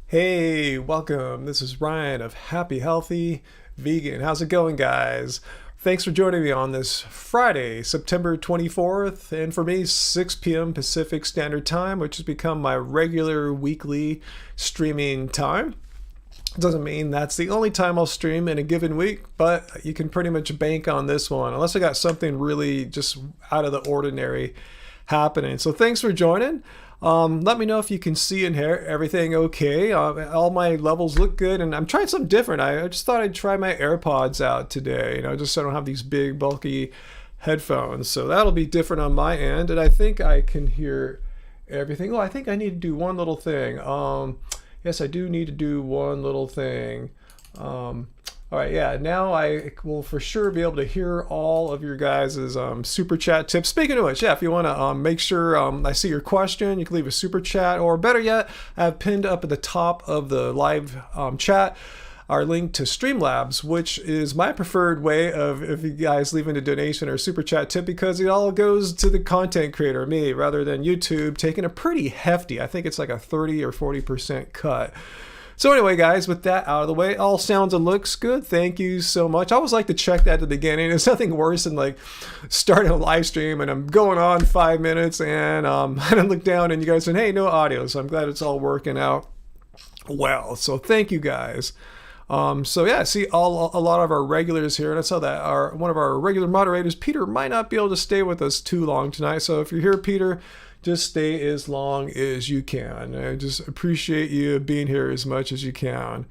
Hey, welcome. This is Ryan of Happy Healthy Vegan. How's it going, guys? Thanks for joining me on this Friday, September 24th, and for me, 6 p.m. Pacific Standard Time, which has become my regular weekly streaming time. Doesn't mean that's the only time I'll stream in a given week, but you can pretty much bank on this one, unless I got something really just out of the ordinary happening. So thanks for joining. Let me know if you can see and hear everything okay. All my levels look good, and I'm trying something different. I just thought I'd try my AirPods out today, just so I don't have these big, bulky headphones. So that'll be different on my end, and I think I can hear everything. Oh, I think I need to do one little thing. Yes, I do need to do one little thing. All right, yeah, now I will for sure be able to hear all of your guys' super chat tips. Speaking of which, yeah, if you want to make sure I see your question, you can leave a super chat, or better yet, I have pinned up at the top of the live chat our link to Streamlabs, which is my preferred way of if you guys leaving a donation or super chat tip, because it all goes to the content creator, me, rather than YouTube taking a pretty hefty, I think it's like a 30 or 40% cut. So anyway, guys, with that out of the way, all sounds and looks good. Thank you so much. I always like to check that at the beginning. There's nothing worse than like starting a live stream and I'm going on 5 minutes and I look down and you guys saying, hey, no audio. So I'm glad it's all working out well. So thank you, guys. So yeah, I see a lot of our regulars here, and I saw that one of our regular moderators, Peter, might not be able to stay with us too long tonight. So if you're here, Peter, just stay as long as you can. I just appreciate you being here as much as you can.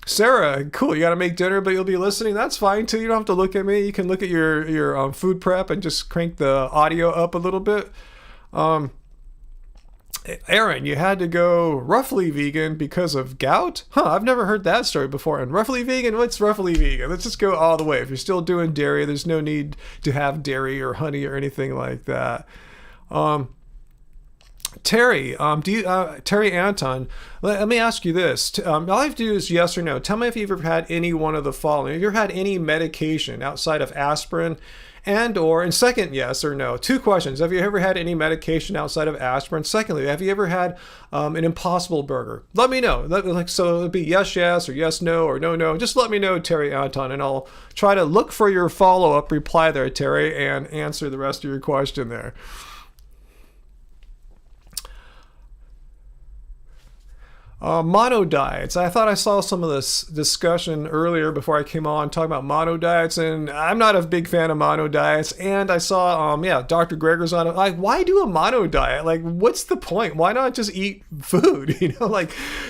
Sarah, cool. You got to make dinner, but you'll be listening. That's fine too. You don't have to look at me. You can look at your food prep and just crank the audio up a little bit. Aaron, you had to go roughly vegan because of gout? I've never heard that story before. And roughly vegan? What's roughly vegan? Let's just go all the way. If you're still doing dairy, there's no need to have dairy or honey or anything like that. Terry, Terry Anton, let me ask you this. All I have to do is yes or no. Tell me if you've ever had any one of the following. Have you ever had any medication outside of aspirin? And second, yes or no. 2 questions. Have you ever had any medication outside of aspirin? Secondly, have you ever had an Impossible Burger? Let me know. So it'll be yes, yes, or yes, no, or no, no. Just let me know, Terry Anton, and I'll try to look for your follow-up reply there, Terry, and answer the rest of your question there. Mono diets. I thought I saw some of this discussion earlier before I came on talking about mono diets, and I'm not a big fan of mono diets. And I saw, Dr. Greger's on it. Like, why do a mono diet? Like, what's the point? Why not just eat food?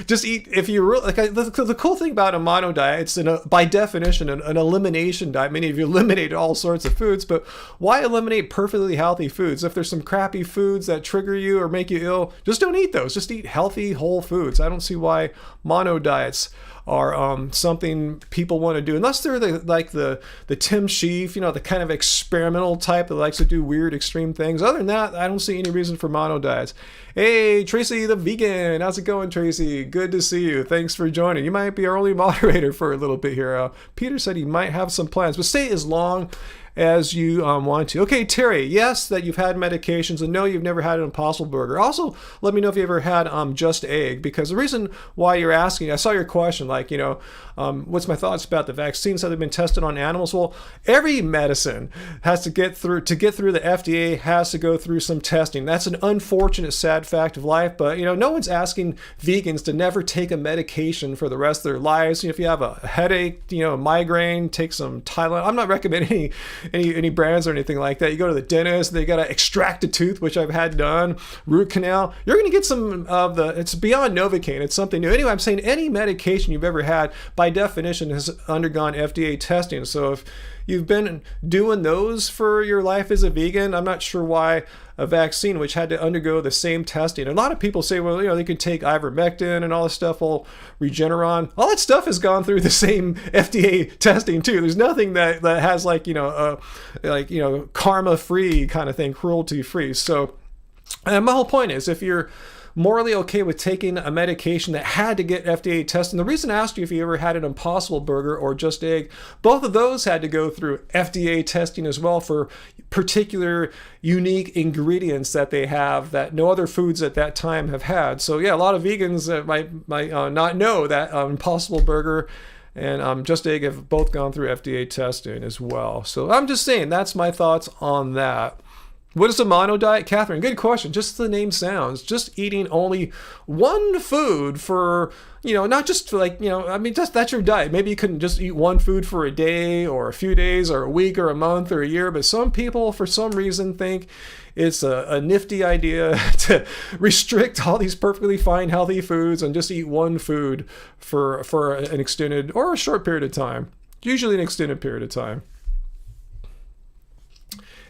Just eat. If you really the cool thing about a mono diet, it's by definition an elimination diet. Many of you eliminate all sorts of foods, but why eliminate perfectly healthy foods? If there's some crappy foods that trigger you or make you ill, just don't eat those. Just eat healthy, whole foods. I don't see why mono diets are something people want to do, unless they're the Tim Sheaf, the kind of experimental type that likes to do weird extreme things. Other than that, I don't see any reason for mono diets. Hey, Tracy the vegan, how's it going, Tracy? Good to see you. Thanks for joining. You might be our only moderator for a little bit here. Peter said he might have some plans, but stay as long as you want to. Okay, Terry, yes, that you've had medications, and no, you've never had an Impossible Burger. Also, let me know if you ever had just egg, because the reason why you're asking, I saw your question, what's my thoughts about the vaccines that have been tested on animals? Well, every medicine has to get through the FDA, has to go through some testing. That's an unfortunate, sad fact of life, but no one's asking vegans to never take a medication for the rest of their lives. If you have a headache, a migraine, take some Tylenol. I'm not recommending any brands or anything like that. You go to the dentist, they got to extract a tooth, which I've had done, root canal. You're going to get some of it's beyond Novocaine. It's something new. Anyway, I'm saying any medication you've ever had, by definition, has undergone FDA testing. So if you've been doing those for your life as a vegan, I'm not sure why a vaccine, which had to undergo the same testing. A lot of people say, well, they can take ivermectin and all this stuff, all Regeneron. All that stuff has gone through the same FDA testing too. There's nothing that has karma-free kind of thing, cruelty-free. So my whole point is, if you're morally okay with taking a medication that had to get FDA tested. And the reason I asked you if you ever had an Impossible Burger or Just Egg, both of those had to go through FDA testing as well for particular unique ingredients that they have that no other foods at that time have had. So yeah, a lot of vegans might not know that Impossible Burger and Just Egg have both gone through FDA testing as well. So I'm just saying, that's my thoughts on that. What is a mono diet, Catherine? Good question. Just the name sounds. Just eating only one food for, not just for like, I mean, that's your diet. Maybe you couldn't just eat one food for a day or a few days or a week or a month or a year. But some people, for some reason, think it's a nifty idea to restrict all these perfectly fine, healthy foods and just eat one food for an extended or a short period of time. Usually an extended period of time.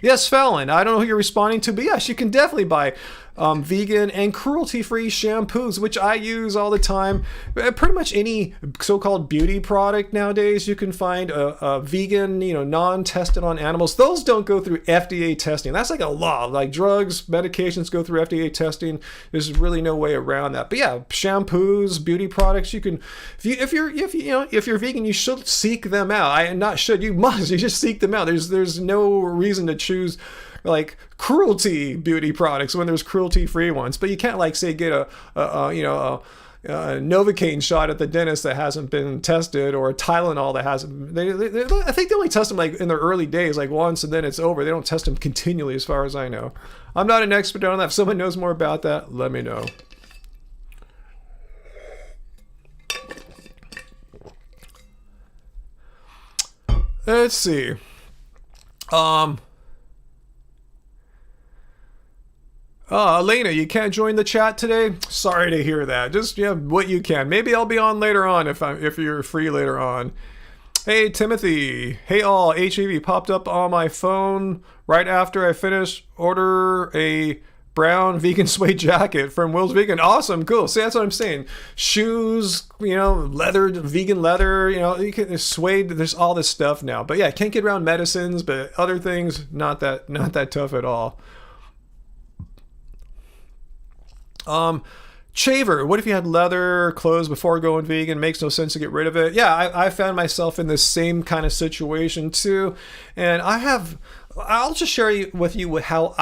Yes, Fallon, I don't know who you're responding to, but yes, you can definitely buy vegan and cruelty-free shampoos, which I use all the time. Pretty much any so-called beauty product nowadays, you can find a vegan, non-tested on animals. Those don't go through FDA testing. That's like a law. Like drugs, medications go through FDA testing. There's really no way around that. But yeah, shampoos, beauty products, you can. If you're vegan, you should seek them out. You must. You just seek them out. There's no reason to choose like cruelty beauty products when there's cruelty-free ones, but you can't like say get a Novocaine shot at the dentist that hasn't been tested, or a Tylenol that hasn't. I think they only test them like in their early days, like once, and then it's over. They don't test them continually, as far as I know. I'm not an expert on that. If someone knows more about that, let me know. Let's see. Elena, you can't join the chat today? Sorry to hear that. Just what you can. Maybe I'll be on later on if you're free later on. Hey, Timothy. Hey, all. HEV popped up on my phone right after I finished. Order a brown vegan suede jacket from Will's Vegan. Awesome. Cool. See, that's what I'm saying. Shoes, leather, vegan leather, there's suede, there's all this stuff now. But yeah, can't get around medicines, but other things, not that tough at all. Chaver, what if you had leather clothes before going vegan? Makes no sense to get rid of it. Yeah, I found myself in this same kind of situation too. And I'll just share with you how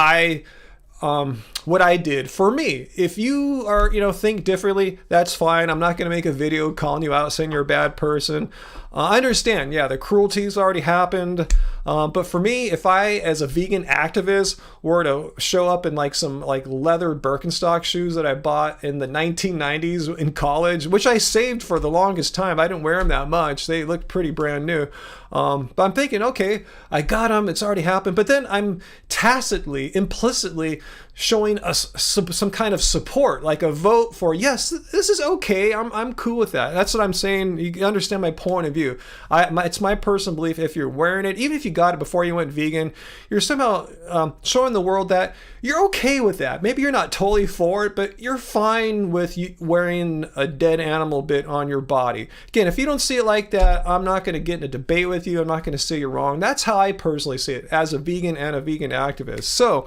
what I did. For me, if you are, think differently, that's fine. I'm not going to make a video calling you out saying you're a bad person. I understand, the cruelty's already happened. But for me, if I, as a vegan activist, were to show up in like some like leather Birkenstock shoes that I bought in the 1990s in college, which I saved for the longest time. I didn't wear them that much. They looked pretty brand new. But I'm thinking, okay, I got them. It's already happened. But then I'm tacitly, implicitly showing us some kind of support, like a vote for, yes, this is okay. I'm cool with that. That's what I'm saying. You understand my point of view. It's my personal belief. If you're wearing it, even if you got it before you went vegan, you're somehow showing the world that you're okay with that. Maybe you're not totally for it, but you're fine with you wearing a dead animal bit on your body. Again, if you don't see it like that, I'm not going to get in a debate with you. I'm not going to say you're wrong. That's how I personally see it as a vegan and a vegan activist. So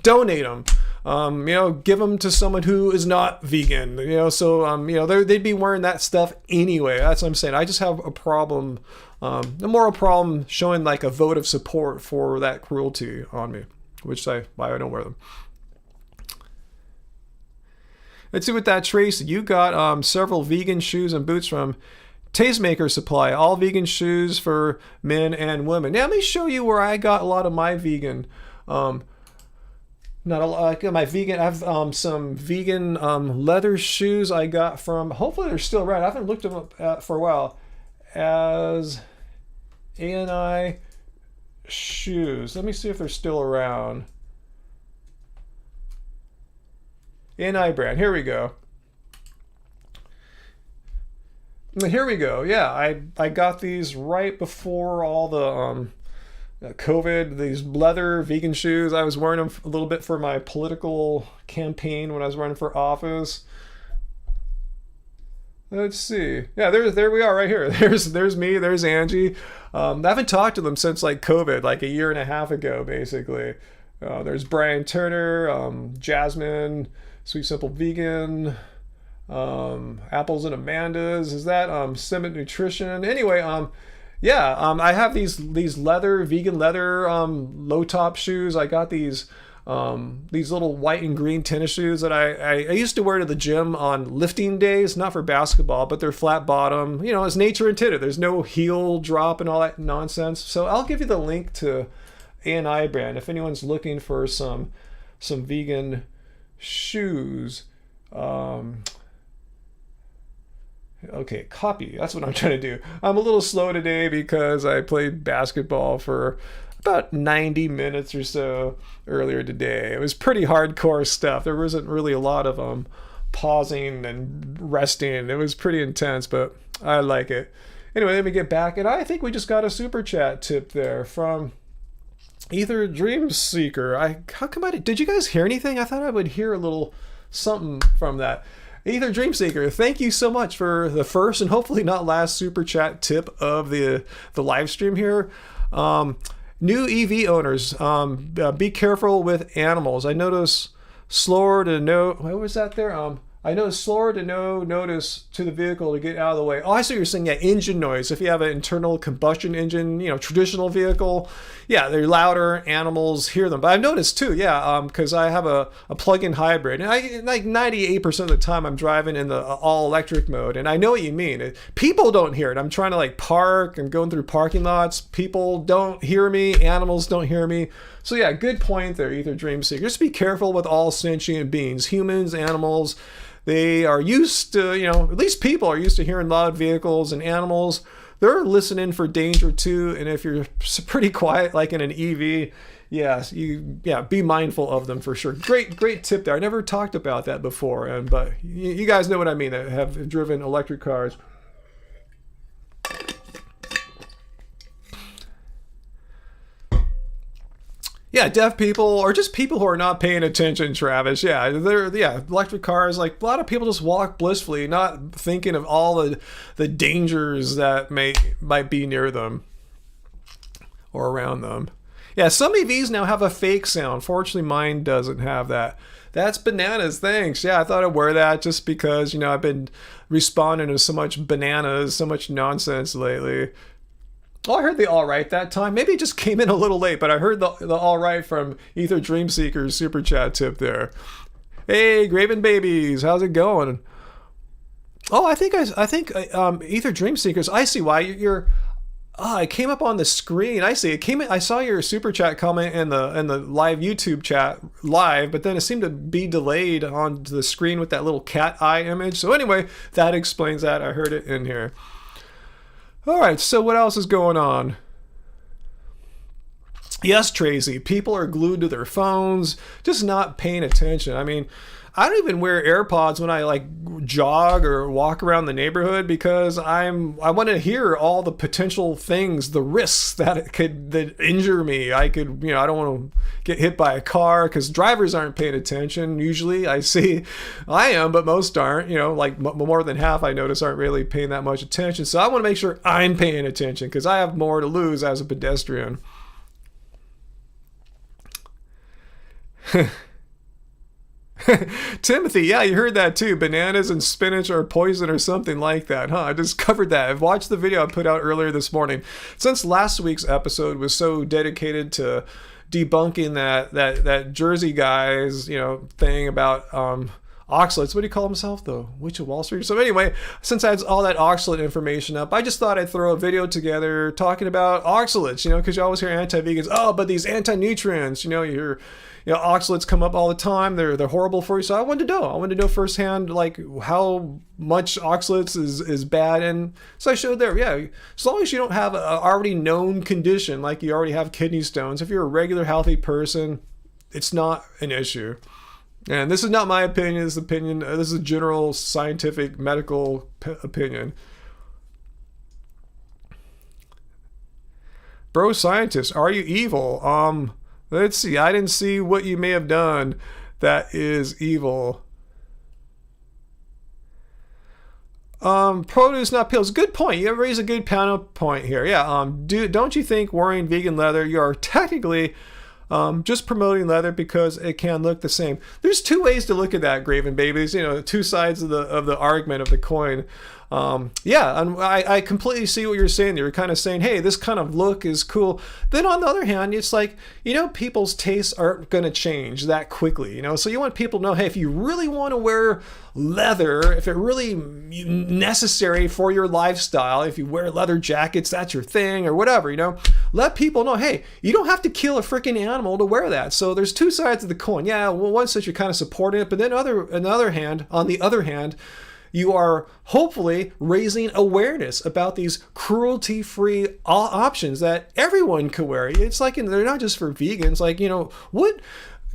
donate them. Give them to someone who is not vegan, they'd be wearing that stuff anyway. That's what I'm saying. I just have a problem, a moral problem showing like a vote of support for that cruelty on me, why I don't wear them. Let's see what that Trace. You got several vegan shoes and boots from Tastemaker Supply, all vegan shoes for men and women. Now let me show you where I got a lot of my vegan, not a lot. My vegan. I have some vegan leather shoes I got from. Hopefully they're still around. I haven't looked them up for a while. As ANI shoes. Let me see if they're still around. ANI brand. Here we go. Here we go. Yeah, I got these right before all the COVID, these leather vegan shoes. I was wearing them a little bit for my political campaign when I was running for office. Let's see. Yeah, there we are right here. There's me, there's Angie. I haven't talked to them since like COVID, like a year and a half ago, basically. There's Brian Turner, Jasmine, Sweet Simple Vegan, Apples and Amanda's. Is that Summit Nutrition? Anyway, yeah, I have these vegan leather low top shoes. I got these little white and green tennis shoes that I used to wear to the gym on lifting days, not for basketball, but they're flat bottom. You know, it's nature intended. There's no heel drop and all that nonsense. So I'll give you the link to A&I brand if anyone's looking for some vegan shoes. Okay, copy. That's what I'm trying to do. I'm a little slow today because I played basketball for about 90 minutes or so earlier today. It was pretty hardcore stuff. There wasn't really a lot of pausing and resting. It was pretty intense, but I like it. Anyway, let me get back. And I think we just got a super chat tip there from Ether Dream Seeker. Did you guys hear anything? I thought I would hear a little something from that. Ether Dream Seeker, thank you so much for the first and hopefully not last super chat tip of the live stream here. New EV owners, be careful with animals. I notice slower to no. What was that there? I noticed slower to no notice to the vehicle to get out of the way. Oh, I see what you're saying. Yeah, engine noise. If you have an internal combustion engine, traditional vehicle, yeah, they're louder. Animals hear them. But I've noticed too, yeah, because I have a plug-in hybrid, and I like 98% of the time I'm driving in the all-electric mode, and I know what you mean. People don't hear it. I'm trying to like park and going through parking lots. People don't hear me. Animals don't hear me. So yeah, good point there, Ether Dream Seeker. Just be careful with all sentient beings, humans, animals. They are used to, at least people are used to hearing loud vehicles, and animals, they're listening for danger too. And if you're pretty quiet, like in an EV, be mindful of them for sure. Great tip there. I never talked about that before, but you guys know what I mean that have driven electric cars. Yeah, deaf people or just people who are not paying attention, Travis. Yeah, electric cars, like a lot of people just walk blissfully, not thinking of all the dangers that might be near them or around them. Yeah, some EVs now have a fake sound. Fortunately, mine doesn't have that. That's bananas, thanks. Yeah, I thought I'd wear that just because, I've been responding to so much bananas, so much nonsense lately. Oh, I heard the all right that time. Maybe it just came in a little late, but I heard the all right from Ether Dream Seeker's super chat tip there. Hey, Graven Babies, how's it going? Oh, I think Ether Dream Seekers. I see why you're. It came up on the screen. I see. I saw your super chat comment in the live YouTube chat live, but then it seemed to be delayed on the screen with that little cat eye image. So anyway, that explains that. I heard it in here. All right, so what else is going on? Yes, Tracy, people are glued to their phones, just not paying attention. I mean, I don't even wear AirPods when I like jog or walk around the neighborhood because I want to hear all the potential things, the risks that injure me. I don't want to get hit by a car because drivers aren't paying attention. Usually I am, but most aren't, like more than half I notice aren't really paying that much attention. So I want to make sure I'm paying attention because I have more to lose as a pedestrian. Timothy, yeah, you heard that too. Bananas and spinach are poison or something like that, huh? I just covered that. I've watched the video I put out earlier this morning. Since last week's episode was so dedicated to debunking that Jersey guy's, thing about oxalates. What do you call himself, though? Witch of Wall Street? So anyway, since I had all that oxalate information up, I just thought I'd throw a video together talking about oxalates, because you always hear anti-vegans, oh, but these anti-nutrients, you hear oxalates come up all the time. They're horrible for you. So I wanted to know firsthand, like how much oxalates is bad. And so I showed there, yeah, as long as you don't have a already known condition, like you already have kidney stones, if you're a regular healthy person, it's not an issue. And this is not my opinion. This is a general scientific medical opinion. Bro scientist, are you evil? Let's see. I didn't see what you may have done that is evil. Produce, not pills. Good point. You raise a good point here. Yeah. Don't you think wearing vegan leather, you are technically just promoting leather because it can look the same. There's two ways to look at that, Graven Babies. You know, two sides of the argument of the coin. Yeah, and I completely see what you're saying. You're kind of saying, hey, this kind of look is cool. Then on the other hand, it's like, you know, people's tastes aren't going to change that quickly, you know? So you want people to know, hey, if you really want to wear leather, if it really necessary for your lifestyle, if you wear leather jackets, that's your thing or whatever, you know, let people know, hey, you don't have to kill a freaking animal to wear that. So there's two sides of the coin. Yeah, well, one says you're kind of supporting it, but then on the other hand, you are hopefully raising awareness about these cruelty-free options that everyone could wear. It's like, they're not just for vegans. Like, you know, what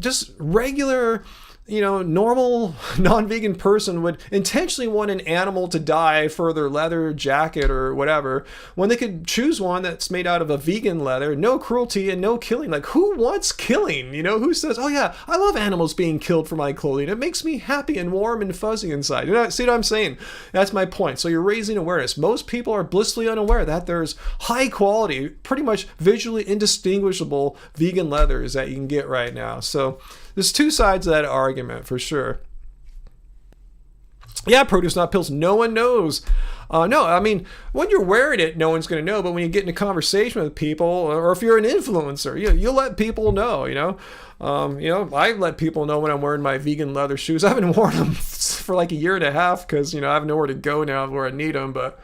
just regular, you know, normal non-vegan person would intentionally want an animal to die for their leather jacket or whatever, when they could choose one that's made out of a vegan leather, no cruelty and no killing. Like, who wants killing? You know, who says, oh yeah, I love animals being killed for my clothing. It makes me happy and warm and fuzzy inside. You know, see what I'm saying? That's my point. So you're raising awareness. Most people are blissfully unaware that there's high quality, pretty much visually indistinguishable vegan leathers that you can get right now. So there's two sides of that argument for sure. Yeah, produce, not pills. No one knows. No, I mean, when you're wearing it, no one's going to know. But when you get into conversation with people, or if you're an influencer, you let people know, you know. I let people know when I'm wearing my vegan leather shoes. I haven't worn them for like a year and a half because, you know, I have nowhere to go now where I need them. But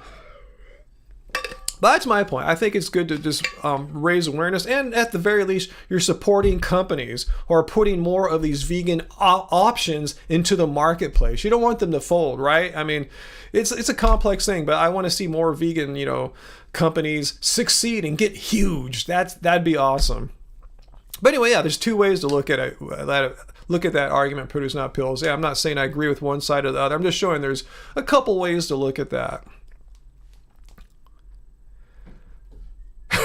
that's my point. I think it's good to just raise awareness, and at the very least, you're supporting companies who are putting more of these vegan options into the marketplace. You don't want them to fold, right? I mean, it's a complex thing, but I want to see more vegan, you know, companies succeed and get huge. That'd be awesome. But anyway, yeah, there's two ways to look at it. Look at that argument, produce not pills. Yeah, I'm not saying I agree with one side or the other. I'm just showing there's a couple ways to look at that.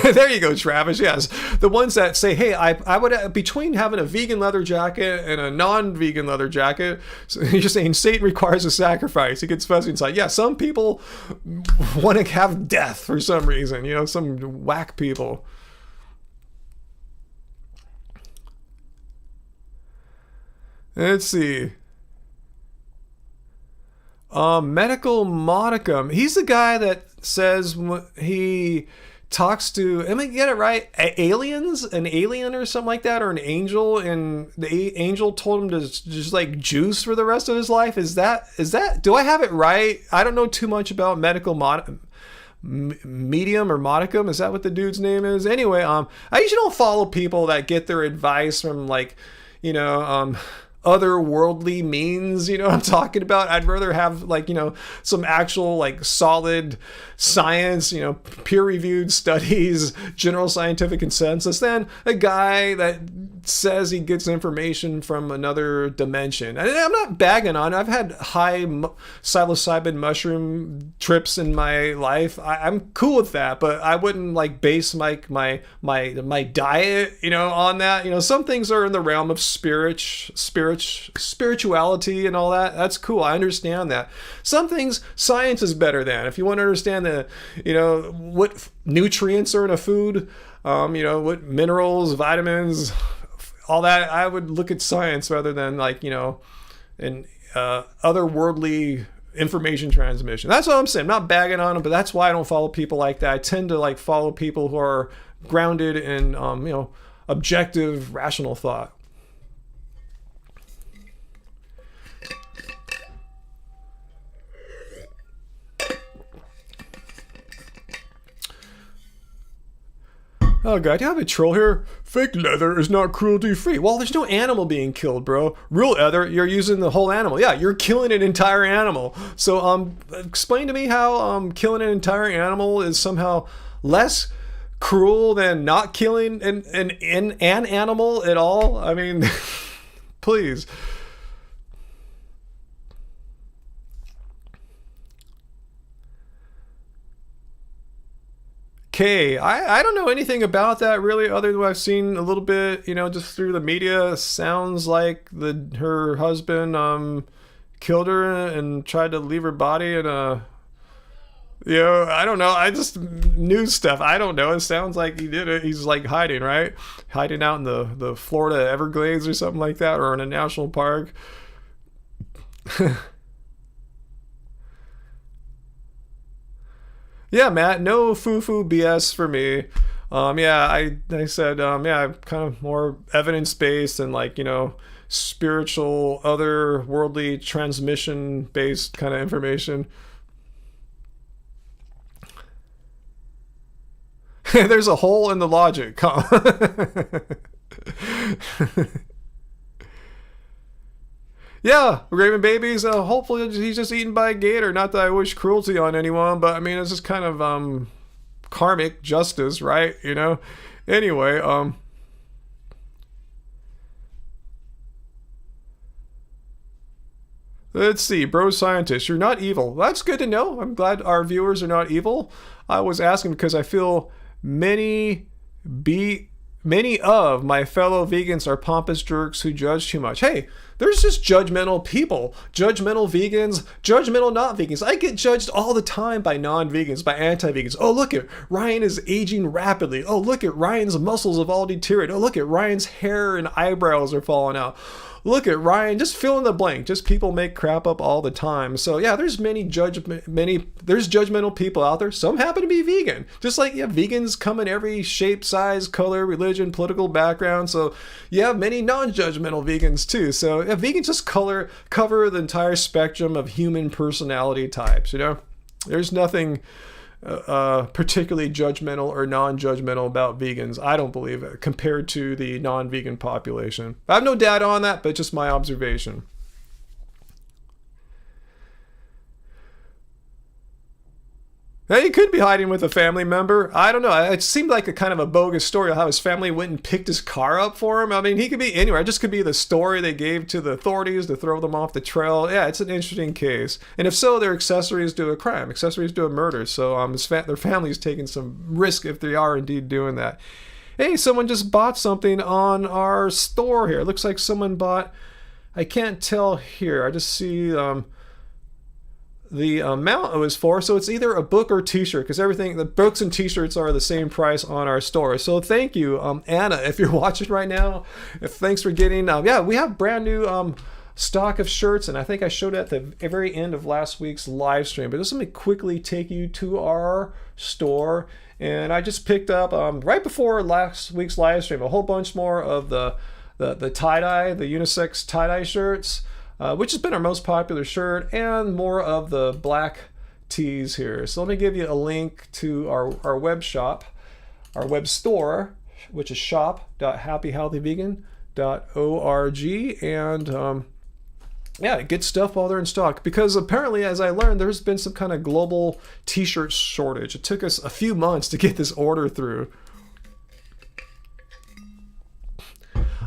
There you go, Travis. Yes, the ones that say, hey, I would, between having a vegan leather jacket and a non-vegan leather jacket, so you're saying Satan requires a sacrifice. He gets fuzzy inside. Yeah, some people want to have death for some reason, you know, some whack people. Let's see. Medical modicum. He's the guy that says he talks to, am I get it right? Aliens, an alien or something like that, or an angel, and the angel told him to just like juice for the rest of his life. Is that? Do I have it right? I don't know too much about medical medium or modicum. Is that what the dude's name is? Anyway, I usually don't follow people that get their advice from, like, you know, otherworldly means, you know what I'm talking about. I'd rather have, like, you know, some actual, like, solid science, you know, peer-reviewed studies, general scientific consensus, than a guy that says he gets information from another dimension. And I'm not bagging on it. I've had high psilocybin mushroom trips in my life. I'm cool with that, but I wouldn't, like, base my diet, you know, on that. You know, some things are in the realm of spirituality and all that. That's cool. I understand that. Some things science is better than. If you want to understand the, you know, what nutrients are in a food, you know, what minerals, vitamins, all that, I would look at science rather than, like, you know, an otherworldly information transmission. That's what I'm saying. I'm not bagging on them, but that's why I don't follow people like that. I tend to, like, follow people who are grounded in, you know, objective, rational thought. Oh god, do you have a troll here? Fake leather is not cruelty free. Well, there's no animal being killed, bro. Real leather, you're using the whole animal. Yeah, you're killing an entire animal. So explain to me how killing an entire animal is somehow less cruel than not killing an animal at all. I mean, please. Okay, I don't know anything about that really, other than I've seen a little bit, you know, just through the media. Sounds like her husband killed her and tried to leave her body in a You know, I don't know. I just news stuff. I don't know. It sounds like he did it. He's like hiding, right? Hiding out in the Florida Everglades or something like that, or in a national park. Yeah, Matt, no foo-foo BS for me. Yeah, I said, yeah, kind of more evidence-based and like, you know, spiritual, otherworldly, transmission-based kind of information. There's a hole in the logic. Yeah, Raven Babies, hopefully he's just eaten by a gator. Not that I wish cruelty on anyone, but I mean, it's just kind of karmic justice, right? You know? Anyway, let's see. Bro Scientist, you're not evil. That's good to know. I'm glad our viewers are not evil. I was asking because I feel many of my fellow vegans are pompous jerks who judge too much. Hey, there's just judgmental people, judgmental vegans, judgmental not vegans. I get judged all the time by non-vegans, by anti-vegans. Oh, look at Ryan is aging rapidly. Oh, look at Ryan's muscles have all deteriorated. Oh, look at Ryan's hair and eyebrows are falling out. Look at Ryan, just fill in the blank. Just people make crap up all the time. So yeah, there's there's judgmental people out there. Some happen to be vegan. Just like, yeah, vegans come in every shape, size, color, religion, political background. So you have many non-judgmental vegans too. So yeah, vegans just cover the entire spectrum of human personality types, you know? There's nothing particularly judgmental or non-judgmental about vegans, I don't believe, compared to the non-vegan population. I have no data on that, but just my observation. Now, he could be hiding with a family member. I don't know. It seemed like a kind of a bogus story of how his family went and picked his car up for him. I mean, he could be anywhere. It just could be the story they gave to the authorities to throw them off the trail. Yeah, it's an interesting case. And if so, they're accessories to a crime, accessories to a murder. So their family's taking some risk if they are indeed doing that. Hey, someone just bought something on our store here. It looks like someone bought, I can't tell here. I just see the amount it was for, so it's either a book or t-shirt, because everything, the books and t-shirts are the same price on our store. So thank you, Anna, if you're watching right now. Thanks for getting, yeah, we have brand new stock of shirts, and I think I showed it at the very end of last week's live stream, but just let me quickly take you to our store. And I just picked up, right before last week's live stream, a whole bunch more of the tie-dye, the unisex tie-dye shirts, which has been our most popular shirt, and more of the black tees here. So let me give you a link to our web shop, our web store, which is shop.happyhealthyvegan.org, and yeah, get stuff while they're in stock, because apparently, as I learned, there's been some kind of global t-shirt shortage. It took us a few months to get this order through.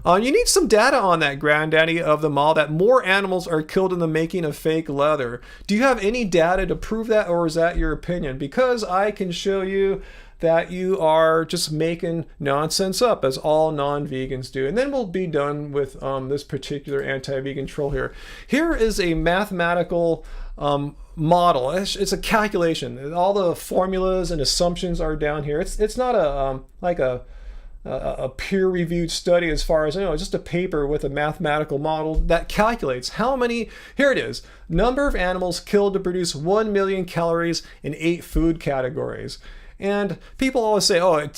You need some data on that, granddaddy of them all, that more animals are killed in the making of fake leather. Do you have any data to prove that, or is that your opinion? Because I can show you that you are just making nonsense up, as all non-vegans do. And then we'll be done with this particular anti-vegan troll here. Here is a mathematical model. It's a calculation. All the formulas and assumptions are down here. It's not a like a peer-reviewed study as far as I know. It's just a paper with a mathematical model that calculates how many, here it is, number of animals killed to produce 1 million calories in 8 food categories. And people always say, oh, it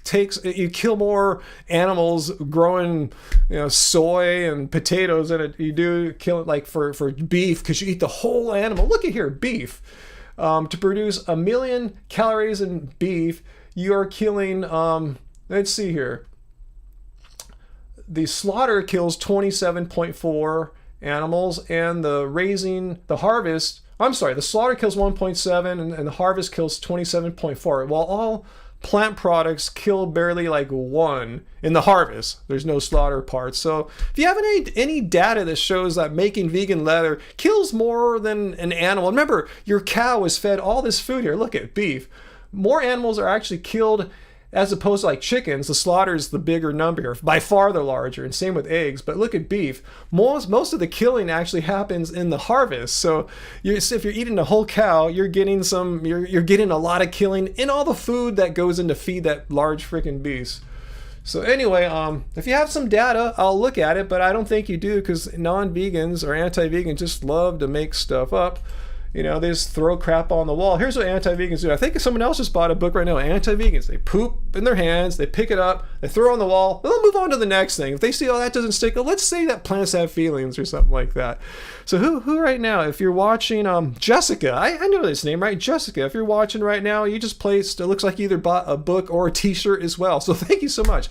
takes, you kill more animals growing, you know, soy and potatoes than you do kill it like for beef, because you eat the whole animal. Look at here, beef. To produce 1 million calories in beef, you are killing, let's see here. The slaughter kills 27.4 animals, and the slaughter kills 1.7, and the harvest kills 27.4. While all plant products kill barely like 1 in the harvest. There's no slaughter part. So if you have any data that shows that making vegan leather kills more than an animal, remember, your cow is fed all this food here. Look at beef. More animals are actually killed as opposed to like chickens, the slaughter is the bigger number, by far the larger, and same with eggs. But look at beef. Most of the killing actually happens in the harvest. So if you're eating a whole cow, you're getting you're getting a lot of killing in all the food that goes in to feed that large freaking beast. So anyway, if you have some data, I'll look at it, but I don't think you do, because non-vegans or anti-vegans just love to make stuff up. You know, they just throw crap on the wall. Here's what anti-vegans do. I think someone else just bought a book right now. Anti-vegans, they poop in their hands, they pick it up, they throw it on the wall, they'll move on to the next thing. If they see, oh, that doesn't stick, let's say that plants have feelings or something like that. So who right now, if you're watching, Jessica, I know this name, right? Jessica, if you're watching right now, you just placed, it looks like you either bought a book or a t-shirt as well. So thank you so much.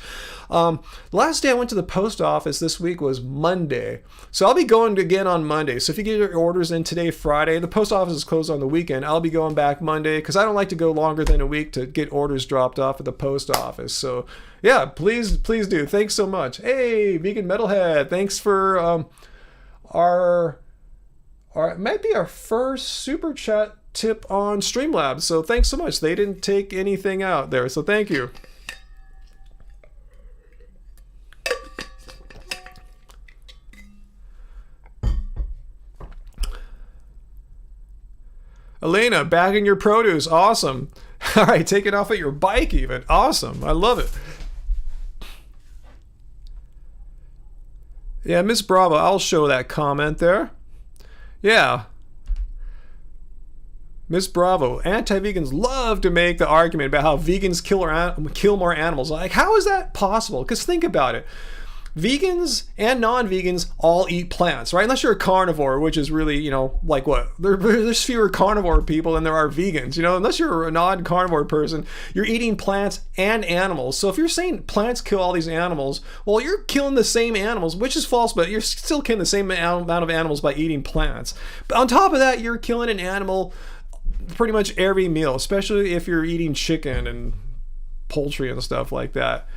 Last day I went to the post office this week was Monday. So I'll be going again on Monday. So if you get your orders in today, Friday, the post office is closed on the weekend. I'll be going back Monday because I don't like to go longer than a week to get orders dropped off at the post office. So yeah, please do. Thanks so much. Hey, Vegan Metalhead. Thanks for it might be our first super chat tip on Streamlabs. So thanks so much. They didn't take anything out there. So thank you. Elena, bagging your produce. Awesome. All right, take it off at your bike even. Awesome. I love it. Yeah, Miss Bravo, I'll show that comment there. Yeah. Miss Bravo, anti-vegans love to make the argument about how vegans kill more animals. Like, how is that possible? Because think about it. Vegans and non-vegans all eat plants, right? Unless you're a carnivore, which is really, you know, like what? There's fewer carnivore people than there are vegans, you know? Unless you're a non-carnivore person, you're eating plants and animals. So if you're saying plants kill all these animals, well, you're killing the same animals, which is false, but you're still killing the same amount of animals by eating plants. But on top of that, you're killing an animal pretty much every meal, especially if you're eating chicken and poultry and stuff like that.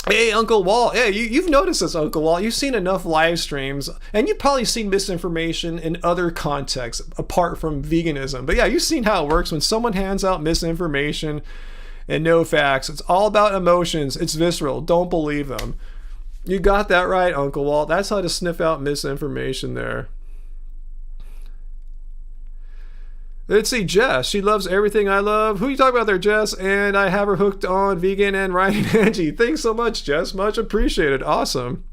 Hey, Uncle Walt. Hey, you've noticed this, Uncle Walt. You've seen enough live streams, and you've probably seen misinformation in other contexts apart from veganism. But yeah, you've seen how it works when someone hands out misinformation and no facts. It's all about emotions. It's visceral. Don't believe them. You got that right, Uncle Walt. That's how to sniff out misinformation there. Let's see, Jess. She loves everything I love. Who are you talking about there, Jess? And I have her hooked on vegan and Ryan and Angie. Thanks so much, Jess. Much appreciated. Awesome.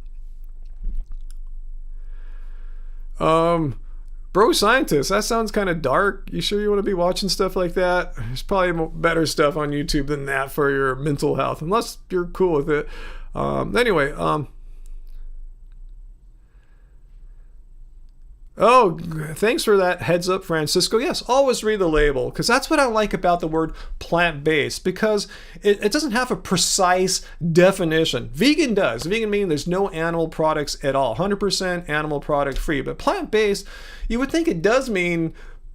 Bro Scientist, that sounds kind of dark. You sure you want to be watching stuff like that? There's probably better stuff on YouTube than that for your mental health, unless you're cool with it. Anyway, oh, thanks for that heads up, Francisco. Yes, always read the label, because that's what I like about the word plant-based, because it doesn't have a precise definition. Vegan does. Vegan meaning there's no animal products at all, 100% animal product free. But plant-based, you would think it does mean,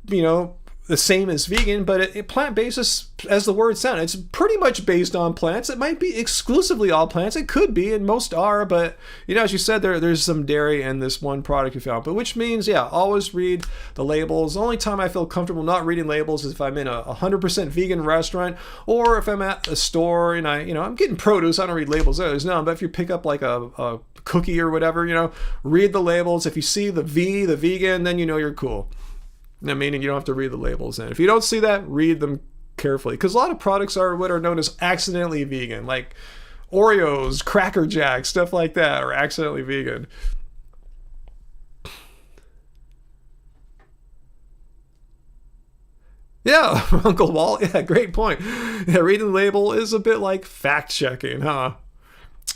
you know, the same as vegan, but plant-based is, as the word sounds, it's pretty much based on plants. It might be exclusively all plants. It could be, and most are, but, you know, as you said, there's some dairy in this one product you found. But which means, yeah, always read the labels. The only time I feel comfortable not reading labels is if I'm in a 100% vegan restaurant, or if I'm at a store and I'm getting produce. I don't read labels there. There's none. But if you pick up like a cookie or whatever, read the labels. If you see the V, the vegan, then you know you're cool. Meaning you don't have to read the labels. And if you don't see that, read them carefully. Because a lot of products are what are known as accidentally vegan, like Oreos, Cracker Jacks, stuff like that are accidentally vegan. Yeah, Uncle Walt, yeah, great point. Yeah, reading the label is a bit like fact-checking, huh?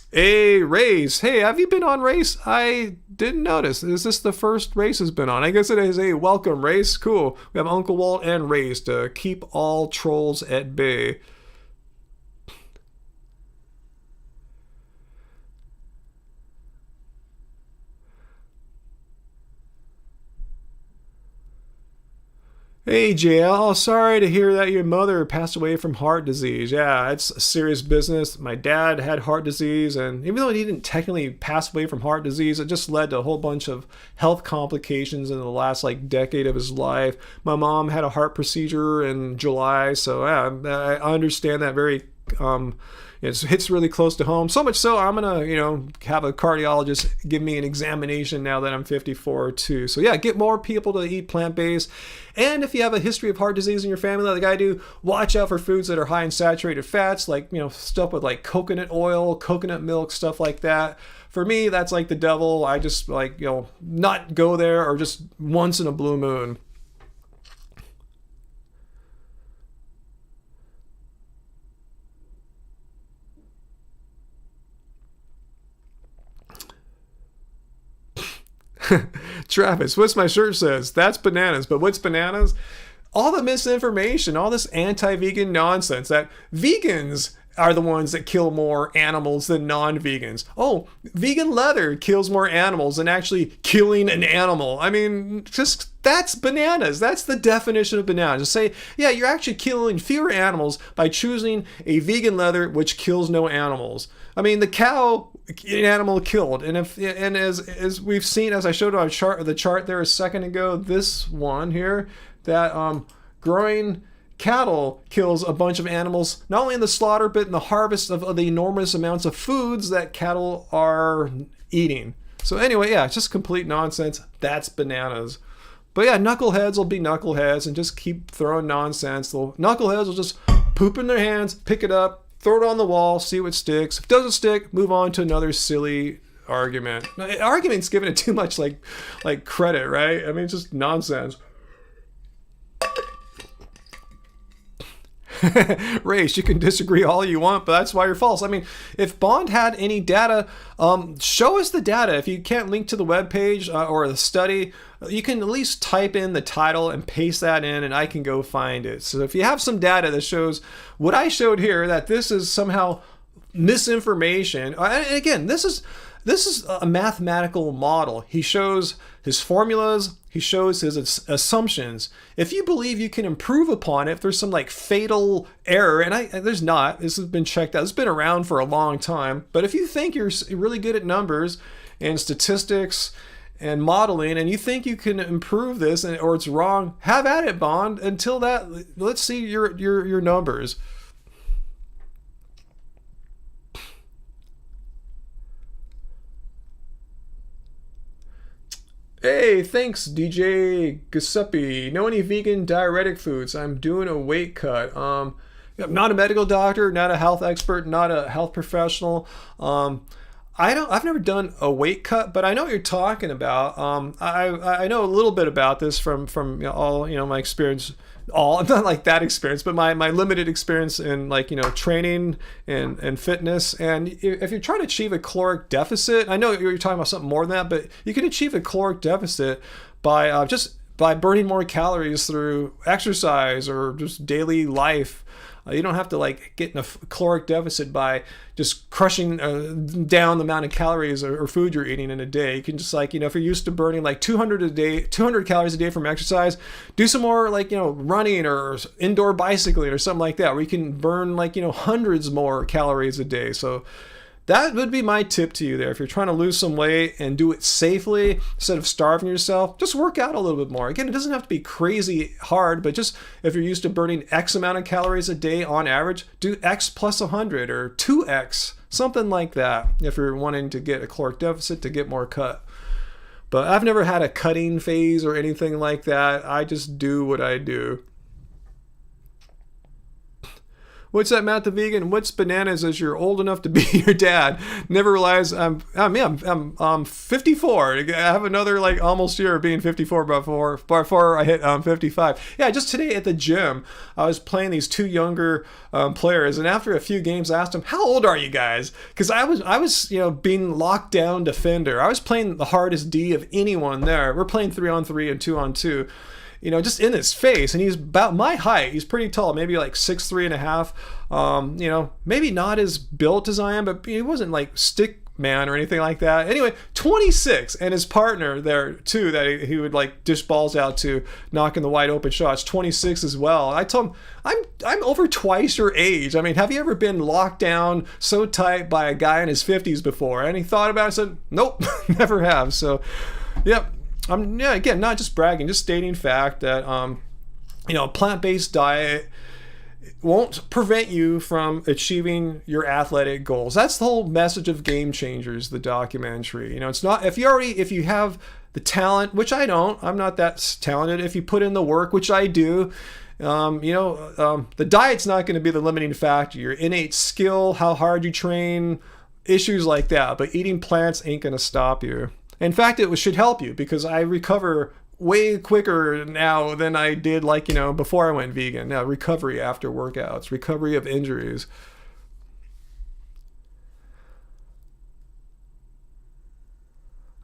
Hey, Race. Hey, have you been on Race? I didn't notice. Is this the first Race has been on? I guess it is. Hey, welcome, Race. Cool. We have Uncle Walt and Race to keep all trolls at bay. Hey JL, sorry to hear that your mother passed away from heart disease. Yeah, it's a serious business. My dad had heart disease, and even though he didn't technically pass away from heart disease, it just led to a whole bunch of health complications in the last like decade of his life. My mom had a heart procedure in July, so yeah, I understand that very it hits really close to home. So much so, I'm gonna, have a cardiologist give me an examination now that I'm 54 too. So yeah, get more people to eat plant-based. And if you have a history of heart disease in your family, like I do, watch out for foods that are high in saturated fats, like stuff with like coconut oil, coconut milk, stuff like that. For me, that's like the devil. I just not go there, or just once in a blue moon. Travis, what's my shirt says? That's bananas. But what's bananas? All the misinformation, all this anti-vegan nonsense that vegans are the ones that kill more animals than non-vegans. Oh, vegan leather kills more animals than actually killing an animal. I mean, just that's bananas. That's the definition of bananas. To say, yeah, you're actually killing fewer animals by choosing a vegan leather which kills no animals. I mean, the cow, an animal killed, and as we've seen, as I showed on the chart there a second ago, this one here, that growing cattle kills a bunch of animals, not only in the slaughter, but in the harvest of the enormous amounts of foods that cattle are eating. So anyway, yeah, it's just complete nonsense. That's bananas. But yeah, knuckleheads will be knuckleheads and just keep throwing nonsense. Knuckleheads will just poop in their hands, pick it up, throw it on the wall, see what sticks. If it doesn't stick, move on to another silly argument. Argument's giving it too much like credit, right? I mean, it's just nonsense. Race, you can disagree all you want, but that's why you're false. I mean, if Bond had any data, show us the data. If you can't link to the webpage or the study, you can at least type in the title and paste that in, and I can go find it. So if you have some data that shows what I showed here, that this is somehow misinformation, and again, this is a mathematical model. He shows his formulas, he shows his assumptions. If you believe you can improve upon it, if there's some like fatal error, and there's not, this has been checked out, it's been around for a long time, but if you think you're really good at numbers and statistics and modeling, and you think you can improve this, or it's wrong, have at it, Bond. Until that, let's see your numbers. Hey, thanks, DJ Giuseppe. Know any vegan diuretic foods? I'm doing a weight cut. I'm not a medical doctor, not a health expert, not a health professional. I've never done a weight cut, but I know what you're talking about. I know a little bit about this from all my experience. Not like that experience, but my limited experience in training and fitness. And if you're trying to achieve a caloric deficit, I know you're talking about something more than that, but you can achieve a caloric deficit by just by burning more calories through exercise or just daily life. You don't have to get in a caloric deficit by just crushing down the amount of calories or food you're eating in a day. You can just if you're used to burning 200 calories a day from exercise, do some more running or indoor bicycling or something like that, where you can burn hundreds more calories a day. So that would be my tip to you there. If you're trying to lose some weight and do it safely instead of starving yourself, just work out a little bit more. Again, it doesn't have to be crazy hard, but just if you're used to burning X amount of calories a day on average, do X plus 100 or 2X, something like that, if you're wanting to get a caloric deficit to get more cut. But I've never had a cutting phase or anything like that. I just do what I do. What's that, Matt the Vegan? What's bananas as you're old enough to be your dad? Never realized I'm 54. I have another almost year of being 54 before I hit 55. Yeah, just today at the gym, I was playing these two younger players, and after a few games, I asked them, "How old are you guys?" Because I was being locked down defender. I was playing the hardest D of anyone there. We're playing 3-on-3 and 2-on-2. Just in his face, and he's about my height. He's pretty tall, maybe 6'3" and a half. Maybe not as built as I am, but he wasn't stick man or anything like that. Anyway, 26, and his partner there too that he would like dish balls out to, knocking the wide open shots, 26 as well. I told him, I'm over twice your age. I mean, have you ever been locked down so tight by a guy in his 50s before? And he thought about it and said, nope, never have. So, yep. Again, not just bragging, just stating fact that, a plant-based diet won't prevent you from achieving your athletic goals. That's the whole message of Game Changers, the documentary. It's not, if you have the talent, which I don't, I'm not that talented. If you put in the work, which I do, the diet's not going to be the limiting factor. Your innate skill, how hard you train, issues like that. But eating plants ain't going to stop you. In fact, it should help you, because I recover way quicker now than I did before I went vegan. Now, recovery after workouts, recovery of injuries.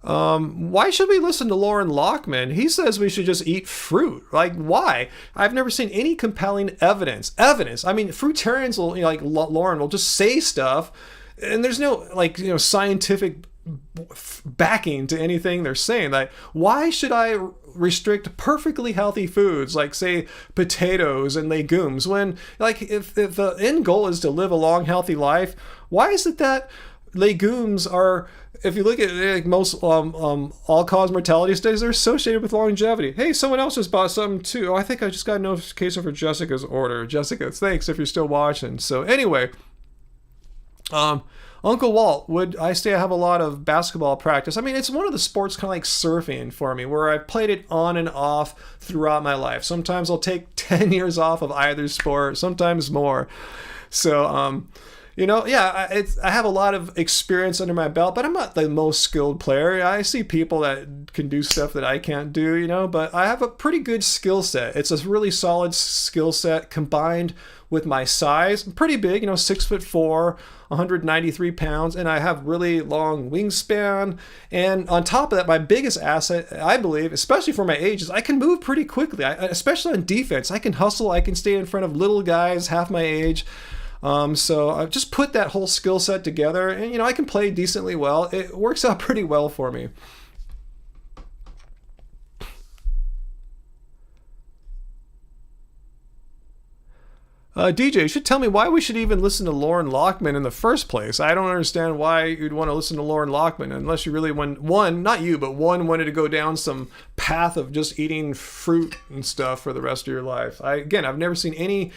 Why should we listen to Lauren Lockman? He says we should just eat fruit. Like, why? I've never seen any compelling evidence. I mean, fruitarians will, like Lauren, will just say stuff, and there's no scientific backing to anything they're saying. Like, why should I restrict perfectly healthy foods like, say, potatoes and legumes, when, like, if the end goal is to live a long, healthy life? Why is it that legumes are, if you look at like most all-cause mortality studies, they're associated with longevity? Hey, someone else just bought something too. Oh, I think I just got a notification for Jessica's order. Jessica, thanks if you're still watching. So anyway, Uncle Walt, I have a lot of basketball practice. I mean, it's one of the sports kind of like surfing for me, where I've played it on and off throughout my life. Sometimes I'll take 10 years off of either sport, sometimes more. So, I have a lot of experience under my belt, but I'm not the most skilled player. I see people that can do stuff that I can't do, but I have a pretty good skill set. It's a really solid skill set combined with my size. I'm pretty big, 6'4", 193 pounds, and I have really long wingspan. And on top of that, my biggest asset, I believe, especially for my age, is I can move pretty quickly. Especially on defense, I can hustle. I can stay in front of little guys half my age. So I've just put that whole skill set together, and I can play decently well. It works out pretty well for me. DJ, you should tell me why we should even listen to Lauren Lockman in the first place. I don't understand why you'd want to listen to Lauren Lockman unless you really wanted to go down some path of just eating fruit and stuff for the rest of your life. I've never seen any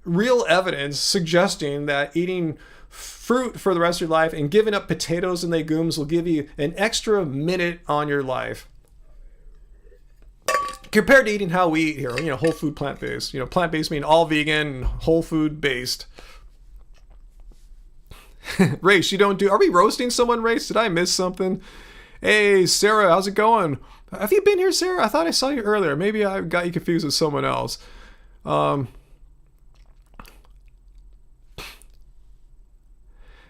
real evidence suggesting that eating fruit for the rest of your life and giving up potatoes and legumes will give you an extra minute on your life, compared to eating how we eat here, whole food, plant-based. Plant-based meaning all vegan, whole food based. Race, are we roasting someone, Race? Did I miss something? Hey, Sarah, how's it going? Have you been here, Sarah? I thought I saw you earlier. Maybe I got you confused with someone else.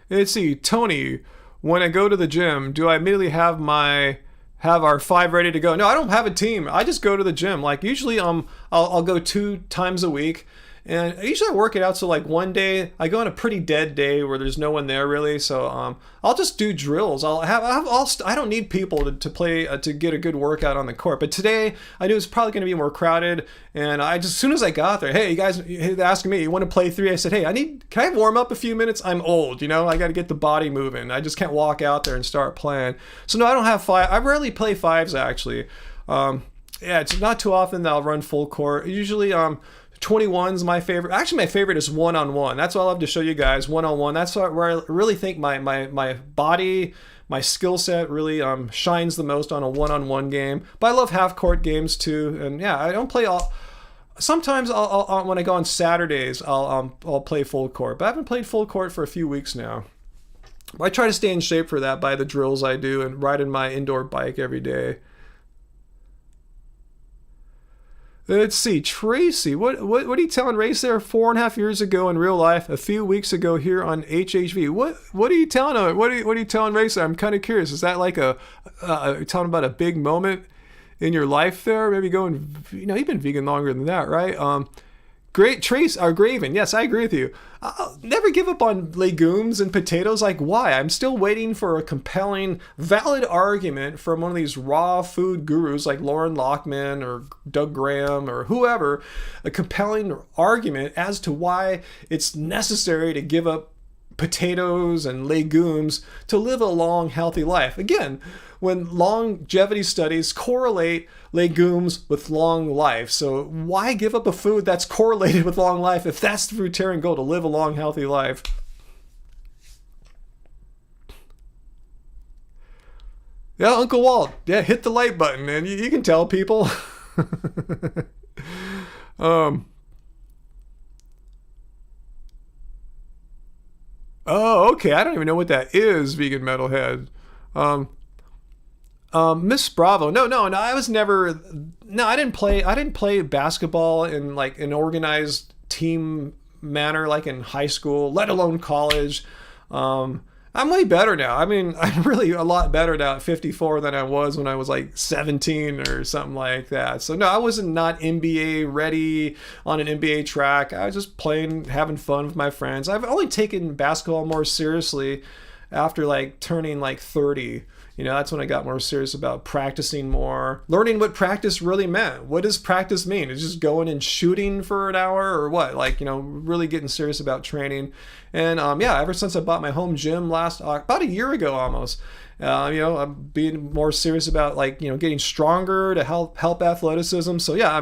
Let's see, Tony, when I go to the gym, do I immediately have our 5 ready to go? No, I don't have a team. I just go to the gym. Like, usually I'll go 2 times a week, and usually I work it out. So like one day I go on a pretty dead day where there's no one there really. So I'll just do drills. I don't need people to play to get a good workout on the court. But today I knew it was probably going to be more crowded, and as soon as I got there, hey, you guys asking me, you want to play 3? I said, hey, can I warm up a few minutes? I'm old, I got to get the body moving. I just can't walk out there and start playing. So no, I don't have 5. I rarely play 5s actually. It's not too often that I'll run full court. Usually 21's my favorite. Actually, my favorite is one-on-one. That's what I love to show you guys, one-on-one. That's where I really think my body, my skill set really shines the most on a one-on-one game. But I love half-court games too. And yeah, I don't play all. Sometimes I'll when I go on Saturdays, I'll play full court. But I haven't played full court for a few weeks now. I try to stay in shape for that by the drills I do and riding my indoor bike every day. Let's see, Tracy, what are you telling Race there? 4.5 years ago in real life, a few weeks ago here on HHV. What are you telling her? What are you telling Race there? I'm kind of curious. Is that like telling about a big moment in your life there? Maybe going, you've been vegan longer than that, right? Great Trace, or Graven. Yes, I agree with you. I'll never give up on legumes and potatoes. Like, why? I'm still waiting for a compelling, valid argument from one of these raw food gurus like Lauren Lockman or Doug Graham or whoever, a compelling argument as to why it's necessary to give up potatoes and legumes to live a long, healthy life. Again, when longevity studies correlate legumes with long life. So why give up a food that's correlated with long life if that's the fruitarian goal, to live a long, healthy life? Yeah, Uncle Walt. Yeah, hit the like button, and you can tell people. Oh, okay. I don't even know what that is, vegan metalhead. Miss Bravo. No. I was never. No, I didn't play. I didn't play basketball in like an organized team manner, like in high school, let alone college. I'm way better now. I mean, I'm really a lot better now at 54 than I was when I was like 17 or something like that. So no, I wasn't not NBA ready on an NBA track. I was just playing, having fun with my friends. I've only taken basketball more seriously after like turning like 30. You know, that's when I got more serious about practicing more, learning what practice really meant. What does practice mean? Is just going and shooting for an hour or what? Like, you know, really getting serious about training. And yeah, ever since I bought my home gym about a year ago almost, you know, I'm being more serious about like, you know, getting stronger to help athleticism. So yeah,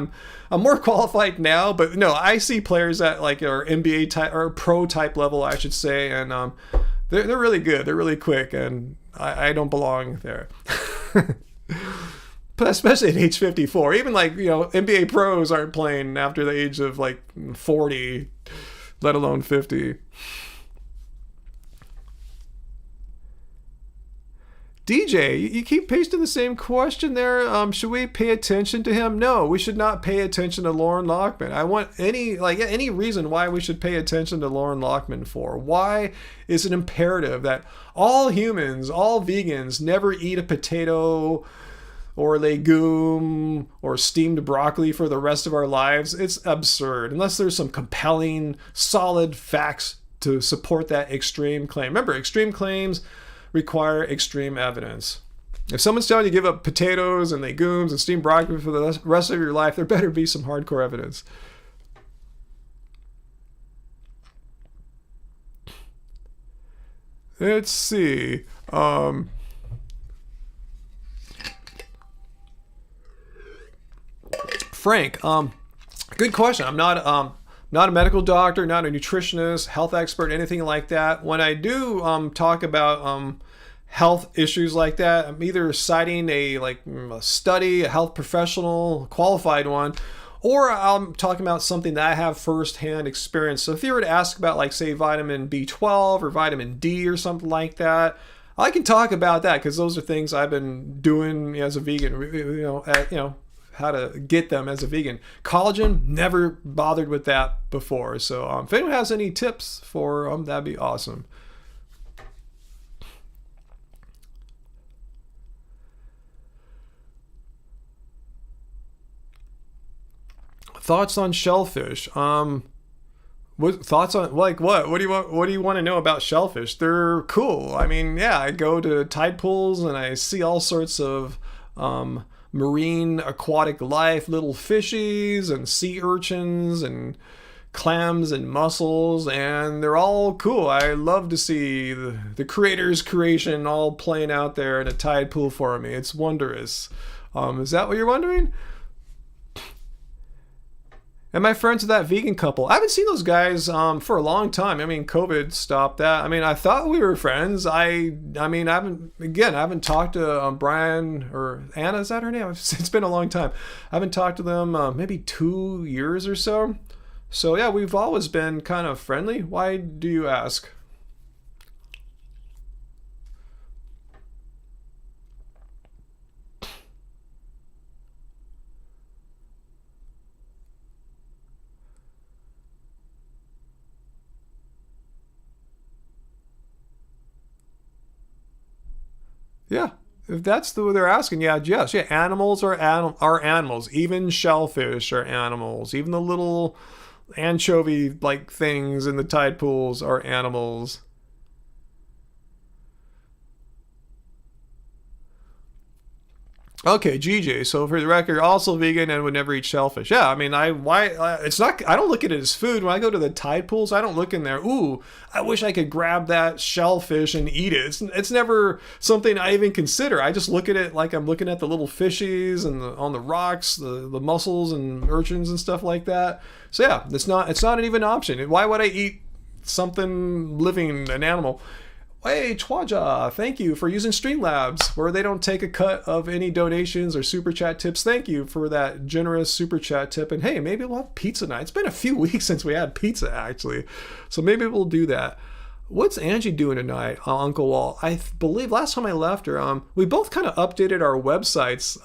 I'm more qualified now. But no, I see players at like our NBA type or pro type level, I should say, and they're really good. They're really quick, and I don't belong there. But especially at age 54, even like, you know, NBA pros aren't playing after the age of like 40, let alone 50. DJ, you keep pasting the same question there. Should we pay attention to him? No, we should not pay attention to Lauren Lockman. I want any reason why we should pay attention to Lauren Lockman for. Why is it imperative that all humans, all vegans, never eat a potato or legume or steamed broccoli for the rest of our lives? It's absurd, unless there's some compelling, solid facts to support that extreme claim. Remember, extreme claims require extreme evidence. If someone's telling you to give up potatoes and legumes and steamed broccoli for the rest of your life, there better be some hardcore evidence. Let's see. Frank, good question. I'm not a medical doctor, not a nutritionist, health expert, anything like that. When I do talk about health issues like that, I'm either citing a study, a health professional, a qualified one, or I'm talking about something that I have firsthand experience. So if you were to ask about like say vitamin B12 or vitamin D or something like that, I can talk about that because those are things I've been doing as a vegan. You know, how to get them as a vegan. Collagen, never bothered with that before. So if anyone has any tips for that'd be awesome. Thoughts on shellfish? What thoughts on like what? What do you want? What do you want to know about shellfish? They're cool. I mean, yeah, I go to tide pools and I see all sorts of marine aquatic life, little fishies and sea urchins and clams and mussels, and they're all cool. I love to see the creator's creation all playing out there in a tide pool for me. It's wondrous. Is that what you're wondering? Am I friends with that vegan couple? I haven't seen those guys for a long time. I mean, COVID stopped that. I mean, I thought we were friends. I haven't talked to Brian or Anna. Is that her name? It's been a long time. I haven't talked to them maybe 2 years or so. So yeah, we've always been kind of friendly. Why do you ask? Yeah, if that's what they're asking, yeah, yes, animals are animals. Even shellfish are animals. Even the little anchovy-like things in the tide pools are animals. Okay, GJ. So for the record, also vegan and would never eat shellfish. Yeah, I mean, it's not. I don't look at it as food. When I go to the tide pools, I don't look in there. Ooh, I wish I could grab that shellfish and eat it. It's never something I even consider. I just look at it like I'm looking at the little fishies and on the rocks, the mussels and urchins and stuff like that. So yeah, it's not even an option. Why would I eat something living, an animal? Hey, Chwaja, thank you for using Streamlabs, where they don't take a cut of any donations or super chat tips. Thank you for that generous super chat tip. And hey, maybe we'll have pizza night. It's been a few weeks since we had pizza, actually. So maybe we'll do that. What's Angie doing tonight, Uncle Walt? I believe last time I left her, we both kind of updated our websites.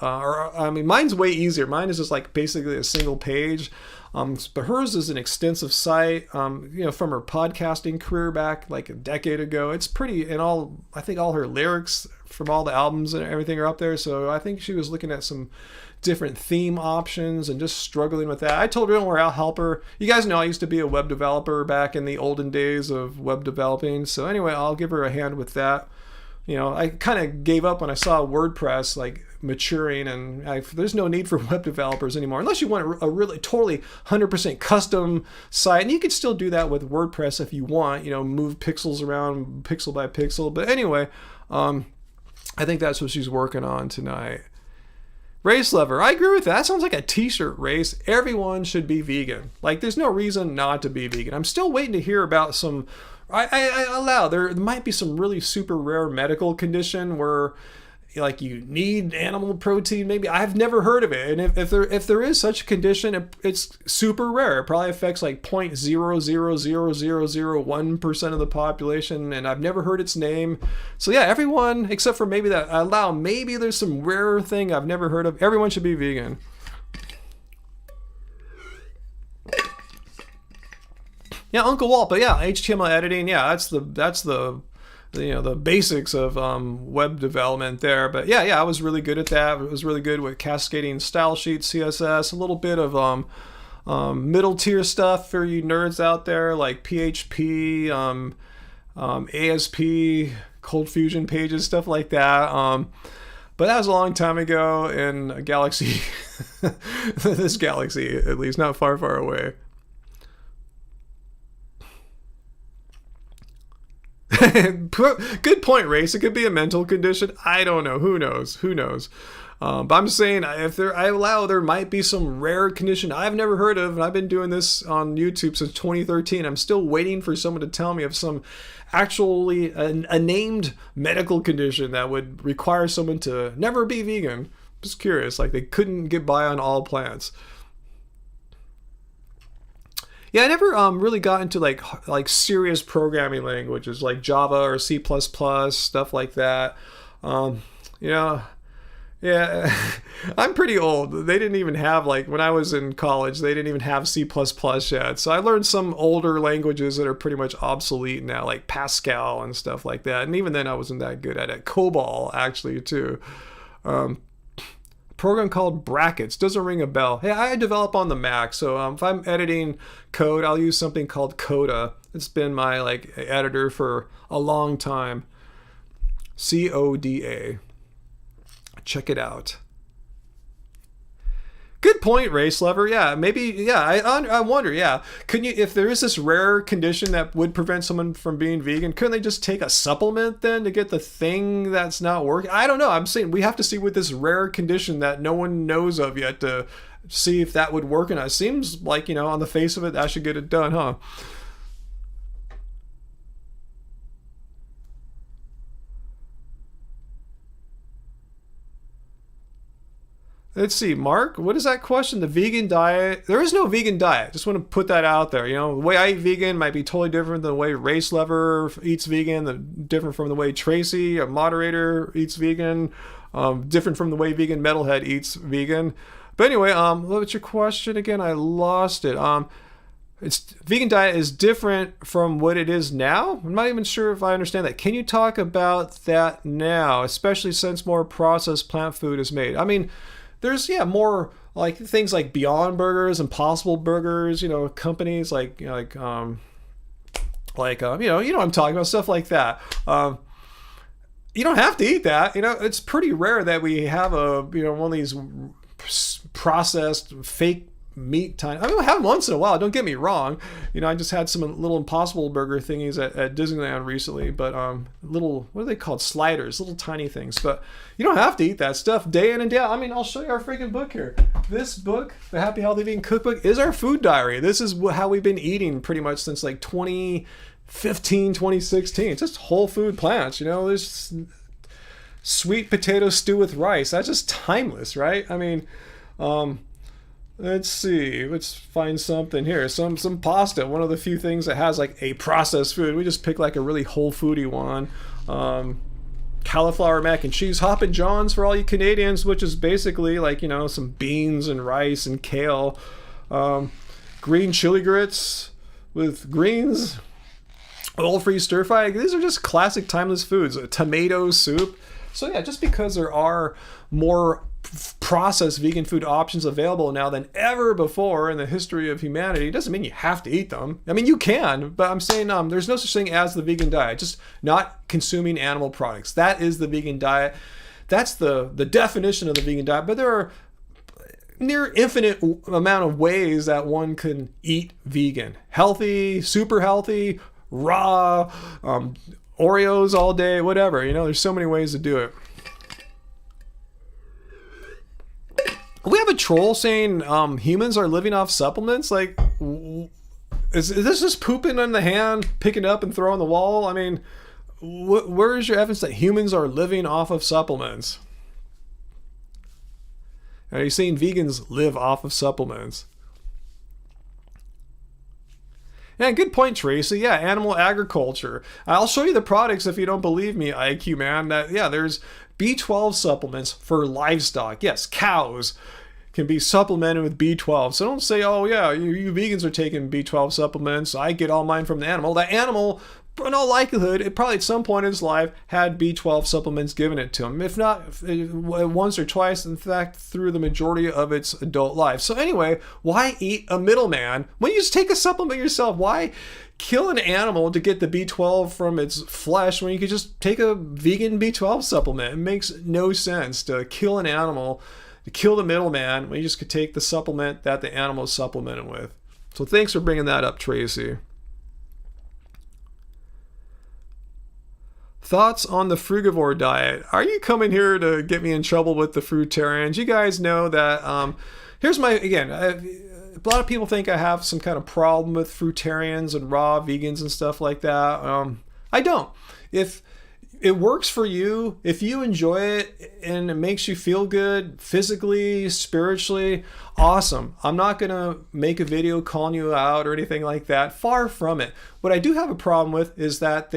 Mine's way easier. Mine is just like basically a single page. But hers is an extensive site, from her podcasting career back like a decade ago. It's pretty, and I think all her lyrics from all the albums and everything are up there. So I think she was looking at some different theme options and just struggling with that. I told her, don't worry, I'll help her. You guys know I used to be a web developer back in the olden days of web developing. So anyway, I'll give her a hand with that. I kind of gave up when I saw WordPress like maturing, and there's no need for web developers anymore unless you want a really totally 100% custom site, and you could still do that with WordPress if you want, move pixels around pixel by pixel. But anyway, I think that's what she's working on tonight. Race Lover, I agree with that. That sounds like a t-shirt, Race. Everyone should be vegan. Like, there's no reason not to be vegan. I'm still waiting to hear about some. I allow there might be some really super rare medical condition where like you need animal protein. Maybe I've never heard of it, and if there is such a condition, it's super rare. It probably affects like 0.0000001% of the population, and I've never heard its name. So yeah, everyone except for maybe that I allow. Maybe there's some rare thing I've never heard of. Everyone should be vegan. Yeah, Uncle Walt, but yeah, HTML editing, yeah, that's the basics of web development there. But yeah, I was really good at that. I was really good with cascading style sheets, CSS, a little bit of middle tier stuff for you nerds out there, like PHP, ASP, Cold Fusion pages, stuff like that. But that was a long time ago in a galaxy, this galaxy at least, not far, far away. Good point, Race. It could be a mental condition. I don't know. Who knows? But I'm saying there might be some rare condition I've never heard of, and I've been doing this on YouTube since 2013. I'm still waiting for someone to tell me of some actually a named medical condition that would require someone to never be vegan. Just curious, like they couldn't get by on all plants. Yeah, I never really got into like serious programming languages like Java or C++, stuff like that. Yeah, I'm pretty old. They didn't even have, like, when I was in college, they didn't even have C++ yet. So I learned some older languages that are pretty much obsolete now, like Pascal and stuff like that. And even then I wasn't that good at it. COBOL, actually, too. Program called Brackets. Doesn't ring a bell. Hey, I develop on the Mac, so if I'm editing code, I'll use something called Coda. It's been my editor for a long time. CODA. Check it out. Good point, Race Lover. Yeah, maybe. Yeah, I wonder. Yeah, couldn't you, if there is this rare condition that would prevent someone from being vegan, couldn't they just take a supplement then to get the thing that's not working? I don't know. I'm saying we have to see with this rare condition that no one knows of yet to see if that would work. And it seems like, on the face of it, that should get it done, huh? Let's see, Mark, what is that question? The vegan diet? There is no vegan diet. Just want to put that out there. The way I eat vegan might be totally different than the way Race Lover eats vegan, different from the way Tracy, a moderator, eats vegan, different from the way Vegan Metalhead eats vegan. But anyway, what's your question again? I lost it. It's vegan diet is different from what it is now. I'm not even sure if I understand that. Can you talk about that now, especially since more processed plant food is made? I mean, there's more like things like Beyond Burgers, Impossible Burgers, companies like you know what I'm talking about, stuff like that. You don't have to eat that. It's pretty rare that we have one of these processed fake meat I mean, we'll have them once in a while, don't get me wrong. I just had some little Impossible Burger thingies at Disneyland recently, but little, what are they called, sliders, little tiny things. But you don't have to eat that stuff day in and day out. I mean, I'll show you our freaking book here. This book, the Happy Healthy Vegan Cookbook, is our food diary. This is how we've been eating pretty much since like 2015, 2016. It's just whole food plants. There's sweet potato stew with rice. That's just timeless, right? I mean, let's see. Let's find something here. Some pasta. One of the few things that has like a processed food. We just pick like a really whole foody one. Cauliflower mac and cheese. Hoppin' John's for all you Canadians, which is basically like some beans and rice and kale. Green chili grits with greens. Oil-free stir fry. These are just classic timeless foods. A tomato soup. So yeah, just because there are more processed vegan food options available now than ever before in the history of humanity doesn't mean you have to eat them. I mean, you can, but I'm saying there's no such thing as the vegan diet. Just not consuming animal products. That is the vegan diet. That's the definition of the vegan diet. But there are near infinite amount of ways that one can eat vegan. Healthy, super healthy, raw, Oreos all day, whatever. There's so many ways to do it. We have a troll saying humans are living off supplements. Like, is this just pooping in the hand, picking it up and throwing the wall? I mean, where is your evidence that humans are living off of supplements? Are you saying vegans live off of supplements? Yeah, good point, Tracy. Yeah, animal agriculture. I'll show you the products if you don't believe me, IQ man. There's B12 supplements for livestock. Yes, cows can be supplemented with B12. So don't say, oh yeah, you vegans are taking B12 supplements. I get all mine from the animal. The animal, in all likelihood, it probably at some point in its life had B12 supplements given it to him. If not once or twice, in fact, through the majority of its adult life. So anyway, why eat a middleman when you just take a supplement yourself? Why kill an animal to get the B12 from its flesh when you could just take a vegan B12 supplement? It makes no sense to kill an animal, to kill the middleman when you just could take the supplement that the animal is supplemented with. So thanks for bringing that up, Tracy. Thoughts on the frugivore diet? Are you coming here to get me in trouble with the fruitarians? You guys know that, here's my, again, a lot of people think I have some kind of problem with fruitarians and raw vegans and stuff like that. I don't. If it works for you, if you enjoy it and it makes you feel good physically, spiritually, awesome. I'm not going to make a video calling you out or anything like that. Far from it. What I do have a problem with is that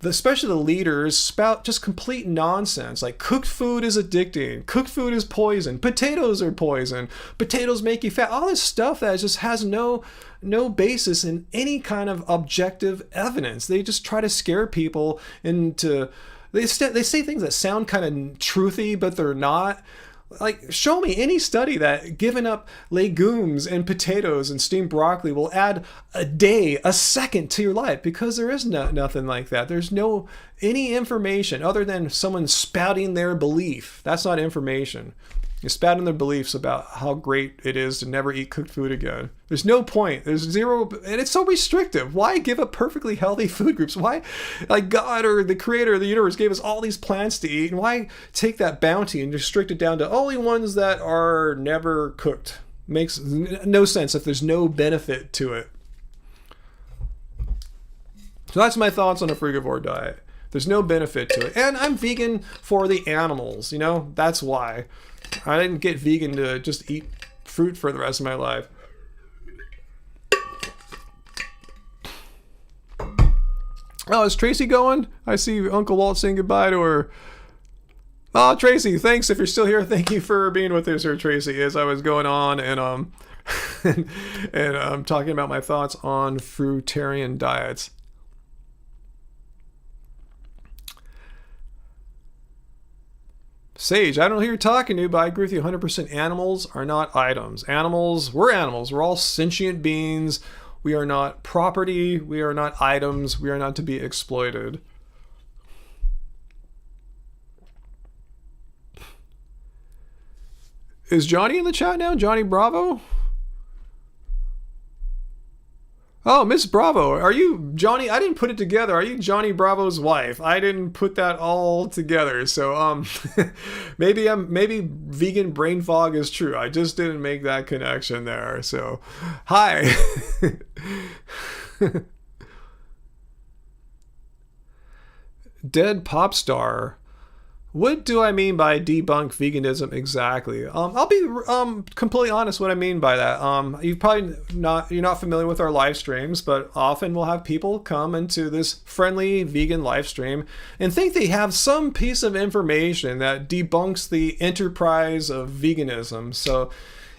especially the leaders spout just complete nonsense. Like cooked food is addicting. Cooked food is poison. Potatoes are poison. Potatoes make you fat. All this stuff that just has no basis in any kind of objective evidence. They just try to scare people into. They say things that sound kind of truthy, but they're not. Like, show me any study that giving up legumes and potatoes and steamed broccoli will add a second to your life, because there is nothing like that. There's any information other than someone spouting their belief. That's not information. You're spouting their beliefs about how great it is to never eat cooked food again. There's no point. There's zero, and it's so restrictive. Why give up perfectly healthy food groups? Why, like God or the creator of the universe gave us all these plants to eat, and why take that bounty and restrict it down to only ones that are never cooked? Makes no sense if there's no benefit to it. So that's my thoughts on a frugivore diet. There's no benefit to it. And I'm vegan for the animals, that's why. I didn't get vegan to just eat fruit for the rest of my life. Oh, is Tracy going? I see Uncle Walt saying goodbye to her. Oh, Tracy, thanks if you're still here. Thank you for being with us here, Tracy, as I was going on and and talking about my thoughts on fruitarian diets. Sage, I don't know who you're talking to, but I agree with you 100%. Animals are not items. We're animals. We're all sentient beings. We are not property. We are not items. We are not to be exploited. Is Johnny in the chat now? Johnny Bravo? Oh, Miss Bravo, are you Johnny? I didn't put it together. Are you Johnny Bravo's wife? I didn't put that all together. So maybe vegan brain fog is true. I just didn't make that connection there. So hi. Dead pop star. What do I mean by debunk veganism exactly? I'll be completely honest what I mean by that. You're not familiar with our live streams, but often we'll have people come into this friendly vegan live stream and think they have some piece of information that debunks the enterprise of veganism. So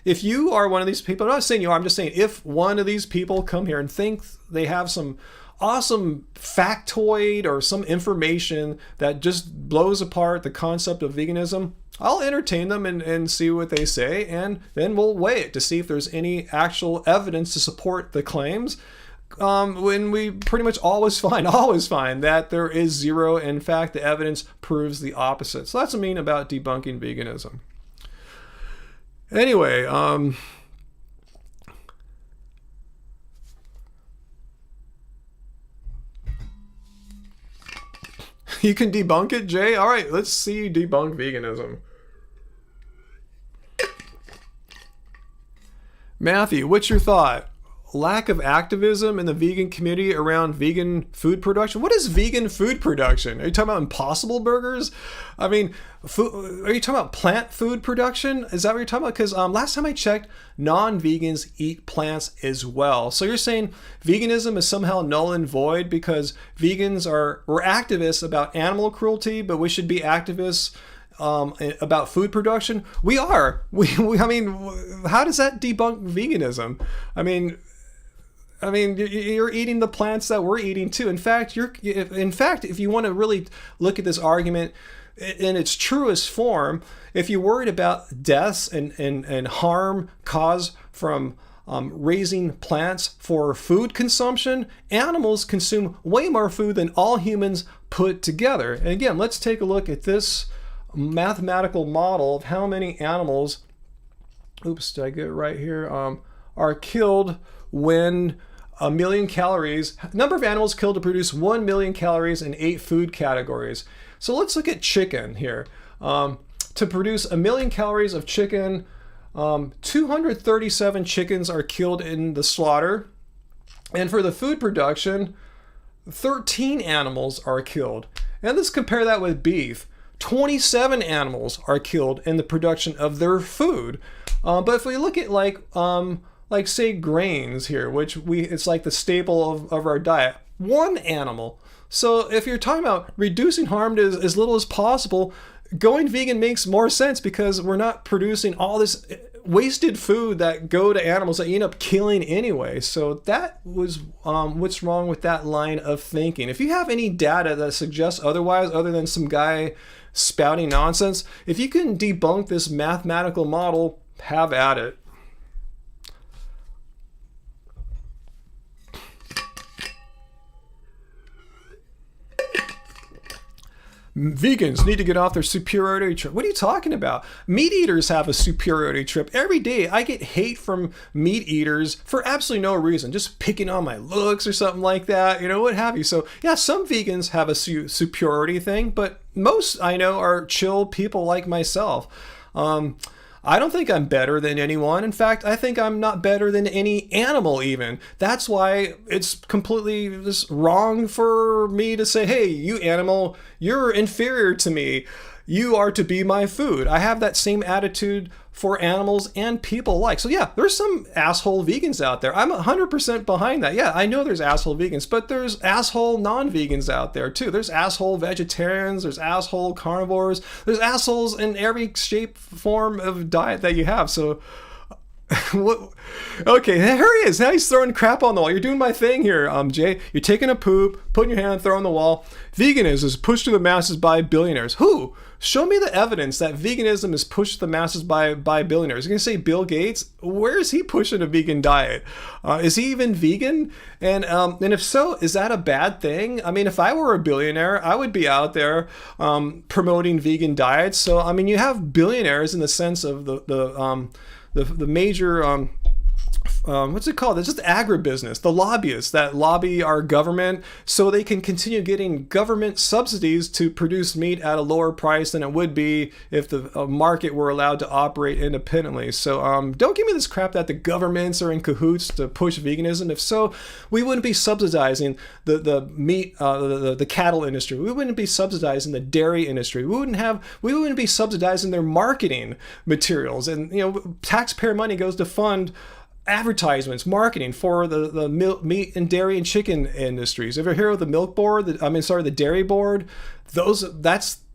if you are one of these people, I'm not saying you are, I'm just saying if one of these people come here and think they have some awesome factoid or some information that just blows apart the concept of veganism, I'll entertain them and see what they say, and then we'll weigh it to see if there's any actual evidence to support the claims. When we pretty much always find that there is zero. In fact, the evidence proves the opposite. So that's what I mean about debunking veganism. Anyway, you can debunk it, Jay? All right, let's see you debunk veganism. Matthew, what's your thought? Lack of activism in the vegan community around vegan food production? What is vegan food production? Are you talking about Impossible Burgers? I mean, are you talking about plant food production? Is that what you're talking about? Because last time I checked, non-vegans eat plants as well. So you're saying veganism is somehow null and void because we're activists about animal cruelty, but we should be activists about food production? We are. I mean, how does that debunk veganism? I mean, you're eating the plants that we're eating too. In fact, if you want to really look at this argument in its truest form, if you're worried about deaths and harm caused from raising plants for food consumption, animals consume way more food than all humans put together. And again, let's take a look at this mathematical model of how many animals, did I get it right here, are killed when a million calories, number of animals killed to produce 1 million calories in 8 food categories. So let's look at chicken here. To produce 1 million calories of chicken, 237 chickens are killed in the slaughter. And for the food production, 13 animals are killed. And let's compare that with beef. 27 animals are killed in the production of their food. But if we look at like say grains here, which it's like the staple of our diet, 1 animal. So if you're talking about reducing harm to as little as possible, going vegan makes more sense because we're not producing all this wasted food that go to animals that you end up killing anyway. So that was what's wrong with that line of thinking. If you have any data that suggests otherwise, other than some guy spouting nonsense, if you can debunk this mathematical model, have at it. Vegans need to get off their superiority trip. What are you talking about? Meat eaters have a superiority trip. Every day I get hate from meat eaters for absolutely no reason, just picking on my looks or something like that, what have you. So yeah, some vegans have a superiority thing, but most I know are chill people like myself. I don't think I'm better than anyone. In fact, I think I'm not better than any animal even. That's why it's completely just wrong for me to say, hey, you animal, you're inferior to me. You are to be my food. I have that same attitude for animals and people alike. So yeah, there's some asshole vegans out there. I'm 100% behind that. Yeah, I know there's asshole vegans, but there's asshole non-vegans out there too. There's asshole vegetarians, there's asshole carnivores, there's assholes in every shape, form of diet that you have. So what? Okay, here he is. Now he's throwing crap on the wall. You're doing my thing here, Jay. You're taking a poop, putting your hand, throwing the wall. Veganism is pushed to the masses by billionaires. Who? Show me the evidence that veganism is pushed to the masses by billionaires. You're going to say Bill Gates? Where is he pushing a vegan diet? Is he even vegan? And if so, is that a bad thing? I mean, if I were a billionaire, I would be out there promoting vegan diets. So, I mean, you have billionaires in the sense of the major what's it called? It's just agribusiness, the lobbyists that lobby our government so they can continue getting government subsidies to produce meat at a lower price than it would be if the market were allowed to operate independently. So don't give me this crap that the governments are in cahoots to push veganism. If so, we wouldn't be subsidizing the meat, the cattle industry. We wouldn't be subsidizing the dairy industry. We wouldn't be subsidizing their marketing materials. And taxpayer money goes to fund advertisements, marketing for the meat and dairy and chicken industries. Ever hear of the milk board? The dairy board. This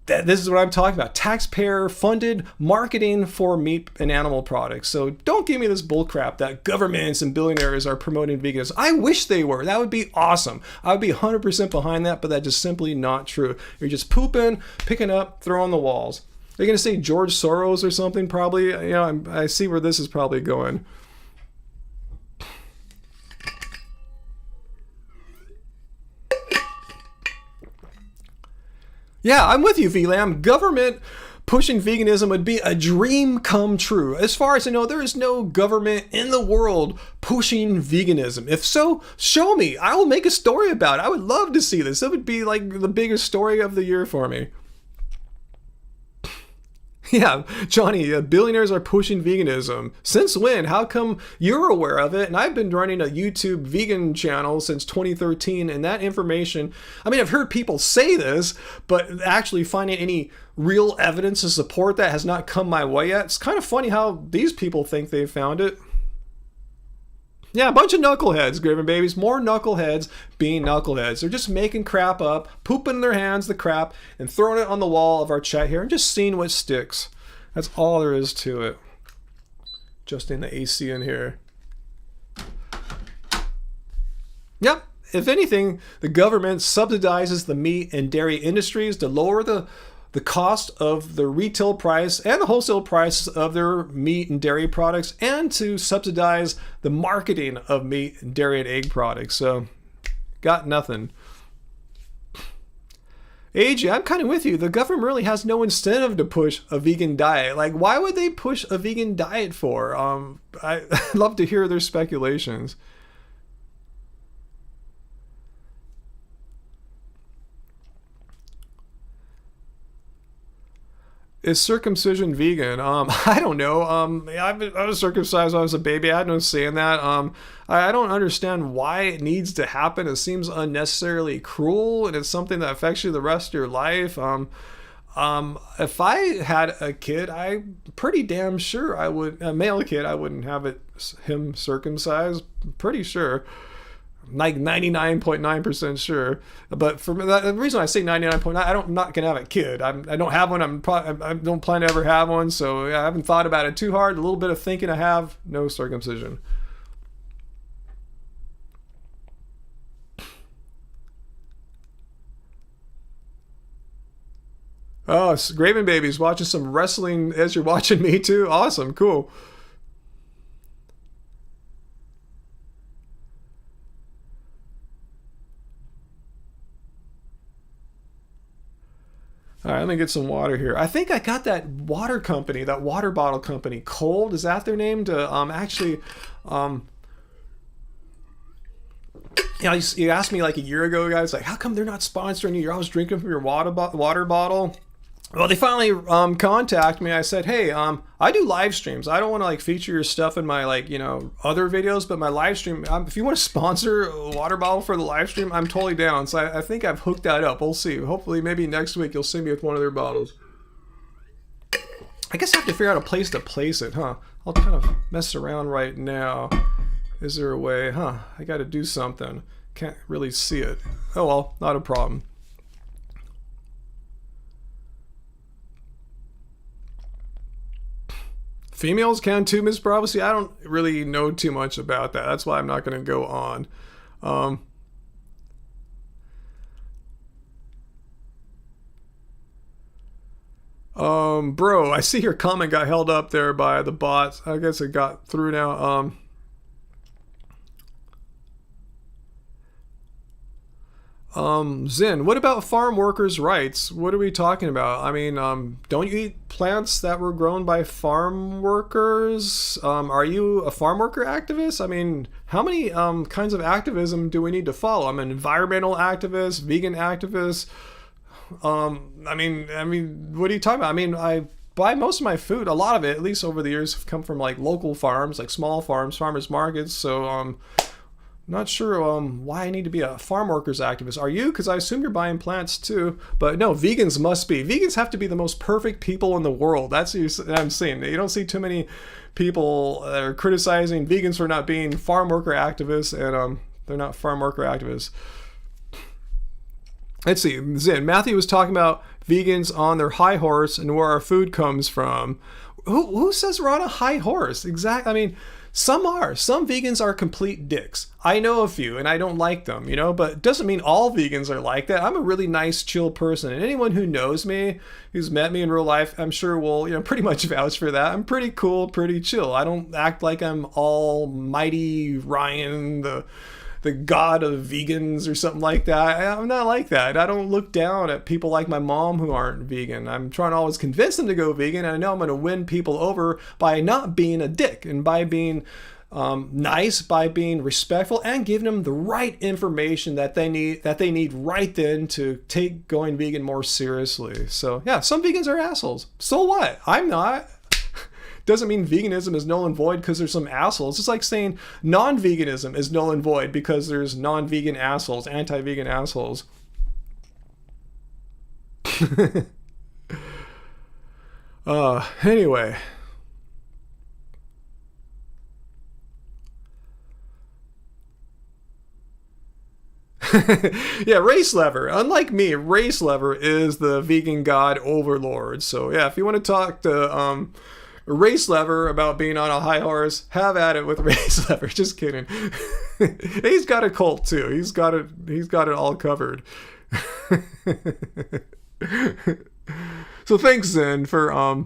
is what I'm talking about. Taxpayer funded marketing for meat and animal products. So don't give me this bullcrap that governments and billionaires are promoting veganism. I wish they were. That would be awesome. I would be 100% behind that, but that's just simply not true. You're just pooping, picking up, throwing on the walls. They're going to say George Soros or something probably. I see where this is probably going. Yeah, I'm with you, VLAM. Government pushing veganism would be a dream come true. As far as I know, there is no government in the world pushing veganism. If so, show me. I will make a story about it. I would love to see this. It would be like the biggest story of the year for me. Yeah, Johnny, billionaires are pushing veganism. Since when? How come you're aware of it? And I've been running a YouTube vegan channel since 2013, and that information, I've heard people say this, but actually finding any real evidence to support that has not come my way yet. It's kind of funny how these people think they've found it. Yeah, a bunch of knuckleheads, Graven Babies. More knuckleheads being knuckleheads. They're just making crap up, pooping in their hands the crap, and throwing it on the wall of our chat here and just seeing what sticks. That's all there is to it. Adjusting the AC in here. Yep. If anything, the government subsidizes the meat and dairy industries to lower the cost of the retail price and the wholesale price of their meat and dairy products, and to subsidize the marketing of meat and dairy and egg products. So, got nothing. AJ, I'm kind of with you. The government really has no incentive to push a vegan diet. Like, why would they push a vegan diet for? I'd love to hear their speculations. Is circumcision vegan? I don't know. I was circumcised when I was a baby. I had no say in that. I don't understand why it needs to happen. It seems unnecessarily cruel, and it's something that affects you the rest of your life. If I had a kid, I'm pretty damn sure I would, a male kid, I wouldn't have him circumcised. Pretty sure. Like 99.9% sure, but for the reason I say 99.9, I'm not gonna have a kid. I don't have one. I don't plan to ever have one. So yeah, I haven't thought about it too hard. A little bit of thinking I have. No circumcision. Oh, Graven Babies watching some wrestling as you're watching me too. Awesome, cool. All right, let me get some water here. I think I got that water company, that water bottle company, Cold, is that their name? To you asked me like a year ago, guys, like, how come they're not sponsoring you? You're always drinking from your water bottle. Well, they finally contacted me. I said, hey, I do live streams. I don't want to like feature your stuff in my other videos, but my live stream, if you want to sponsor a water bottle for the live stream, I'm totally down. So I think I've hooked that up. We'll see. Hopefully, maybe next week you'll see me with one of their bottles. I guess I have to figure out a place to place it, huh? I'll kind of mess around right now. Is there a way? Huh? I got to do something. Can't really see it. Oh well, not a problem. Females can too, Miss Prophecy. I don't really know too much about that. That's why I'm not going to go on. Bro, I see your comment got held up there by the bots. I guess it got through now. Zin, what about farm workers' rights? What are we talking about? I mean, don't you eat plants that were grown by farm workers? Are you a farm worker activist? I mean, how many kinds of activism do we need to follow? I'm an environmental activist, vegan activist. I mean, what are you talking about? I mean, I buy most of my food, a lot of it, at least over the years, have come from like local farms, like small farms, farmers markets. So, not sure why I need to be a farm workers activist. Are you? Because I assume you're buying plants too. But no, vegans must be. Vegans have to be the most perfect people in the world. That's what I'm seeing. You don't see too many people that are criticizing vegans for not being farm worker activists, and they're not farm worker activists. Let's see. Zin, Matthew was talking about vegans on their high horse and where our food comes from. Who says we're on a high horse? Exactly. I mean, some are. Some vegans are complete dicks. I know a few, and I don't like them, you know, but it doesn't mean all vegans are like that. I'm a really nice, chill person, and anyone who knows me, who's met me in real life, I'm sure will, you know, pretty much vouch for that. I'm pretty cool, pretty chill. I don't act like I'm almighty Ryan, the god of vegans or something like that. I'm not like that. I don't look down at people like my mom who aren't vegan. I'm trying to always convince them to go vegan, and I know I'm going to win people over by not being a dick and by being nice, by being respectful, and giving them the right information that they need right then to take going vegan more seriously. So yeah, some vegans are assholes. So what? I'm not. Doesn't mean veganism is null and void because there's some assholes. It's like saying non-veganism is null and void because there's non-vegan assholes, anti-vegan assholes. Anyway. Yeah, Race Lever. Unlike me, Race Lever is the vegan god overlord. So yeah, if you want to talk to Race Lever about being on a high horse, have at it with Race Lever. Just kidding. He's got a cult too. He's got it all covered. So thanks, Zen, for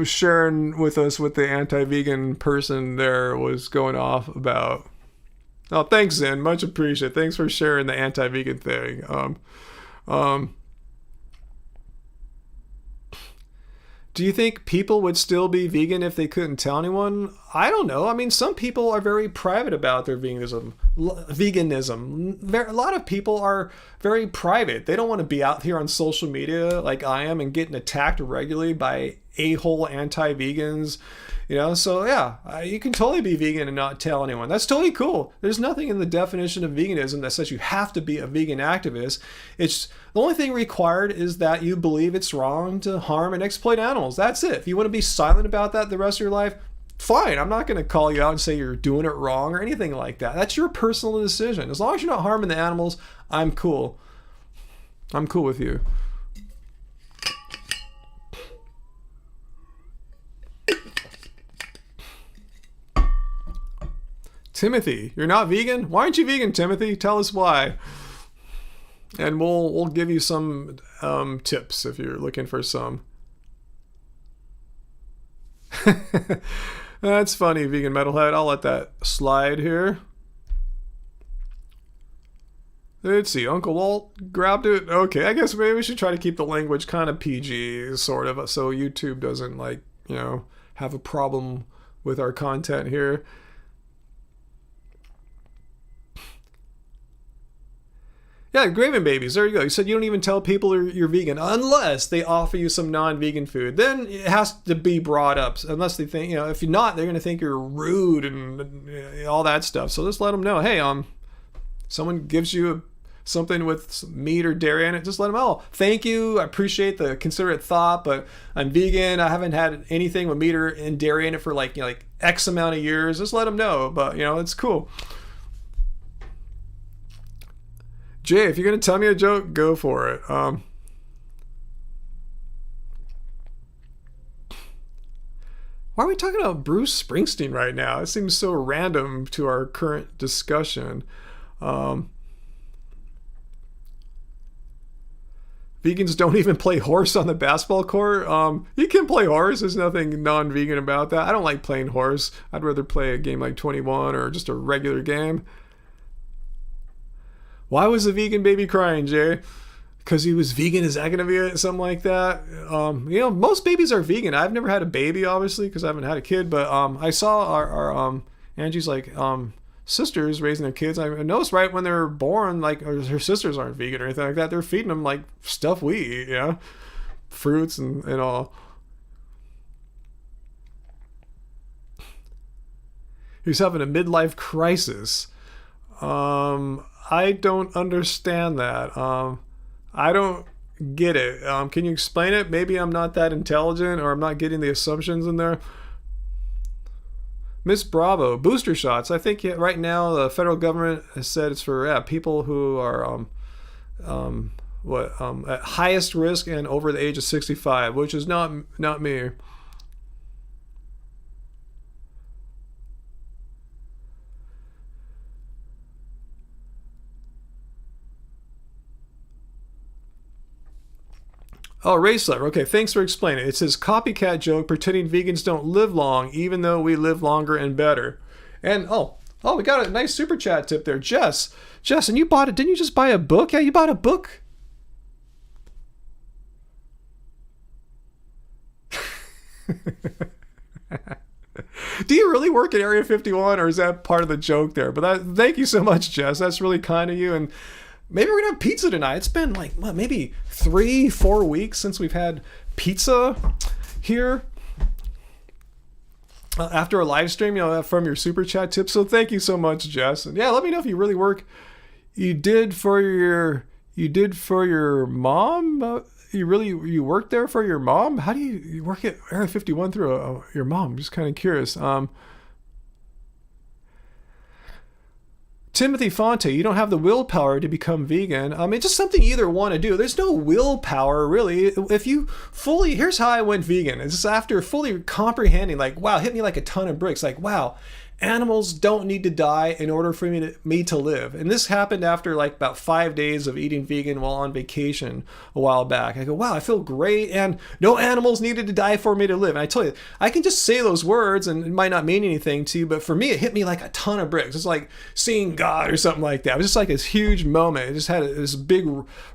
sharing with us what the anti-vegan person there was going off about. Oh, thanks, Zen. Much appreciated. Thanks for sharing the anti-vegan thing. Do you think people would still be vegan if they couldn't tell anyone? I don't know. I mean, some people are very private about their veganism. A lot of people are very private. They don't want to be out here on social media like I am and getting attacked regularly by a-hole anti-vegans. You know, so yeah, you can totally be vegan and not tell anyone. That's totally cool. There's nothing in the definition of veganism that says you have to be a vegan activist. It's the only thing required is that you believe it's wrong to harm and exploit animals. That's it. If you want to be silent about that the rest of your life, fine. I'm not going to call you out and say you're doing it wrong or anything like that. That's your personal decision. As long as you're not harming the animals, I'm cool. I'm cool with you. Timothy, you're not vegan? Why aren't you vegan, Timothy? Tell us why. And we'll give you some tips if you're looking for some. That's funny, vegan metalhead. I'll let that slide here. Let's see, Uncle Walt grabbed it. Okay, I guess maybe we should try to keep the language kind of PG, sort of, so YouTube doesn't, like, you know, have a problem with our content here. Yeah, Graven Babies, there you go. You said you don't even tell people you're vegan unless they offer you some non-vegan food. Then it has to be brought up. Unless they think, you know, if you're not, they're going to think you're rude and all that stuff. So just let them know, hey, someone gives you something with meat or dairy in it, just let them know. Thank you, I appreciate the considerate thought, but I'm vegan. I haven't had anything with meat or dairy in it for like, you know, like X amount of years. Just let them know. But, you know, it's cool. Jay, if you're going to tell me a joke, go for it. Why are we talking about Bruce Springsteen right now? It seems so random to our current discussion. Vegans don't even play horse on the basketball court. You can play horse. There's nothing non-vegan about that. I don't like playing horse. I'd rather play a game like 21 or just a regular game. Why was the vegan baby crying, Jay? Because he was vegan? Is that going to be something like that? Most babies are vegan. I've never had a baby, obviously, because I haven't had a kid. But I saw our Angie's sisters raising their kids. I noticed right when they were born, like her sisters aren't vegan or anything like that. They're feeding them like stuff we eat, fruits and all. He's having a midlife crisis. I don't understand that. I don't get it. Can you explain it? Maybe I'm not that intelligent, or I'm not getting the assumptions in there. Miss Bravo, booster shots. I think right now the federal government has said it's for people who are at highest risk and over the age of 65, which is not me. Oh, race lever. Okay, thanks for explaining. It's his copycat joke pretending vegans don't live long, even though we live longer and better. And we got a nice super chat tip there, Jess. Jess, and you bought it? Didn't you just buy a book? Yeah, you bought a book. Do you really work at Area 51, or is that part of the joke there? But thank you so much, Jess. That's really kind of you. And maybe we're gonna have pizza tonight. It's been like maybe 3-4 weeks since we've had pizza here after a live stream, from your super chat tips. So thank you so much, Jess. And yeah, let me know if you really work. You did for your mom. You worked there for your mom. How do you work at Area 51 through your mom? I'm just kind of curious. Timothy Fonte, you don't have the willpower to become vegan. It's just something you either want to do. There's no willpower, really. If you here's how I went vegan. It's just after fully comprehending, wow, hit me like a ton of bricks. Wow, animals don't need to die in order for me to live. And this happened after about 5 days of eating vegan while on vacation a while back. I go, wow, I feel great, and no animals needed to die for me to live. And I tell you, I can just say those words and it might not mean anything to you, but for me, it hit me like a ton of bricks. It's like seeing God or something like that. It was just like this huge moment. It just had this big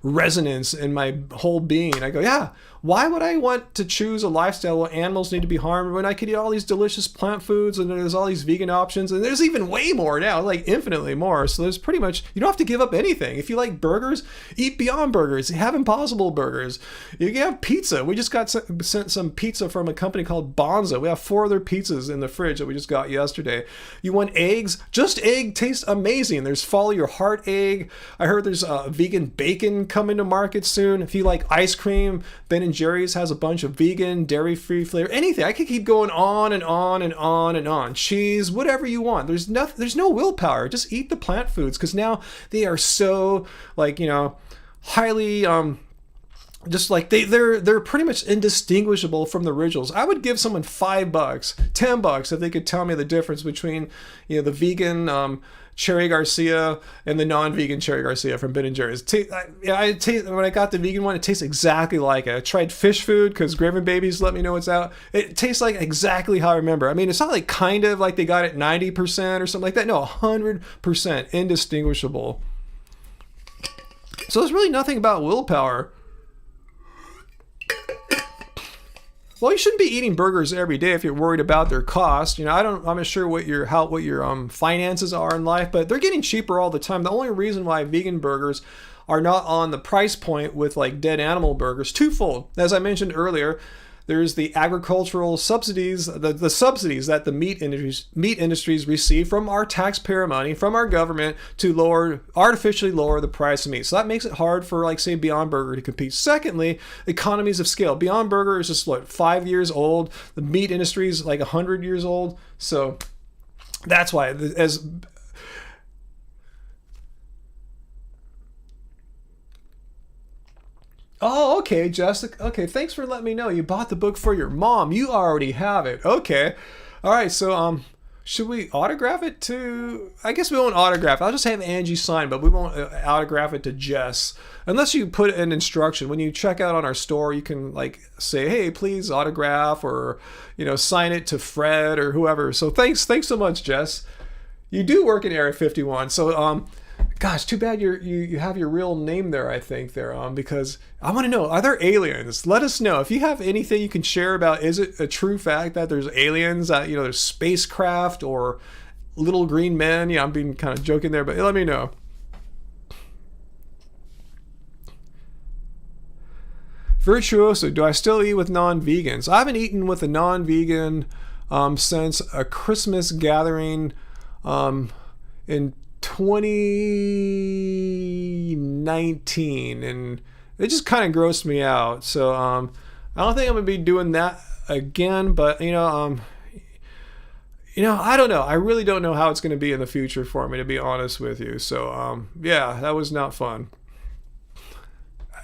resonance in my whole being. I go, yeah, why would I want to choose a lifestyle where animals need to be harmed when I could eat all these delicious plant foods, and there's all these vegan options, and there's even way more now, like infinitely more. So there's pretty much, you don't have to give up anything. If you like burgers, eat Beyond Burgers, have Impossible Burgers. You can have pizza. We just got sent some pizza from a company called Bonza. We have 4 other pizzas in the fridge that we just got yesterday. You want eggs? Just egg tastes amazing. There's Follow Your Heart egg. I heard there's vegan bacon coming to market soon. If you like ice cream, Ben & Jerry's has a bunch of vegan, dairy-free flavor. Anything. I could keep going on and on and on and on. Cheese, whatever you want. There's no willpower. Just eat the plant foods, because now they are so highly just they're pretty much indistinguishable from the originals. I would give someone $5, $10 if they could tell me the difference between the vegan Cherry Garcia and the non-vegan Cherry Garcia from Ben & Jerry's. When I got the vegan one, it tastes exactly like it. I tried fish food because Graven Babies let me know it's out. It tastes like exactly how I remember. It's not kind of like they got it 90% or something like that. No, 100% indistinguishable. So there's really nothing about willpower. Well, you shouldn't be eating burgers every day if you're worried about their cost. I'm not sure what your finances are in life, but they're getting cheaper all the time. The only reason why vegan burgers are not on the price point with dead animal burgers, twofold. As I mentioned earlier, there's the agricultural subsidies, the subsidies that the meat industries receive from our taxpayer money, from our government, to artificially lower the price of meat. So that makes it hard for, say, Beyond Burger to compete. Secondly, economies of scale. Beyond Burger is just 5 years old. The meat industry is 100 years old. So that's why, Oh, okay, Jessica. Okay, thanks for letting me know. You bought the book for your mom. You already have it. Okay. All right, so Should we autograph it to... I guess we won't autograph. I'll just have Angie sign, but we won't autograph it to Jess. Unless you put an instruction. When you check out on our store, you can like say, hey, please autograph, or, you know, sign it to Fred or whoever. So thanks so much, Jess. You do work in Area 51. So, gosh, too bad you have your real name there, I think, there, because I want to know, are there aliens? Let us know. If you have anything you can share about, is it a true fact that there's aliens, you know, there's spacecraft or little green men? Yeah, I'm being kind of joking there, but let me know. Virtuoso, do I still eat with non-vegans? I haven't eaten with a non-vegan since a Christmas gathering in 2019, and it just kind of grossed me out. So I don't think I'm gonna be doing that again, but I don't know. I really don't know how it's gonna be in the future for me, to be honest with you. So yeah, that was not fun.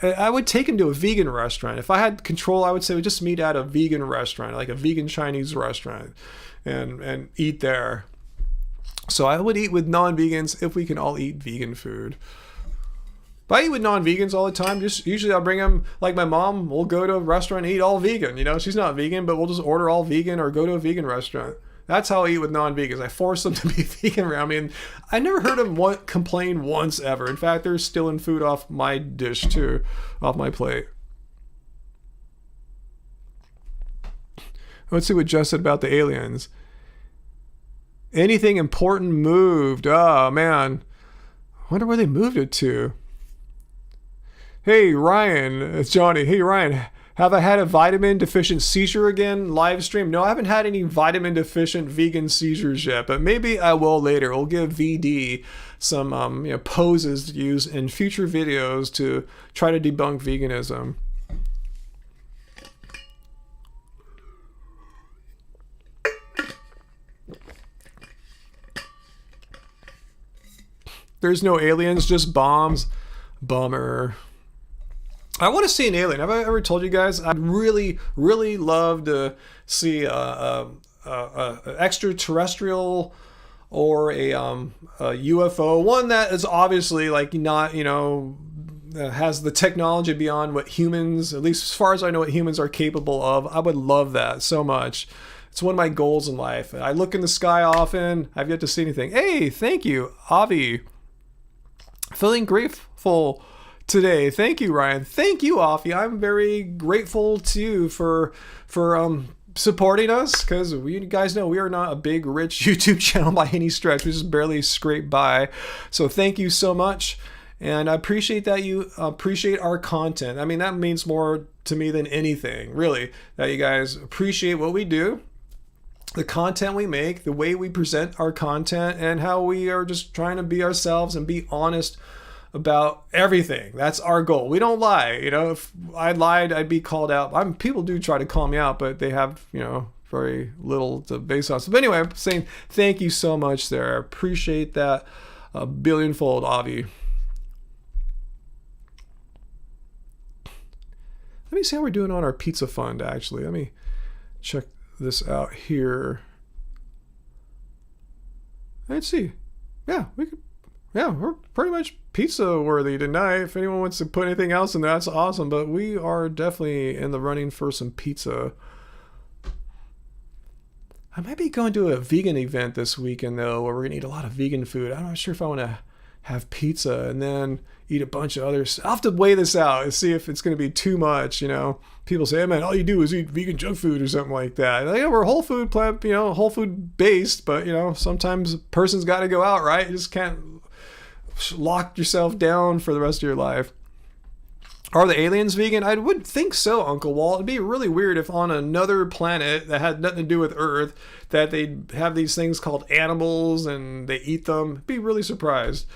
I would take him to a vegan restaurant. If I had control, I would say we just meet at a vegan restaurant, like a vegan Chinese restaurant, and eat there. So I would eat with non-vegans if we can all eat vegan food. But I eat with non-vegans all the time. Just usually I'll bring them, like my mom, we'll go to a restaurant and eat all vegan. You know, she's not vegan, but we'll just order all vegan or go to a vegan restaurant. That's how I eat with non-vegans. I force them to be vegan around me. And I never heard them complain once ever. In fact, they're stealing food off my dish too, off my plate. Let's see what Jess said about the aliens. Anything important moved? Oh, man. I wonder where they moved it to. Hey, Ryan. It's Johnny. Hey, Ryan. Have I had a vitamin deficient seizure again? Live stream? No, I haven't had any vitamin deficient vegan seizures yet, but maybe I will later. We'll give VD some poses to use in future videos to try to debunk veganism. There's no aliens, just bombs. Bummer. I want to see an alien. Have I ever told you guys? I'd really, really love to see a extraterrestrial or a UFO. One that is obviously like not, has the technology beyond what humans, at least as far as I know, what humans are capable of. I would love that so much. It's one of my goals in life. I look in the sky often. I've yet to see anything. Hey, thank you, Avi. Feeling grateful today. Thank you, Ryan. Thank you, Avi. I'm very grateful to you for supporting us, because you guys know we are not a big, rich YouTube channel by any stretch. We just barely scrape by. So thank you so much. And I appreciate that you appreciate our content. I mean, that means more to me than anything, really, that you guys appreciate what we do, the content we make, the way we present our content, and how we are just trying to be ourselves and be honest about everything. That's our goal. We don't lie. If I lied, I'd be called out. People do try to call me out, but they have, very little to base on. So, but anyway, I'm saying thank you so much there. I appreciate that a billionfold, Avi. Let me see how we're doing on our pizza fund, actually. Let me check this out here. Let's see. Yeah, we're pretty much pizza worthy tonight. If anyone wants to put anything else in there, that's awesome. But we are definitely in the running for some pizza. I might be going to a vegan event this weekend, though, where we're going to eat a lot of vegan food. I'm not sure if I want to have pizza and then eat a bunch of others. I'll have to weigh this out and see if it's going to be too much. People say, hey, man, all you do is eat vegan junk food or something like that. We're whole food plant, whole food based, but sometimes a person's got to go out, right? You just can't lock yourself down for the rest of your life. Are the aliens vegan? I would think so, Uncle Walt. It'd be really weird if on another planet that had nothing to do with Earth, that they'd have these things called animals and they eat them. I'd be really surprised.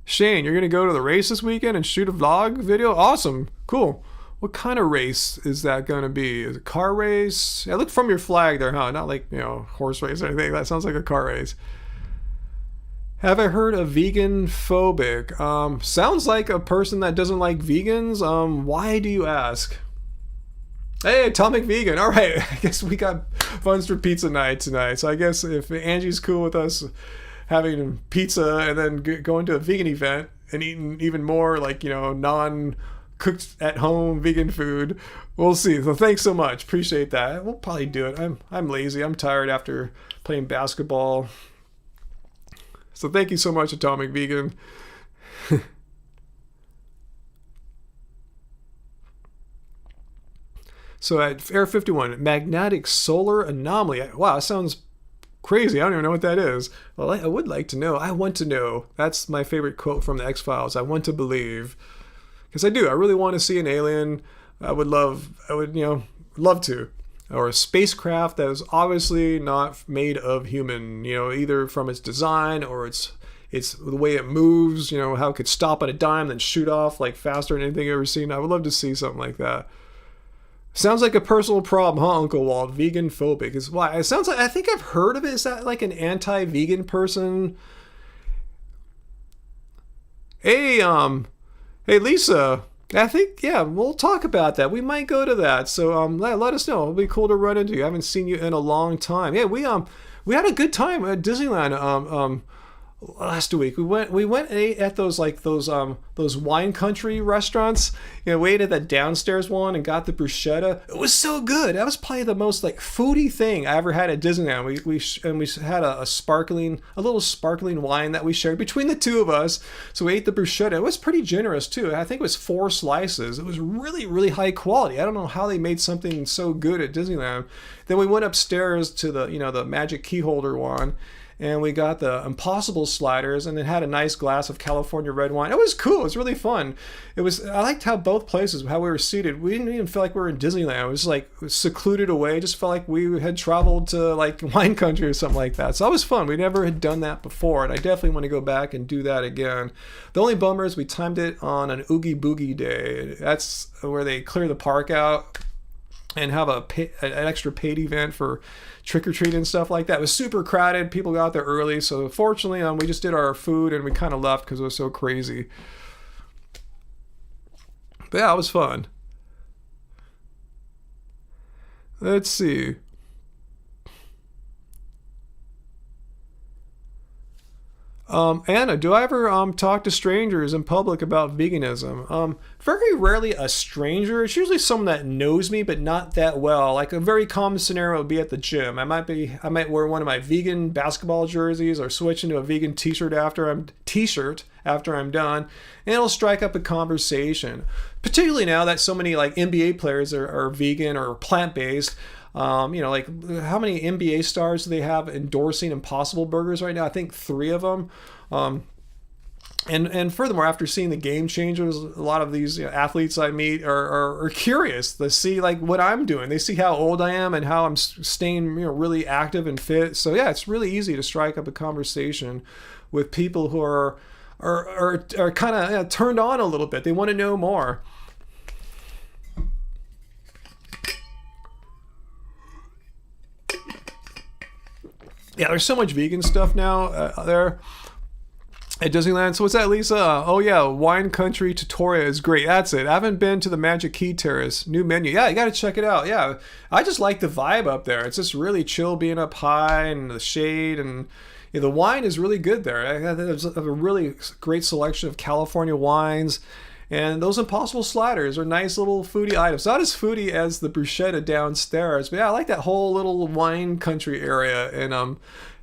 Shane, you're going to go to the race this weekend and shoot a vlog video? Awesome. Cool. What kind of race is that going to be? Is it a car race? Yeah, look from your flag there, huh? Not like, horse race or anything. That sounds like a car race. Have I heard of vegan phobic? Sounds like a person that doesn't like vegans. Why do you ask? Hey, Atomic Vegan. All right, I guess we got funds for pizza night tonight. So I guess if Angie's cool with us having pizza and then going to a vegan event and eating even more like, non-cooked at home vegan food, we'll see. So thanks so much. Appreciate that. We'll probably do it. I'm lazy. I'm tired after playing basketball. So thank you so much, Atomic Vegan. So at Air 51, magnetic solar anomaly. Wow, that sounds crazy. I don't even know what that is. Well, I would like to know. I want to know. That's my favorite quote from the X-Files. I want to believe. Because I do. I really want to see an alien. I would love to. Or a spacecraft that is obviously not made of human, either from its design or its the way it moves, how it could stop on a dime then shoot off like faster than anything you've ever seen. I would love to see something like that. Sounds like a personal problem, huh, Uncle Walt? Vegan phobic is why. It sounds like, I think I've heard of it. Is that like an anti-vegan person? Hey, hey, Lisa. I think, yeah, we'll talk about that. We might go to that. So, let us know. It'll be cool to run into you. I haven't seen you in a long time. Yeah, we had a good time at Disneyland. Last week we went and ate at those wine country restaurants. We ate at that downstairs one and got the bruschetta. It was so good. That was probably the most like foodie thing I ever had at Disneyland. We had a little sparkling wine that we shared between the two of us. So we ate the bruschetta. It was pretty generous too. I think it was 4 slices. It was really, really high quality. I don't know how they made something so good at Disneyland. Then we went upstairs to the magic key holder one. And we got the Impossible sliders, and it had a nice glass of California red wine. It was cool. It was really fun. I liked how both places, how we were seated. We didn't even feel like we were in Disneyland. It was like secluded away. It just felt like we had traveled to like wine country or something like that. So that was fun. We never had done that before, and I definitely want to go back and do that again. The only bummer is we timed it on an Oogie Boogie day. That's where they clear the park out and have an extra paid event for trick-or-treat and stuff like that. It was super crowded. People got there early. So fortunately, we just did our food and we kind of left because it was so crazy. But yeah, it was fun. Let's see. Anna, do I ever talk to strangers in public about veganism? Very rarely a stranger. It's usually someone that knows me, but not that well. Like a very common scenario would be at the gym. I might wear one of my vegan basketball jerseys or switch into a vegan t-shirt after I'm done, and it'll strike up a conversation. Particularly now that so many like NBA players are vegan or plant-based. Like how many NBA stars do they have endorsing Impossible Burgers right now? I think 3 of them. And furthermore, after seeing the Game Changers, a lot of these athletes I meet are curious to see like what I'm doing. They see how old I am and how I'm staying really active and fit. So yeah, it's really easy to strike up a conversation with people who are kind of turned on a little bit. They want to know more. Yeah, there's so much vegan stuff now there at Disneyland. So what's that, Lisa? Oh yeah, Wine Country Tutoria is great. That's it. I haven't been to the Magic Key Terrace. New menu. Yeah, you got to check it out. Yeah, I just like the vibe up there. It's just really chill being up high and the shade, and the wine is really good there. There's a really great selection of California wines. And those Impossible sliders are nice little foodie items. Not as foodie as the bruschetta downstairs, but yeah, I like that whole little wine country area in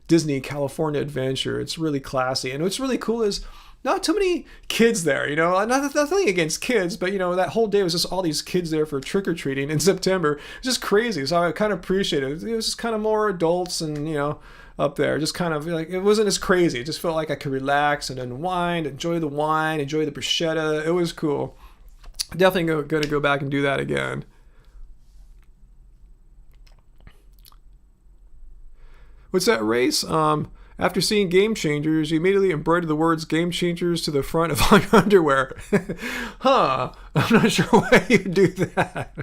Disney California Adventure. It's really classy. And what's really cool is not too many kids there, nothing against kids, but that whole day was just all these kids there for trick-or-treating in September. It's just crazy. So I kind of appreciate it. It was just kind of more adults and, up there, just kind of like, it wasn't as crazy. It just felt like I could relax and unwind, enjoy the wine, enjoy the bruschetta. It was cool. Definitely going to go back and do that again. What's that, Race? After seeing Game Changers, you immediately embroidered the words Game Changers to the front of all your underwear. Huh. I'm not sure why you do that.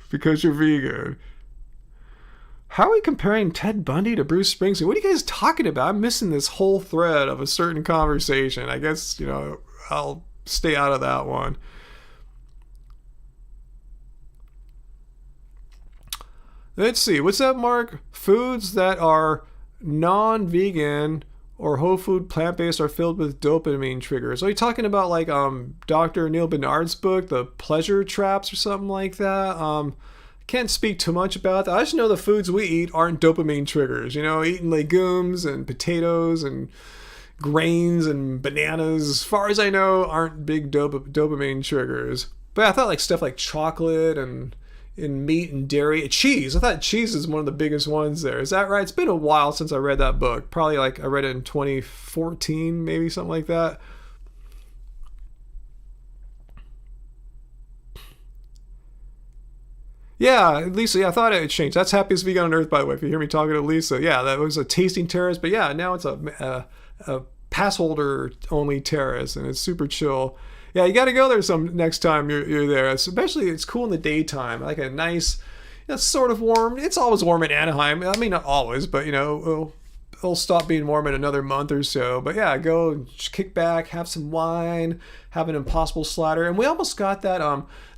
Because you're vegan. How are we comparing Ted Bundy to Bruce Springsteen? What are you guys talking about? I'm missing this whole thread of a certain conversation. I guess, I'll stay out of that one. Let's see. What's that, Mark? Foods that are non-vegan or whole food plant-based are filled with dopamine triggers. Are you talking about like Dr. Neil Bernard's book, The Pleasure Traps, or something like that? Can't speak too much about that. I just know the foods we eat aren't dopamine triggers. Eating legumes and potatoes and grains and bananas, as far as I know, aren't big dopamine triggers. But I thought like stuff like chocolate and meat and dairy, cheese. I thought cheese is one of the biggest ones there. Is that right? It's been a while since I read that book. Probably like I read it in 2014, maybe something like that. Yeah, Lisa, yeah, I thought it had changed. That's Happiest Vegan on Earth, by the way, if you hear me talking to Lisa. Yeah, that was a tasting terrace, but yeah, now it's a pass holder only terrace, and it's super chill. Yeah, you got to go there some next time you're there. Especially, it's cool in the daytime. Like a nice, sort of warm. It's always warm in Anaheim. I mean, not always, but it'll stop being warm in another month or so. But yeah, go and just kick back, have some wine, have an Impossible slider, and we almost got that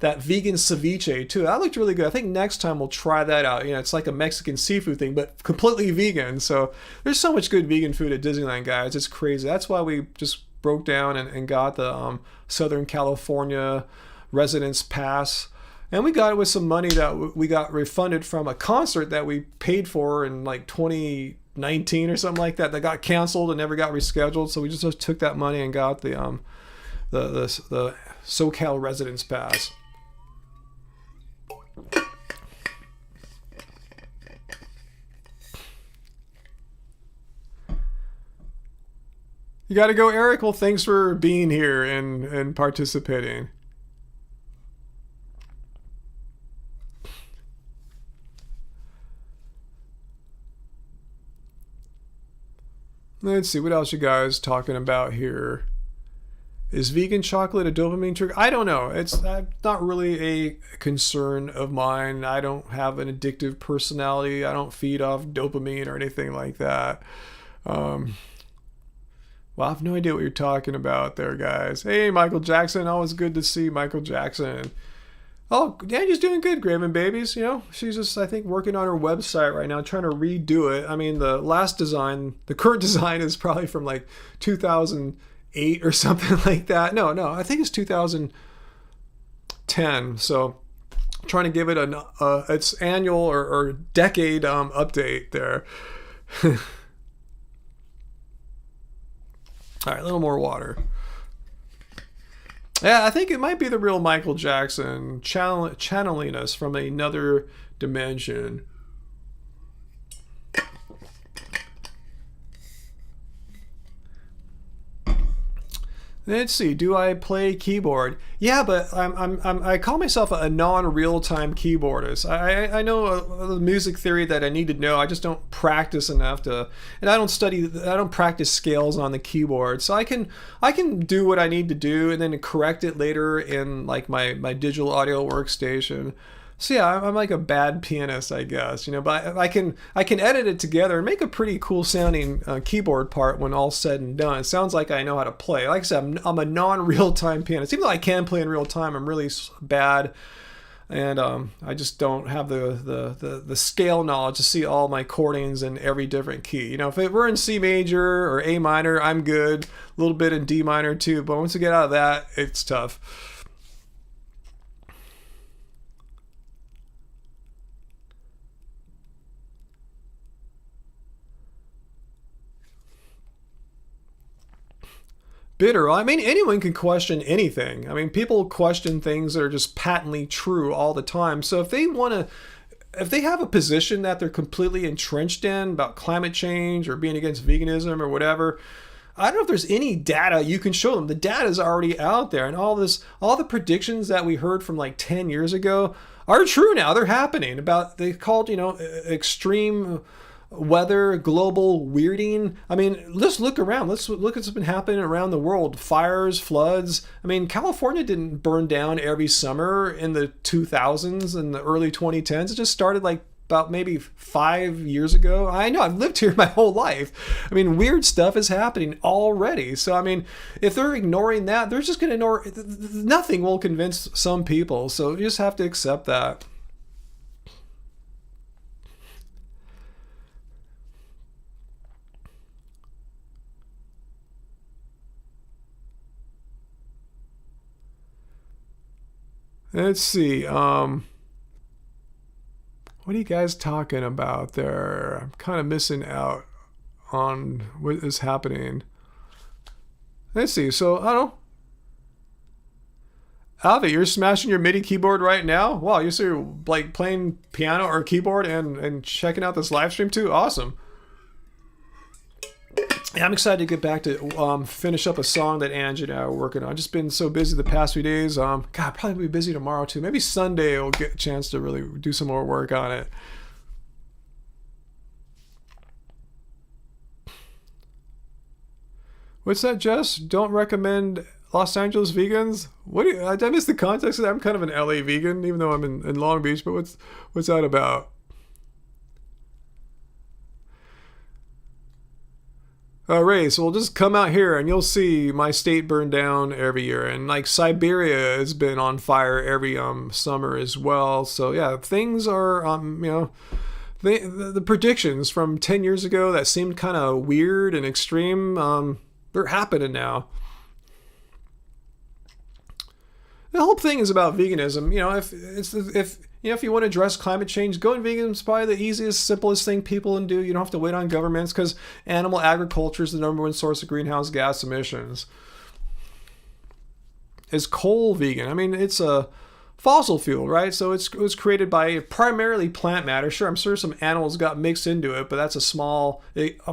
vegan ceviche too. That looked really good. I think next time we'll try that out. It's like a Mexican seafood thing, but completely vegan. So there's so much good vegan food at Disneyland, guys. It's crazy. That's why we just broke down and got the Southern California residence pass. And we got it with some money that we got refunded from a concert that we paid for in like 2019 or something like that got canceled and never got rescheduled. So we just took that money and got the SoCal residence pass. You got to go, Eric. Well, thanks for being here and participating. Let's see, what else you guys talking about here? Is vegan chocolate a dopamine trigger? I don't know. It's not really a concern of mine. I don't have an addictive personality. I don't feed off dopamine or anything like that. Well, I have no idea what you're talking about there, guys. Hey, Michael Jackson. Always good to see Michael Jackson. Oh, Daniel's doing good, Graven Babies. She's just, I think, working on her website right now, trying to redo it. I mean, the current design is probably from like 2008 or something like that. No, I think it's 2010. So trying to give it its annual or decade update there. All right, a little more water. Yeah, I think it might be the real Michael Jackson channeling us from another dimension. Let's see. Do I play keyboard? Yeah, but I call myself a non-real-time keyboardist. I know the music theory that I need to know. I just don't practice enough and I don't practice scales on the keyboard. So I can do what I need to do and then correct it later in like my digital audio workstation. So yeah, I'm like a bad pianist, I guess, but I can edit it together and make a pretty cool sounding keyboard part when all's said and done. It sounds like I know how to play. Like I said, I'm a non-real-time pianist. Even though I can play in real time, I'm really bad, and I just don't have the scale knowledge to see all my chordings in every different key. If we're in C major or A minor, I'm good. A little bit in D minor too, but once you get out of that, it's tough. Bitter. I mean, anyone can question anything. I mean, people question things that are just patently true all the time. So if they have a position that they're completely entrenched in about climate change or being against veganism or whatever, I don't know if there's any data you can show them. The data is already out there, and all the predictions that we heard from like 10 years ago are true now. They're happening. They called, extreme weather, global weirding. I mean, let's look around. Let's look at what's been happening around the world. Fires, floods. I mean, California didn't burn down every summer in the 2000s and the early 2010s. It just started like about maybe 5 years ago. I know, I've lived here my whole life. I mean, weird stuff is happening already. So, I mean, if they're ignoring that, they're just going to ignore, nothing will convince some people. So you just have to accept that. Let's see. What are you guys talking about there? I'm kind of missing out on what is happening. Let's see. So, I don't know. Avi, you're smashing your MIDI keyboard right now? Wow, you're like playing piano or keyboard and checking out this live stream too? Awesome. Yeah, I'm excited to get back to finish up a song that Angie and I are working on. I've just been so busy the past few days. God, probably be busy tomorrow too. Maybe Sunday we'll get a chance to really do some more work on it. What's that, Jess? Don't recommend Los Angeles vegans? What do you, I missed the context of that. I'm kind of an LA vegan, even though I'm in Long Beach, but what's that about? Ray, so we'll just come out here and you'll see my state burn down every year. And like Siberia has been on fire every summer as well. So yeah, things are, the predictions from 10 years ago that seemed kind of weird and extreme, they're happening now. The whole thing is about veganism. If you want to address climate change, going vegan is probably the easiest, simplest thing people can do. You don't have to wait on governments because animal agriculture is the number one source of greenhouse gas emissions. Is coal vegan? I mean, it's a fossil fuel, right? So it was created by primarily plant matter. Sure, I'm sure some animals got mixed into it, but that's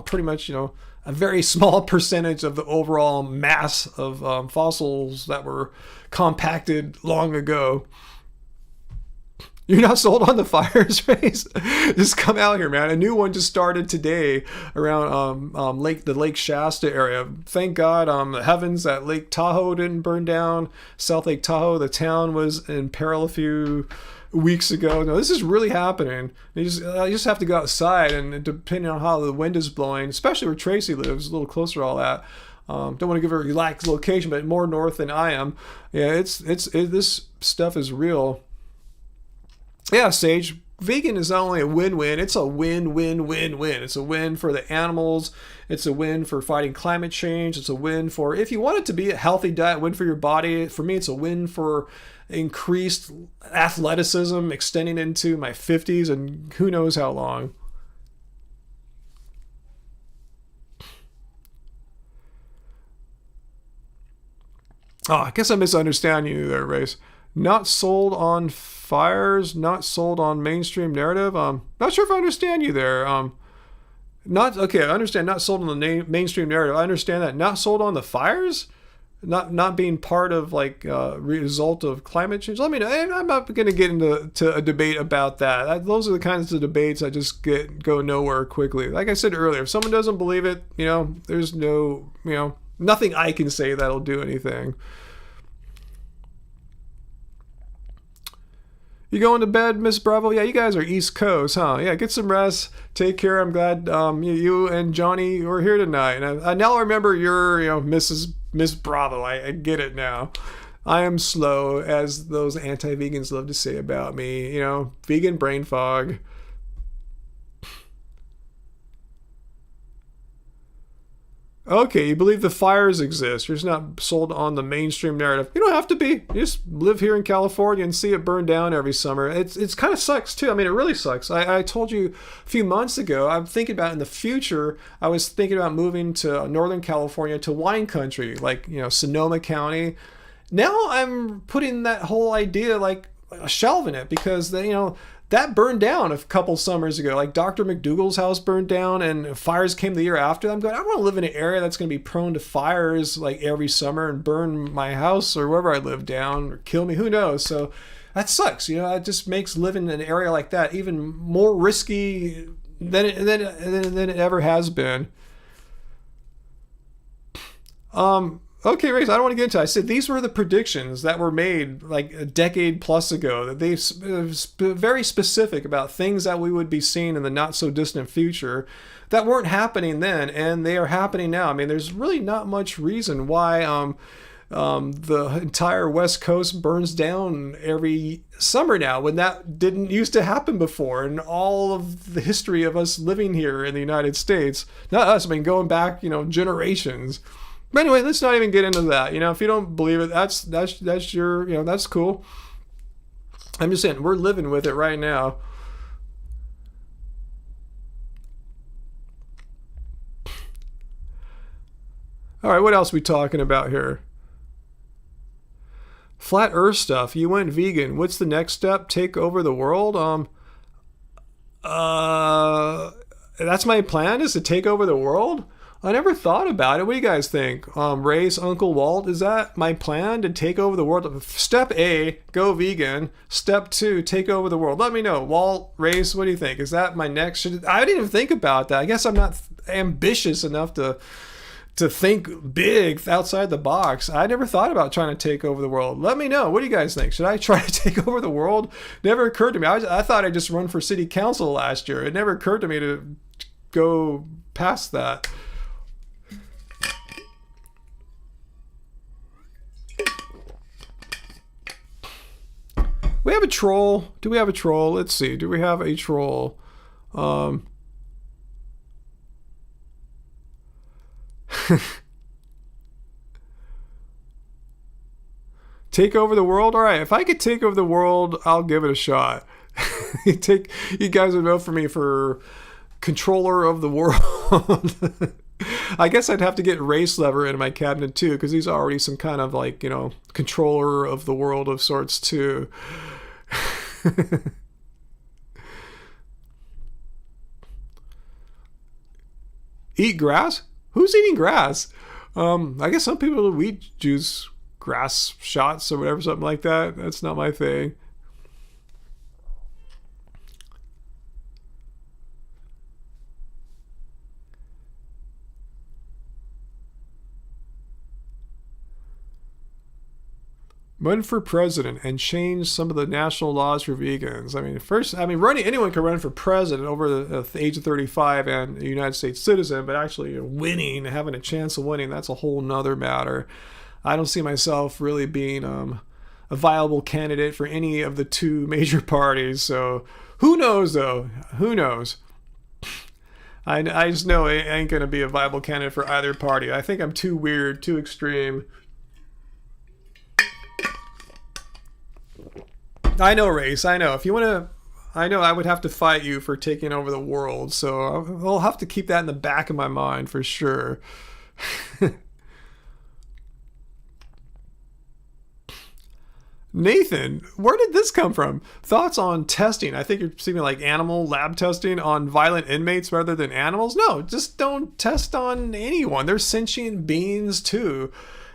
pretty much, a very small percentage of the overall mass of fossils that were compacted long ago. You're not sold on the fires race? Just come out here, man. A new one just started today around the Lake Shasta area. Thank God, the heavens that Lake Tahoe didn't burn down. South Lake Tahoe, the town was in peril a few weeks ago. No, this is really happening. You just have to go outside, and depending on how the wind is blowing, especially where Tracy lives, a little closer to all that. Don't want to give her a relaxed location, but more north than I am. Yeah, this stuff is real. Yeah, Sage, vegan is not only a win-win, it's a win-win-win-win. It's a win for the animals. It's a win for fighting climate change. It's a win for, if you want it to be a healthy diet, win for your body. For me, it's a win for increased athleticism, extending into my 50s and who knows how long. Oh, I guess I misunderstand you there, Race. Not sold on fires, not sold on mainstream narrative. Not sure if I understand you there. I understand not sold on the mainstream narrative. I understand that. Not sold on the fires? Not being part of result of climate change. Let me know. I'm not going to get into a debate about that. Those are the kinds of debates I just go nowhere quickly. Like I said earlier, if someone doesn't believe it, there's no, nothing I can say that'll do anything. You going to bed, Miss Bravo? Yeah, you guys are East Coast, huh? Yeah, get some rest. Take care. I'm glad you and Johnny were here tonight. And I now remember you're, Miss Bravo. I get it now. I am slow, as those anti-vegans love to say about me. Vegan brain fog. Okay, you believe the fires exist. You're just not sold on the mainstream narrative. You don't have to be. You just live here in California and see it burn down every summer. It's kind of sucks too. I mean, it really sucks. I told you a few months ago, I'm thinking about in the future, I was thinking about moving to Northern California, to wine country, like, Sonoma County. Now I'm putting that whole idea, shelving it, because that burned down a couple summers ago. Like Dr. McDougall's house burned down and fires came the year after. I'm going, I don't want to live in an area that's going to be prone to fires like every summer and burn my house or wherever I live down or kill me. Who knows? So that sucks. It just makes living in an area like that even more risky than it ever has been. Okay, Race, I don't want to get into it. I said these were the predictions that were made like a decade plus ago. That they very specific about things that we would be seeing in the not so distant future that weren't happening then, and they are happening now. I mean, there's really not much reason why the entire West Coast burns down every summer now, when that didn't used to happen before, and all of the history of us living here in the United States. Not us, I mean, going back, generations. But anyway, let's not even get into that. If you don't believe it, that's your, that's cool. I'm just saying, we're living with it right now. All right, what else are we talking about here? Flat Earth stuff. You went vegan. What's the next step? Take over the world? That's my plan, is to take over the world? I never thought about it. What do you guys think? Ray's Uncle Walt, is that my plan, to take over the world? Step A, go vegan. Step 2, take over the world. Let me know. Walt, Ray's, what do you think? Is that my next? I didn't even think about that. I guess I'm not ambitious enough to think big outside the box. I never thought about trying to take over the world. Let me know. What do you guys think? Should I try to take over the world? Never occurred to me. I thought I'd just run for city council last year. It never occurred to me to go past that. We have a troll. Do we have a troll? Let's see. Do we have a troll? Take over the world? All right. If I could take over the world, I'll give it a shot. You guys would vote for me for controller of the world. I guess I'd have to get Race Lever into my cabinet too, because he's already some kind of like, controller of the world of sorts too. Eat grass? Who's eating grass? I guess some people do wheat juice, grass shots or whatever, something like that. That's not my thing. Run for president and change some of the national laws for vegans. Anyone can run for president over the age of 35 and a United States citizen, but actually winning, having a chance of winning, that's a whole nother matter. I don't see myself really being a viable candidate for any of the two major parties. So who knows, though? Who knows? I just know I ain't going to be a viable candidate for either party. I think I'm too weird, too extreme. I know, Race. I know. If you want to, I know I would have to fight you for taking over the world. So I'll have to keep that in the back of my mind for sure. Nathan, where did this come from? Thoughts on testing? I think you're speaking like animal lab testing on violent inmates rather than animals. No, just don't test on anyone. They're sentient beings too.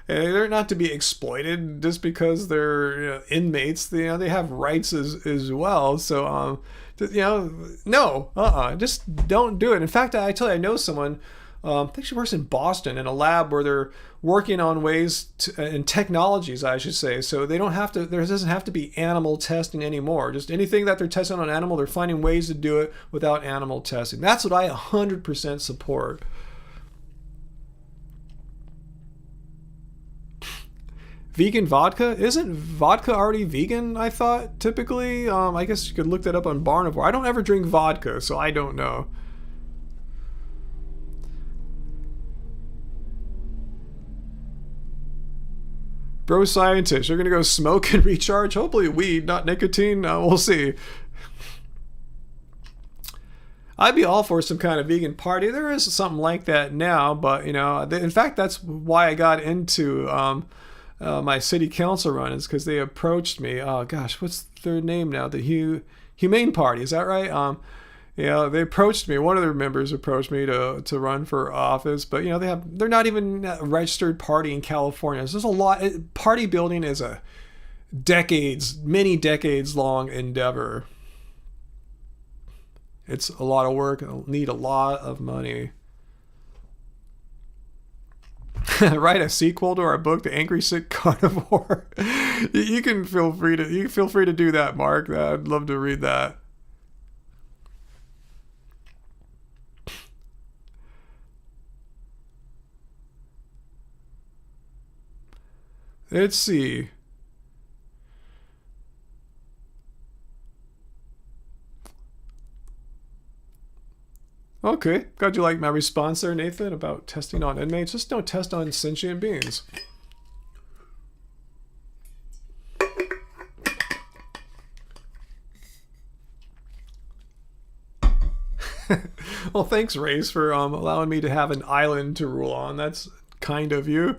They're not to be exploited just because they're inmates. They have rights as well. So no, just don't do it. In fact, I tell you, I know someone. I think she works in Boston in a lab where they're working on ways and technologies, I should say. So they don't have to. There doesn't have to be animal testing anymore. Just anything that they're testing on animal, they're finding ways to do it without animal testing. That's what I 100% support. Vegan vodka? Isn't vodka already vegan, I thought, typically? I guess you could look that up on Barnivore. I don't ever drink vodka, so I don't know. Bro scientist, you're going to go smoke and recharge? Hopefully weed, not nicotine. We'll see. I'd be all for some kind of vegan party. There is something like that now, but, in fact, that's why I got into... my city council run, is because they approached me. Oh gosh, what's their name now? The Humane Party, is that right? They approached me. One of their members approached me to run for office, but they're not even a registered party in California. So there's a lot. Party building is a many decades long endeavor. It's a lot of work. It'll need a lot of money. Write a sequel to our book, The Angry Sick Carnivore. You can feel free to do that, Mark. I'd love to read that. Let's see. Okay, glad you like my response there, Nathan, about testing on inmates. Just don't test on sentient beings. Well, thanks, Race, for allowing me to have an island to rule on. That's kind of you.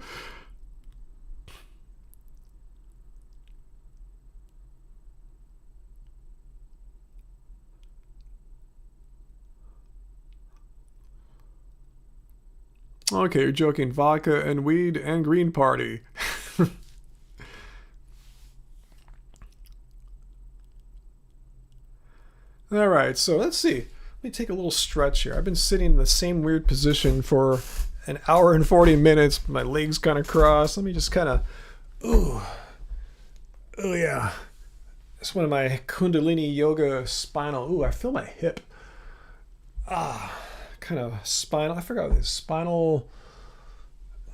Okay, you're joking. Vodka and weed and Green Party. All right, so let's see. Let me take a little stretch here. I've been sitting in the same weird position for an hour and 40 minutes. My legs kind of crossed. Let me just kind of, oh yeah. It's one of my Kundalini yoga spinal. Ooh, I feel my hip. Kind of spinal. I forgot what this spinal.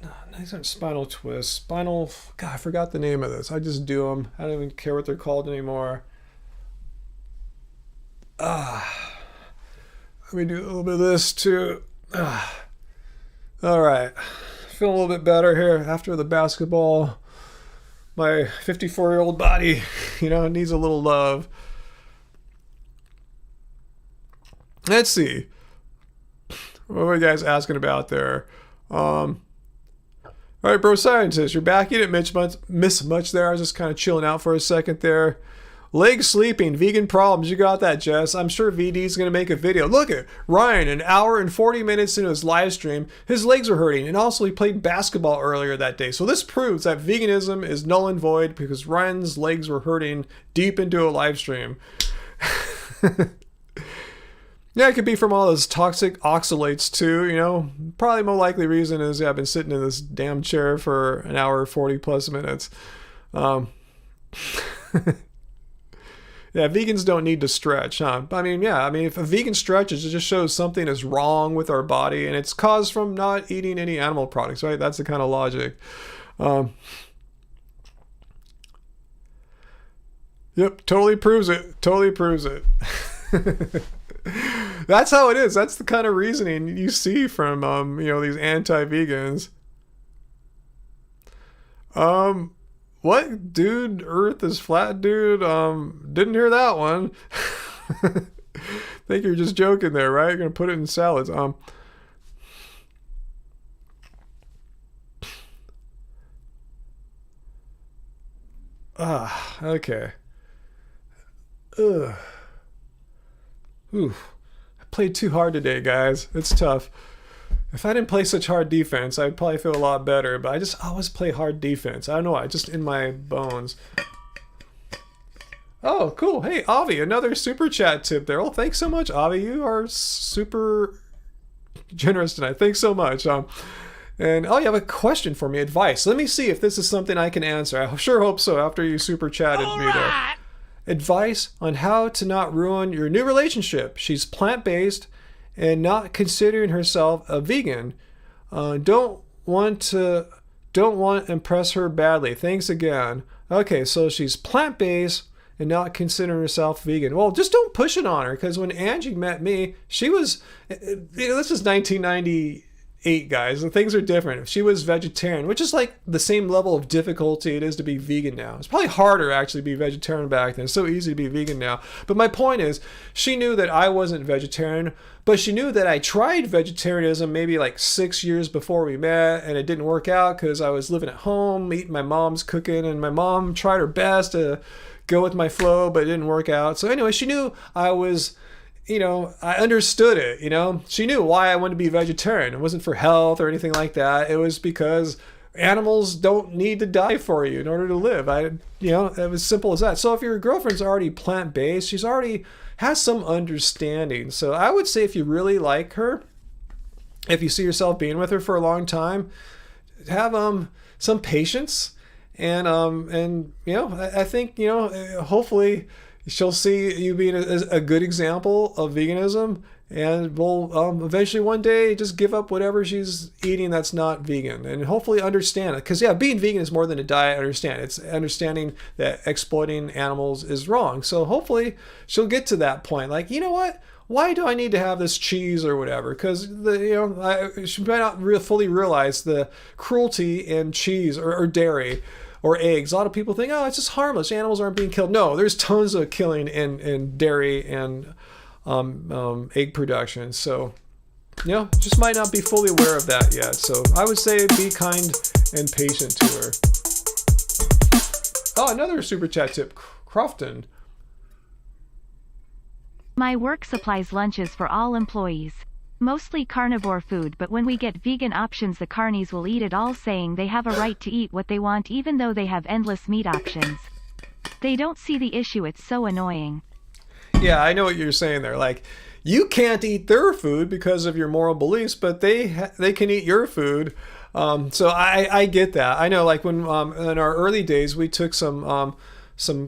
No, these aren't spinal twists. Spinal. God, I forgot the name of this. I just do them. I don't even care what they're called anymore. Let me do a little bit of this too. All right. Feeling a little bit better here after the basketball. My 54-year-old body, needs a little love. Let's see. What were you guys asking about there? All right, bro scientist, you're back. You didn't miss much there. I was just kind of chilling out for a second there. Leg sleeping, vegan problems. You got that, Jess. I'm sure VD's going to make a video. Look at Ryan, an hour and 40 minutes into his live stream. His legs are hurting, and also he played basketball earlier that day. So this proves that veganism is null and void because Ryan's legs were hurting deep into a live stream. Yeah, it could be from all those toxic oxalates too, Probably more likely reason is I've been sitting in this damn chair for an hour, 40 plus minutes. Yeah, vegans don't need to stretch, huh? If a vegan stretches, it just shows something is wrong with our body, and it's caused from not eating any animal products, right? That's the kind of logic. Yep, totally proves it. Totally proves it. That's how it is. That's the kind of reasoning you see from these anti-vegans. What, dude? Earth is flat, dude? Didn't hear that one. Think you're just joking there, right? You're gonna put it in salads. Okay. Ugh. Ooh, I played too hard today, guys. It's tough. If I didn't play such hard defense, I'd probably feel a lot better, but I just always play hard defense. I don't know why, just in my bones. Oh, cool. Hey, Avi, another super chat tip there. Oh, thanks so much, Avi. You are super generous tonight. Thanks so much. And you have a question for me, advice. Let me see if this is something I can answer. I sure hope so after you super chatted me there. Advice on how to not ruin your new relationship. She's plant-based and not considering herself a vegan. Don't want to impress her badly. Thanks again. Okay, so she's plant-based and not considering herself vegan. Well, just don't push it on her, because when Angie met me, she was, this is 1998, guys. The things are different. She was vegetarian, which is like the same level of difficulty it is to be vegan now. It's probably harder actually to be vegetarian back then. It's so easy to be vegan now. But my point is, she knew that I wasn't vegetarian, but she knew that I tried vegetarianism maybe like 6 years before we met, and it didn't work out because I was living at home, eating my mom's cooking, and my mom tried her best to go with my flow, but it didn't work out. So anyway, she knew I was, I understood it, She knew why I wanted to be vegetarian. It wasn't for health or anything like that. It was because animals don't need to die for you in order to live. It was simple as that. So if your girlfriend's already plant-based, she's already has some understanding. So I would say if you really like her, if you see yourself being with her for a long time, have some patience, and you know, I think, you know, hopefully she'll see you being a good example of veganism, and will eventually one day just give up whatever she's eating that's not vegan, and hopefully understand it. Because yeah, being vegan is more than a diet. I understand it's understanding that exploiting animals is wrong. So hopefully she'll get to that point, like, you know what, why do I need to have this cheese or whatever? Because she might not fully realize the cruelty in cheese or dairy or eggs. A lot of people think, oh, it's just harmless, animals aren't being killed. No, there's tons of killing in dairy and egg production. So, you know, just might not be fully aware of that yet. So I would say be kind and patient to her. Oh, another super chat tip, Crofton. My work supplies lunches for all employees. Mostly carnivore food, but when we get vegan options the carnies will eat it all, saying they have a right to eat what they want even though they have endless meat options. They don't see the issue, it's so annoying. Yeah, I know what you're saying there. Like, you can't eat their food because of your moral beliefs, but they can eat your food. So I get that. I know, like, when in our early days we took some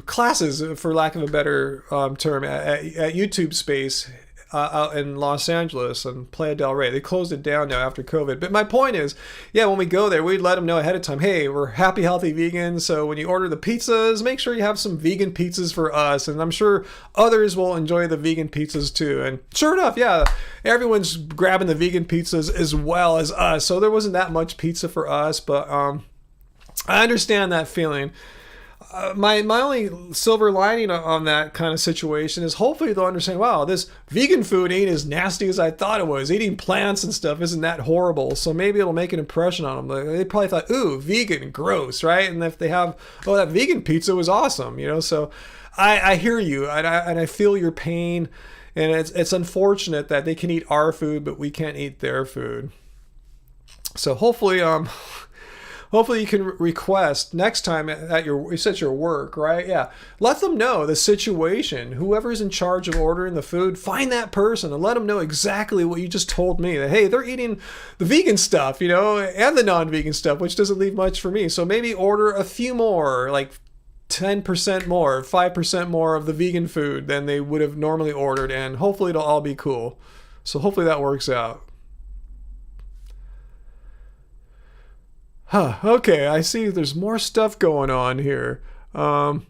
classes, for lack of a better term, at YouTube Space out in Los Angeles and Playa del Rey. They closed it down now after COVID. But my point is, yeah, when we go there, we'd let them know ahead of time, hey, we're happy, healthy vegans. So when you order the pizzas, make sure you have some vegan pizzas for us. And I'm sure others will enjoy the vegan pizzas too. And sure enough, yeah, everyone's grabbing the vegan pizzas as well as us. So there wasn't that much pizza for us, but I understand that feeling. My only silver lining on that kind of situation is hopefully they'll understand, wow, this vegan food ain't as nasty as I thought it was. Eating plants and stuff isn't that horrible. So maybe it'll make an impression on them. They probably thought, ooh, vegan, gross, right? And if they have, oh, that vegan pizza was awesome, you know? So I hear you, and I feel your pain, and it's unfortunate that they can eat our food, but we can't eat their food. So hopefully, hopefully you can request next time at your work, right? Yeah. Let them know the situation. Whoever's in charge of ordering the food, find that person and let them know exactly what you just told me. That, hey, they're eating the vegan stuff, you know, and the non-vegan stuff, which doesn't leave much for me. So maybe order a few more, like 10% more, 5% more of the vegan food than they would have normally ordered, and hopefully it'll all be cool. So hopefully that works out. Huh, okay, I see there's more stuff going on here. Oh,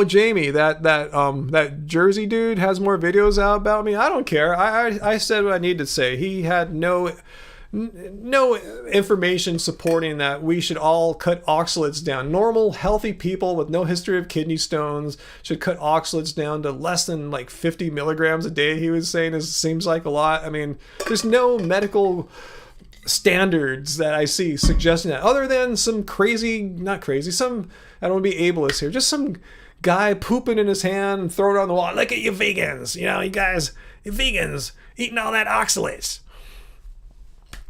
Jamie, that Jersey dude has more videos out about me. I don't care. I said what I need to say. He had no information supporting that we should all cut oxalates down. Normal, healthy people with no history of kidney stones should cut oxalates down to less than like 50 milligrams a day. He was saying seems like a lot. I mean, there's no medical standards that I see suggesting that, other than some not crazy, some, I don't want to be ableist here, just some guy pooping in his hand and throwing it on the wall. Look at you vegans, you know, you guys, you vegans eating all that oxalates,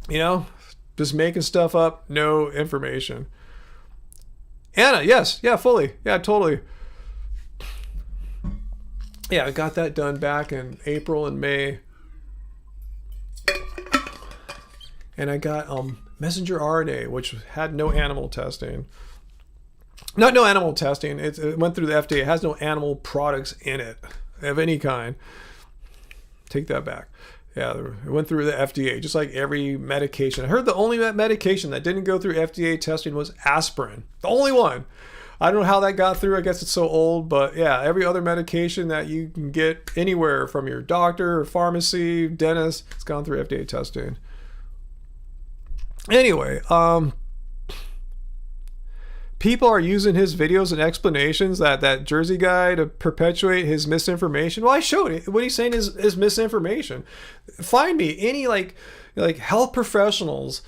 you know, just making stuff up, no information. Anna, yes, yeah, fully, yeah, totally. Yeah, I got that done back in April and May. And I got messenger RNA, which had no animal testing. Not no animal testing. It went through the FDA. It has no animal products in it of any kind. Take that back. Yeah, it went through the FDA, just like every medication. I heard the only medication that didn't go through FDA testing was aspirin. The only one. I don't know how that got through. I guess it's so old. But yeah, every other medication that you can get anywhere from your doctor or pharmacy, dentist, it's gone through FDA testing. Anyway, people are using his videos and explanations, that Jersey guy, to perpetuate his misinformation. Well, I showed it. What he's saying is misinformation. Find me any like health professionals,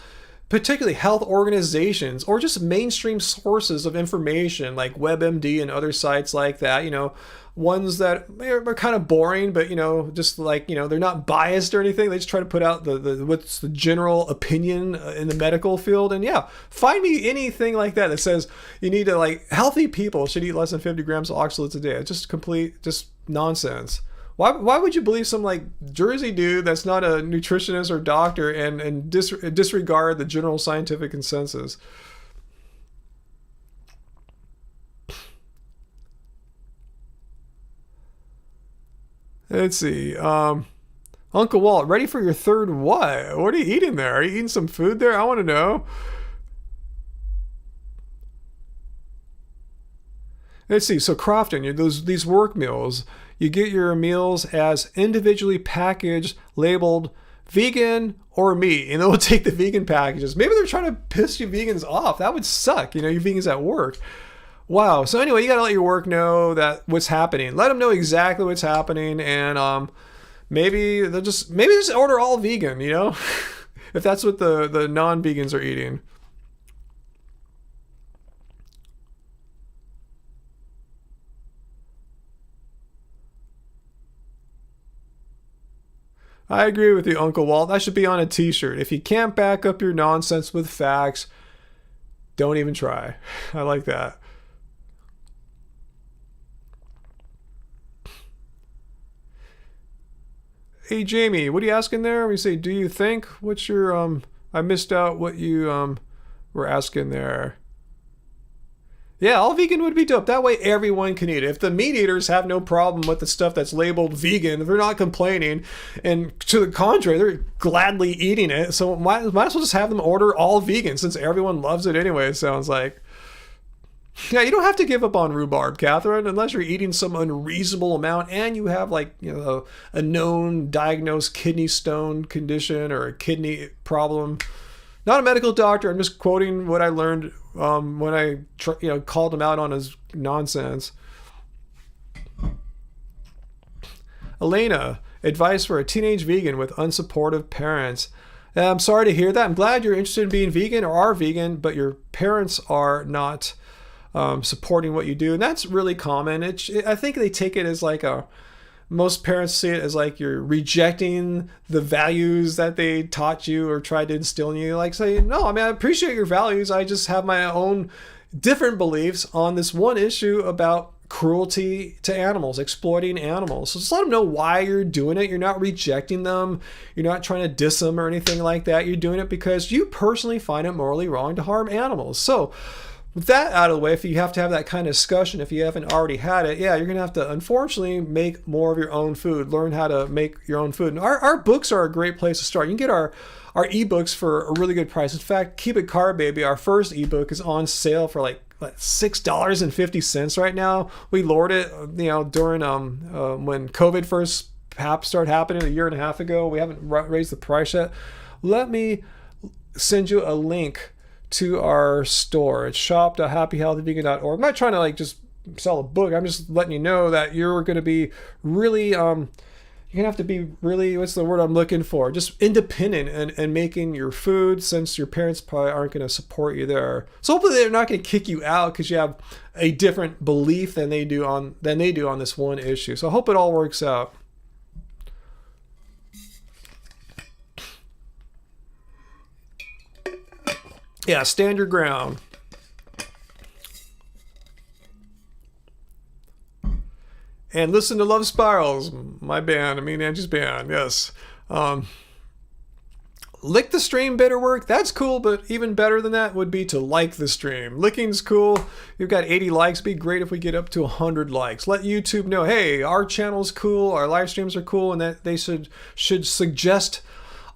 particularly health organizations, or just mainstream sources of information like WebMD and other sites like that, you know, ones that are kind of boring, but, you know, just like, you know, they're not biased or anything. They just try to put out what's the general opinion in the medical field. And yeah, find me anything like that that says you need to, like, healthy people should eat less than 50 grams of oxalates a day. It's just just nonsense. Why would you believe some like Jersey dude that's not a nutritionist or doctor and disregard the general scientific consensus? Let's see. Uncle Walt, ready for your third what? What are you eating there? Are you eating some food there? I want to know. Let's see. So Crofton, these work meals, you get your meals as individually packaged, labeled vegan or meat, and they'll take the vegan packages. Maybe they're trying to piss you vegans off. That would suck. You vegans at work. Wow. So anyway, you gotta let your work know that what's happening. Let them know exactly what's happening, and maybe just order all vegan. If that's what the non-vegans are eating. I agree with you, Uncle Walt. That should be on a t-shirt. If you can't back up your nonsense with facts, don't even try. I like that. Hey, Jamie, what are you asking there? We say, do you think? What's your, I missed out what you, were asking there. Yeah, all vegan would be dope. That way everyone can eat it. If the meat eaters have no problem with the stuff that's labeled vegan, they're not complaining. And to the contrary, they're gladly eating it. So might as well just have them order all vegan since everyone loves it anyway, it sounds like. Yeah, you don't have to give up on rhubarb, Catherine, unless you're eating some unreasonable amount and you have a known diagnosed kidney stone condition or a kidney problem. Not a medical doctor. I'm just quoting what I learned when I called him out on his nonsense. Elena, advice for a teenage vegan with unsupportive parents. I'm sorry to hear that. I'm glad you're interested in being vegan or are vegan, but your parents are not supporting what you do. And that's really common. I think they take it as most parents see it as like you're rejecting the values that they taught you or tried to instill in you. Like say, no, I appreciate your values. I just have my own different beliefs on this one issue about cruelty to animals, exploiting animals. So just let them know why you're doing it. You're not rejecting them. You're not trying to diss them or anything like that. You're doing it because you personally find it morally wrong to harm animals. So with that out of the way, if you have to have that kind of discussion, if you haven't already had it, yeah, you're going to have to, unfortunately, make more of your own food. Learn how to make your own food. And our books are a great place to start. You can get our ebooks for a really good price. In fact, Keep It Carb Baby, our first ebook, is on sale for like $6.50 right now. We lowered it, during when COVID first started happening a year and a half ago. We haven't raised the price yet. Let me send you a link to our store. It's shop.happyhealthyvegan.org. I'm not trying to just sell a book. I'm just letting you know that you're going to be really you're going to have to be really, what's the word I'm looking for, just independent and making your food, since your parents probably aren't going to support you there. So hopefully they're not going to kick you out because you have a different belief than they do on this one issue. So I hope it all works out. Yeah, stand your ground. And listen to Love Spirals, my band. Angie's band, yes. Lick the stream better work. That's cool, but even better than that would be to like the stream. Licking's cool. You've got 80 likes. It'd be great if we get up to 100 likes. Let YouTube know, hey, our channel's cool, our live streams are cool, and that they should suggest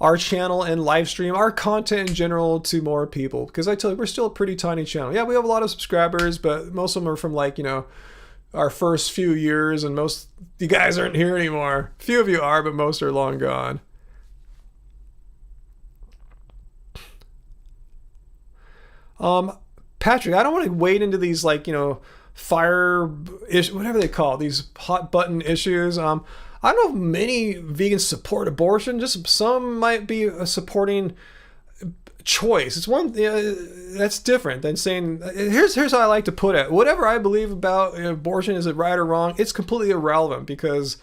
our channel and live stream, our content in general, to more people. Because I tell you, we're still a pretty tiny channel. Yeah, we have a lot of subscribers, but most of them are from our first few years, and most you guys aren't here anymore. Few of you are, but most are long gone. Patrick, I don't want to wade into these fire issues, whatever they call it, these hot button issues. I don't know if many vegans support abortion. Just some might be supporting choice. It's one that's different than saying, here's how I like to put it. Whatever I believe about abortion, is it right or wrong? It's completely irrelevant because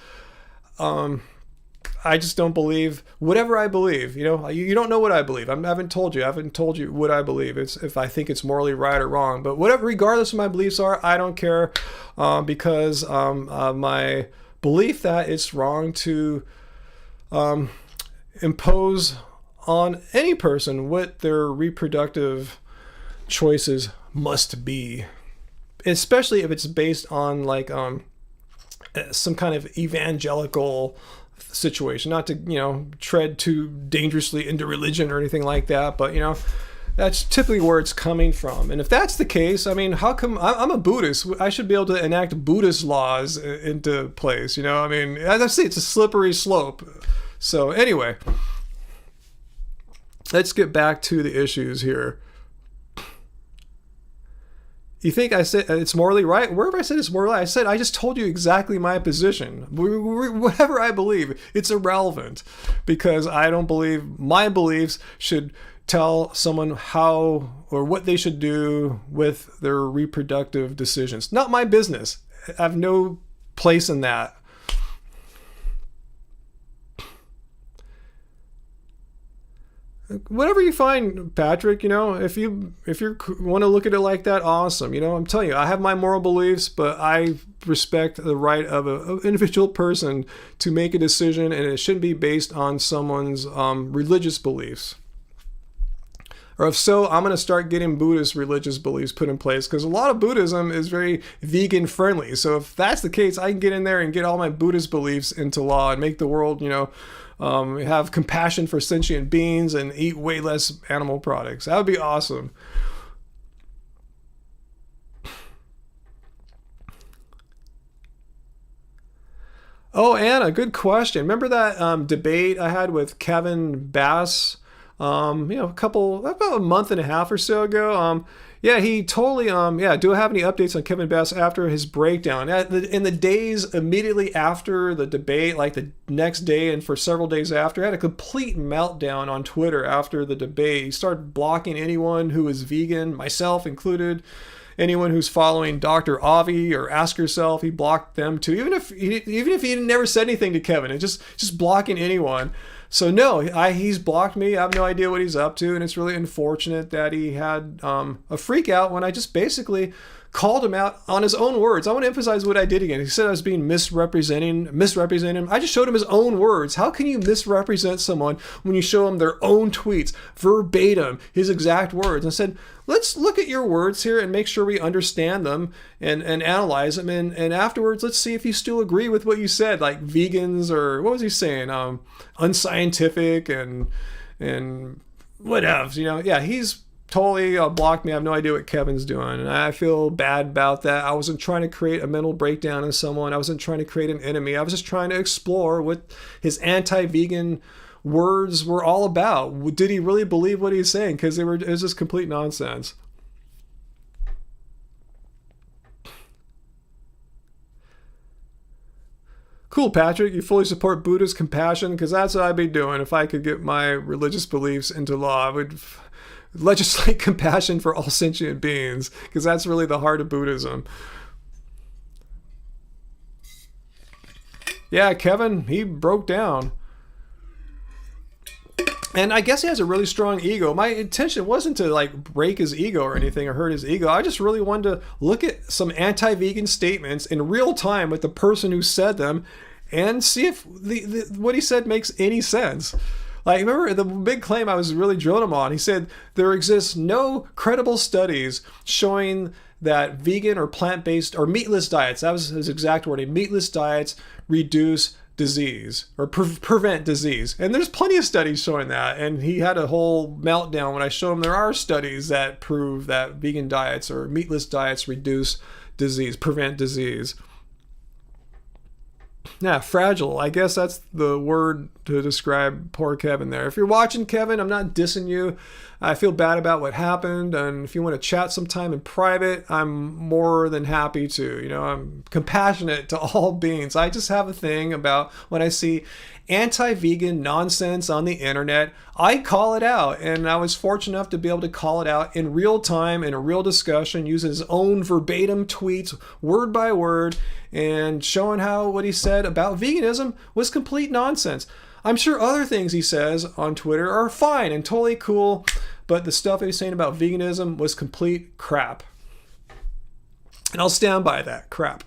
I just don't believe whatever I believe. You don't know what I believe. I haven't told you what I believe. It's if I think it's morally right or wrong. But whatever, regardless of my beliefs are, I don't care because my belief that it's wrong to impose on any person what their reproductive choices must be, especially if it's based on like some kind of evangelical situation. Not to tread too dangerously into religion or anything like that, but that's typically where it's coming from. And if that's the case, I mean, how come I'm a Buddhist? I should be able to enact Buddhist laws into place. I mean, as I say, it's a slippery slope. So anyway, let's get back to the issues here. You think I said it's morally right? Wherever I said it's morally right, I said I just told you exactly my position. Whatever I believe, it's irrelevant because I don't believe my beliefs should tell someone how or what they should do with their reproductive decisions. Not my business. I have no place in that. Whatever you find, Patrick, if you want to look at it like that, awesome. I'm telling you, I have my moral beliefs, but I respect the right of an individual person to make a decision, and it shouldn't be based on someone's religious beliefs. Or if so, I'm going to start getting Buddhist religious beliefs put in place because a lot of Buddhism is very vegan friendly. So if that's the case, I can get in there and get all my Buddhist beliefs into law and make the world, have compassion for sentient beings and eat way less animal products. That would be awesome. Oh, Anna, good question. Remember that debate I had with Kevin Bass? About a month and a half or so ago. He totally, do I have any updates on Kevin Bass after his breakdown? In the days immediately after the debate, like the next day and for several days after, I had a complete meltdown on Twitter after the debate. He started blocking anyone who was vegan, myself included. Anyone who's following Dr. Avi or Ask Yourself, he blocked them too. Even if he never said anything to Kevin, and just blocking anyone. So no, he's blocked me. I have no idea what he's up to, and it's really unfortunate that he had a freak out when I just basically called him out on his own words. I want to emphasize what I did again. He said I was being misrepresenting him. I just showed him his own words. How can you misrepresent someone when you show them their own tweets, verbatim, his exact words? I said, let's look at your words here and make sure we understand them and analyze them. And afterwards, let's see if you still agree with what you said, like vegans or what was he saying? Unscientific and what else, he's totally blocked me. I have no idea what Kevin's doing, and I feel bad about that. I wasn't trying to create a mental breakdown in someone. I wasn't trying to create an enemy. I was just trying to explore what his anti-vegan words were all about. Did he really believe what he's saying? Because it was just complete nonsense. Cool, Patrick. You fully support Buddhist compassion? Because that's what I'd be doing if I could get my religious beliefs into law. I would legislate compassion for all sentient beings, because that's really the heart of Buddhism. Yeah, Kevin, he broke down. And I guess he has a really strong ego. My intention wasn't to break his ego or anything or hurt his ego. I just really wanted to look at some anti-vegan statements in real time with the person who said them and see if what he said makes any sense. Remember the big claim I was really drilling him on? He said there exists no credible studies showing that vegan or plant-based or meatless diets, that was his exact wording, meatless diets reduce disease or prevent disease. And there's plenty of studies showing that. And he had a whole meltdown when I showed him there are studies that prove that vegan diets or meatless diets reduce disease, prevent disease. Yeah, fragile. I guess that's the word to describe poor Kevin there. If you're watching, Kevin, I'm not dissing you. I feel bad about what happened. And if you want to chat sometime in private, I'm more than happy to. I'm compassionate to all beings. I just have a thing about when I see anti-vegan nonsense on the internet, I call it out. And I was fortunate enough to be able to call it out in real time in a real discussion, using his own verbatim tweets, word by word, and showing how what he said about veganism was complete nonsense. I'm sure other things he says on Twitter are fine and totally cool, but the stuff that he's saying about veganism was complete crap. And I'll stand by that crap.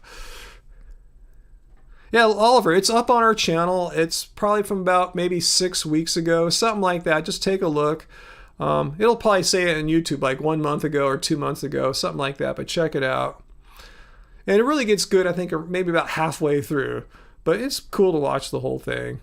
Yeah, Oliver, it's up on our channel. It's probably from about maybe 6 weeks ago, something like that. Just take a look. It'll probably say it on YouTube like 1 month ago or 2 months ago, something like that, but check it out. And it really gets good, I think, maybe about halfway through. But it's cool to watch the whole thing.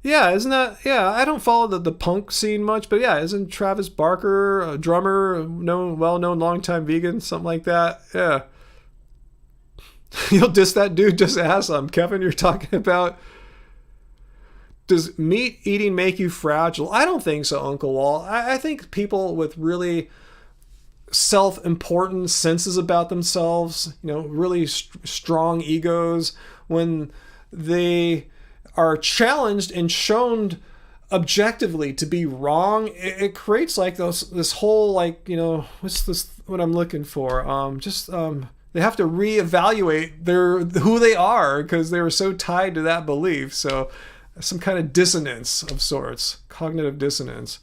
Yeah, isn't that? Yeah, I don't follow the punk scene much, but yeah, isn't Travis Barker a drummer, well-known, longtime vegan, something like that? Yeah. You'll diss that dude? Just ask him. Kevin, you're talking about, does meat eating make you fragile? I don't think so, Uncle Walt. I think people with really self-important senses about themselves, really strong egos, when they are challenged and shown objectively to be wrong, it creates like this whole what I'm looking for? They have to reevaluate who they are because they were so tied to that belief. So some kind of dissonance of sorts, cognitive dissonance.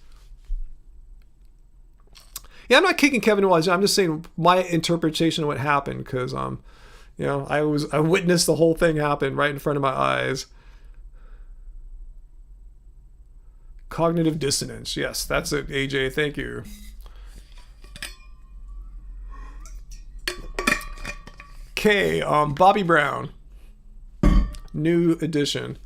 Yeah, I'm not kicking Kevin Wise. I'm just saying my interpretation of what happened because I witnessed the whole thing happen right in front of my eyes. Cognitive dissonance. Yes, that's it, AJ. Thank you. Okay, Bobby Brown. New edition.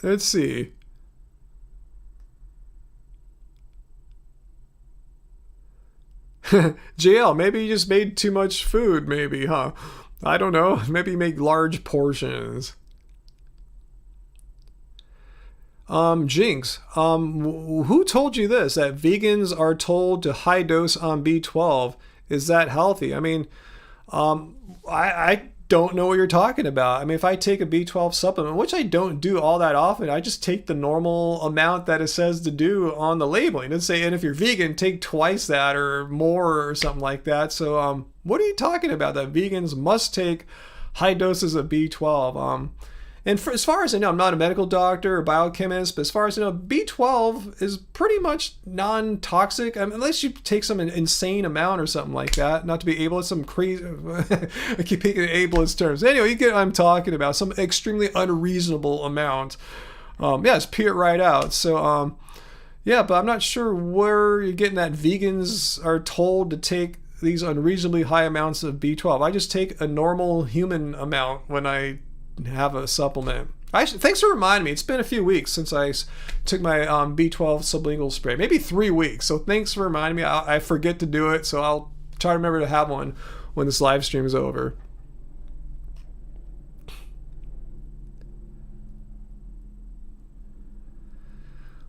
Let's see. JL, maybe you just made too much food, maybe, huh? I don't know. Maybe you make large portions. Jinx, who told you this? That vegans are told to high dose on B12. Is that healthy? I mean, I don't know what you're talking about. I mean, if I take a B12 supplement, which I don't do all that often, I just take the normal amount that it says to do on the labeling. It's saying, and if you're vegan, take twice that or more or something like that. So, what are you talking about? That vegans must take high doses of B12. And as far as I know, I'm not a medical doctor or biochemist, but as far as I know, B12 is pretty much non-toxic, unless you take some insane amount or something like that. Not to be ableist, some crazy, I keep picking ableist terms. Anyway, you get what I'm talking about, some extremely unreasonable amount. Just pee it right out. So, but I'm not sure where you're getting that vegans are told to take these unreasonably high amounts of B12. I just take a normal human amount when I have a supplement. Thanks for reminding me. It's been a few weeks since I took my B12 sublingual spray. Maybe 3 weeks. So thanks for reminding me. I forget to do it, so I'll try to remember to have one when this live stream is over.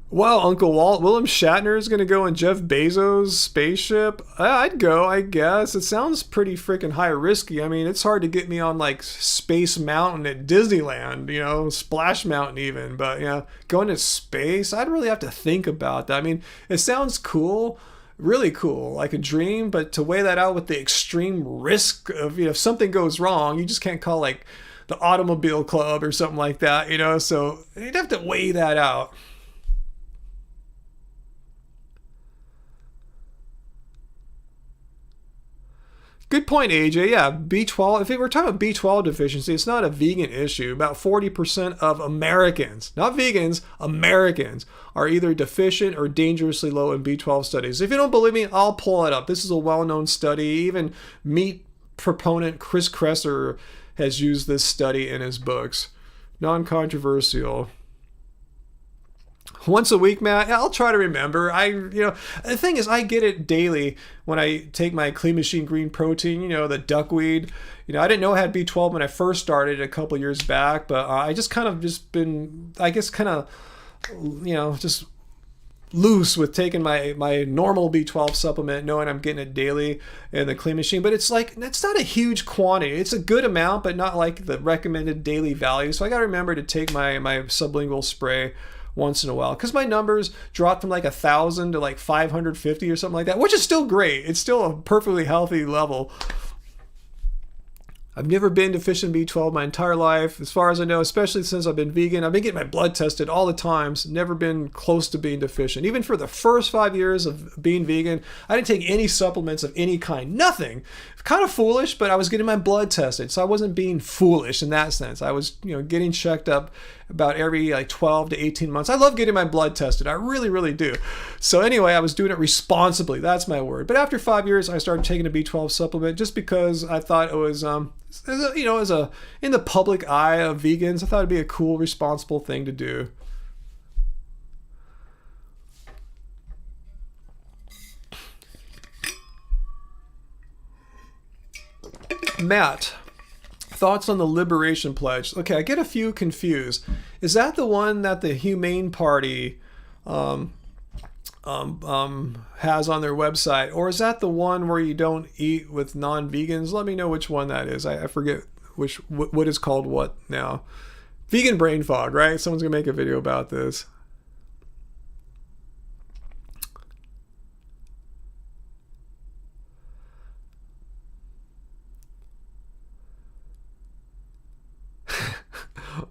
Wow, Uncle Walt, William Shatner is going to go in Jeff Bezos' spaceship? I'd go, I guess. It sounds pretty freaking high risky. I mean, it's hard to get me on like Space Mountain at Disneyland, Splash Mountain even. But, going to space, I'd really have to think about that. I mean, it sounds cool, really cool, like a dream. But to weigh that out with the extreme risk of, if something goes wrong, you just can't call like the Automobile Club or something like that, So you'd have to weigh that out. Good point, AJ. Yeah, B12. If we're talking about B12 deficiency, it's not a vegan issue. About 40% of Americans, not vegans, Americans, are either deficient or dangerously low in B12 studies. If you don't believe me, I'll pull it up. This is a well-known study. Even meat proponent Chris Kresser has used this study in his books. Non-controversial. Once a week, Matt. I'll try to remember. The thing is, I get it daily when I take my Clean Machine Green Protein, the duckweed. I didn't know I had B12 when I first started a couple years back, but I just kind of been, I guess, just loose with taking my normal B12 supplement, knowing I'm getting it daily in the Clean Machine. But it's not a huge quantity. It's a good amount, but not like the recommended daily value. So I got to remember to take my sublingual spray once in a while, because my numbers dropped from like 1,000 to like 550 or something like that, which is still great. It's still a perfectly healthy level. I've never been deficient in B12 my entire life, as far as I know, especially since I've been vegan. I've been getting my blood tested all the times, never been close to being deficient. Even for the first 5 years of being vegan, I didn't take any supplements of any kind, nothing. Kind of foolish, but I was getting my blood tested, so I wasn't being foolish in that sense. I was, getting checked up about every 12 to 18 months. I love getting my blood tested. I really, really do. So anyway, I was doing it responsibly. That's my word. But after 5 years, I started taking a B12 supplement just because I thought it was, in the public eye of vegans, I thought it'd be a cool, responsible thing to do. Matt, thoughts on the Liberation Pledge? Okay, I get a few confused. Is that the one that the Humane Party has on their website, or is that the one where you don't eat with non-vegans? Let me know which one that is. I forget what is called what now. Vegan brain fog, right? Someone's gonna make a video about this.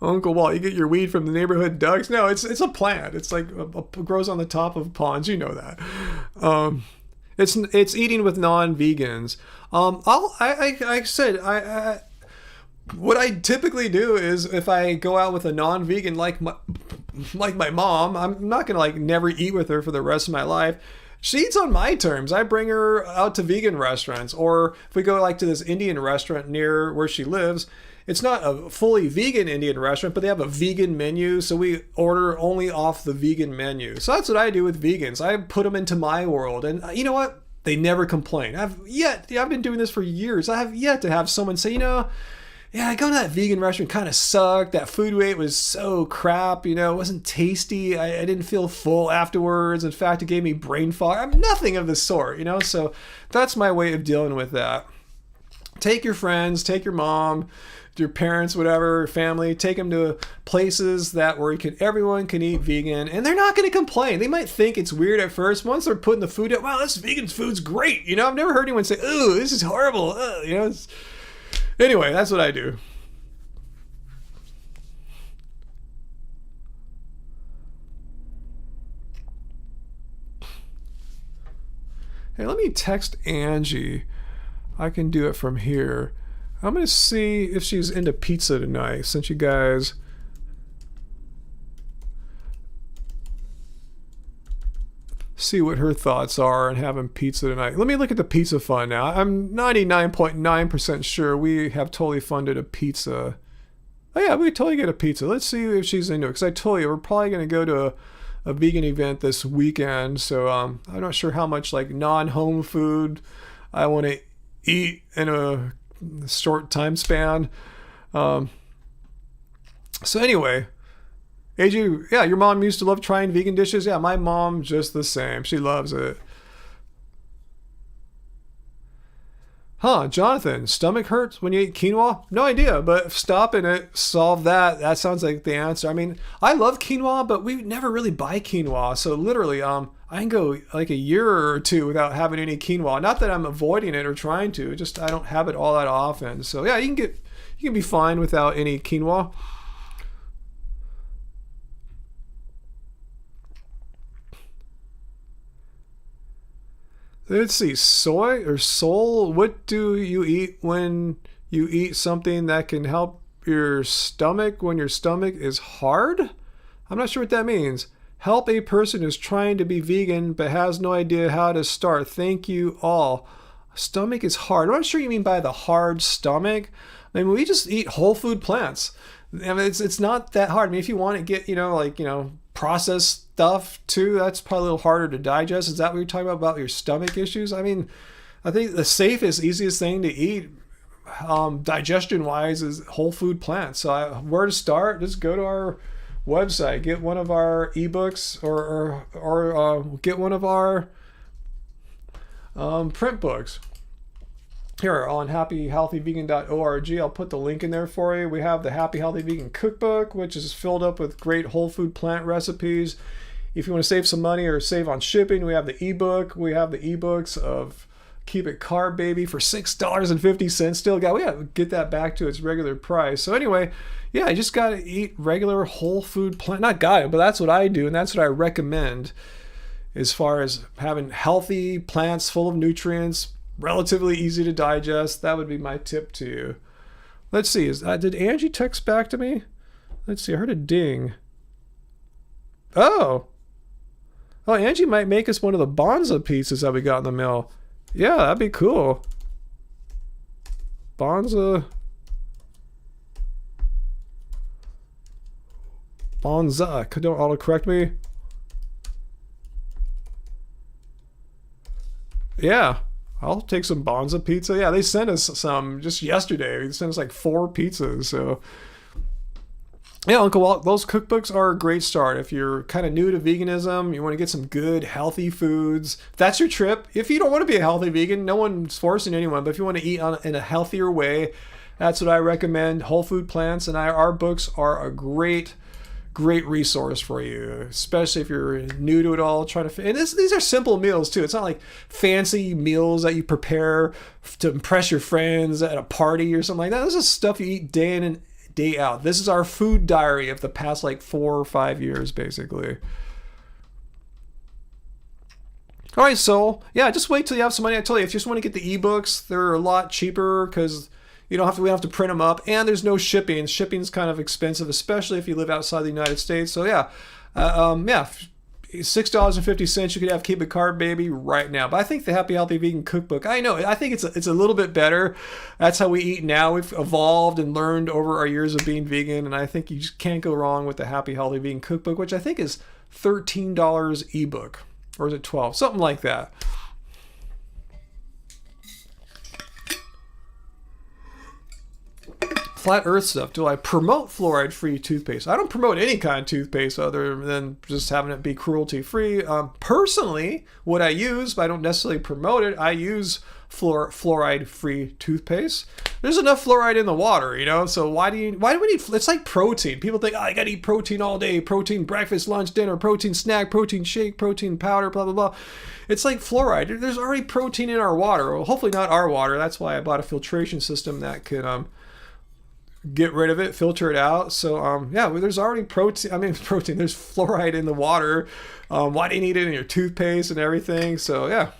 Uncle Walt, you get your weed from the neighborhood ducks? No, it's a plant. It's like grows on the top of ponds. You know that. It's eating with non-vegans. What I typically do is if I go out with a non-vegan like my mom, I'm not gonna never eat with her for the rest of my life. She eats on my terms. I bring her out to vegan restaurants, or if we go to this Indian restaurant near where she lives. It's not a fully vegan Indian restaurant, but they have a vegan menu, so we order only off the vegan menu. So that's what I do with vegans. I put them into my world, and you know what? They never complain. I've been doing this for years. I have yet to have someone say, yeah, I go to that vegan restaurant, kind of sucked. That food we ate was so crap, it wasn't tasty. I didn't feel full afterwards. In fact, it gave me brain fog. I'm nothing of the sort, so that's my way of dealing with that. Take your friends, take your mom, your parents, whatever, family, take them to places where everyone can eat vegan, and they're not going to complain. They might think it's weird at first. Once they're putting the food out, wow, this vegan food's great. I've never heard anyone say, "Ooh, this is horrible." Anyway, that's what I do. Hey, let me text Angie. I can do it from here. I'm going to see if she's into pizza tonight, since you guys... see what her thoughts are on having pizza tonight. Let me look at the pizza fund now. I'm 99.9% sure we have totally funded a pizza. Oh yeah, we totally get a pizza. Let's see if she's into it, because I told you we're probably going to go to a vegan event this weekend, so I'm not sure how much non-home food I want to eat in a short time span. So anyway, AJ, yeah, your mom used to love trying vegan dishes. Yeah, my mom just the same. She loves it. Huh, Jonathan, stomach hurts when you eat quinoa? No idea, but stopping it, solve that. That sounds like the answer. I mean, I love quinoa, but we never really buy quinoa. So literally, I can go a year or two without having any quinoa. Not that I'm avoiding it or trying to, just I don't have it all that often. So yeah, you can be fine without any quinoa. Let's see, soy or soul. What do you eat when you eat something that can help your stomach when your stomach is hard? I'm not sure what that means. Help a person who's trying to be vegan but has no idea how to start. Thank you all. Stomach is hard. I'm not sure what you mean by the hard stomach. I mean, we just eat whole food plants. I mean, it's not that hard. I mean, if you want to get, processed stuff too, that's probably a little harder to digest. Is that what you're talking about your stomach issues? I mean, I think the safest, easiest thing to eat digestion wise is whole food plants. So where to start? Just go to our website, get one of our ebooks or get one of our print books. Here on happyhealthyvegan.org, I'll put the link in there for you. We have the Happy Healthy Vegan Cookbook, which is filled up with great whole food plant recipes. If you want to save some money or save on shipping, we have the ebook. We have the ebooks of Keep It Carb Baby for $6.50. Still got, we got to get that back to its regular price. So anyway, yeah, you just got to eat regular whole food plant. Not got it, but that's what I do, and that's what I recommend as far as having healthy plants full of nutrients, relatively easy to digest. That would be my tip to you. Let's see, did Angie text back to me? Let's see, I heard a ding. Oh, Angie might make us one of the Bonza pizzas that we got in the mail. Yeah, that'd be cool. Bonza. Don't auto-correct me. Yeah, I'll take some Bonza pizza. Yeah, they sent us some just yesterday. They sent us like 4 pizzas, so... Yeah, Uncle Walt, those cookbooks are a great start. If you're kind of new to veganism, you want to get some good, healthy foods. If that's your trip. If you don't want to be a healthy vegan, no one's forcing anyone. But if you want to eat in a healthier way, that's what I recommend. Whole Food Plants and our books are a great resource for you, especially if you're new to it all. And these are simple meals too. It's not like fancy meals that you prepare to impress your friends at a party or something like that. This is stuff you eat day in and day out. This is our food diary of the past like 4 or 5 years, basically. All right, so yeah, just wait till you have some money. I tell you, if you just want to get the ebooks, they're a lot cheaper because we don't have to print them up, and there's no shipping. Shipping's kind of expensive, especially if you live outside the United States. So yeah, $6.50 you could have Keep It Carb Baby right now. But I think the Happy Healthy Vegan Cookbook, I think it's a little bit better. That's how we eat now. We've evolved and learned over our years of being vegan, and I think you just can't go wrong with the Happy Healthy Vegan Cookbook, which I think is $13 ebook, or is it $12? Something like that. Flat Earth stuff. Do I promote fluoride-free toothpaste? I don't promote any kind of toothpaste other than just having it be cruelty-free. Personally, what I use, but I don't necessarily promote it, I use fluoride-free toothpaste. There's enough fluoride in the water, so why do we need, it's like protein. People think, I gotta eat protein all day, protein breakfast, lunch, dinner, protein snack, protein shake, protein powder, blah, blah, blah. It's like fluoride. There's already protein in our water. Well, hopefully not our water. That's why I bought a filtration system that can, get rid of it, filter it out. So there's already protein. There's fluoride in the water. Why do you need it in your toothpaste and everything? So yeah.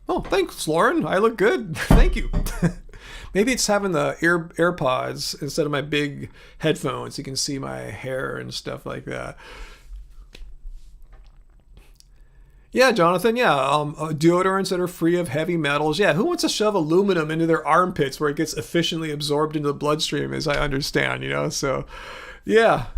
Oh, thanks, Lauren. I look good. Thank you. Maybe it's having the AirPods instead of my big headphones. You can see my hair and stuff like that. Yeah, Jonathan, deodorants that are free of heavy metals. Yeah, who wants to shove aluminum into their armpits where it gets efficiently absorbed into the bloodstream, as I understand, So, yeah.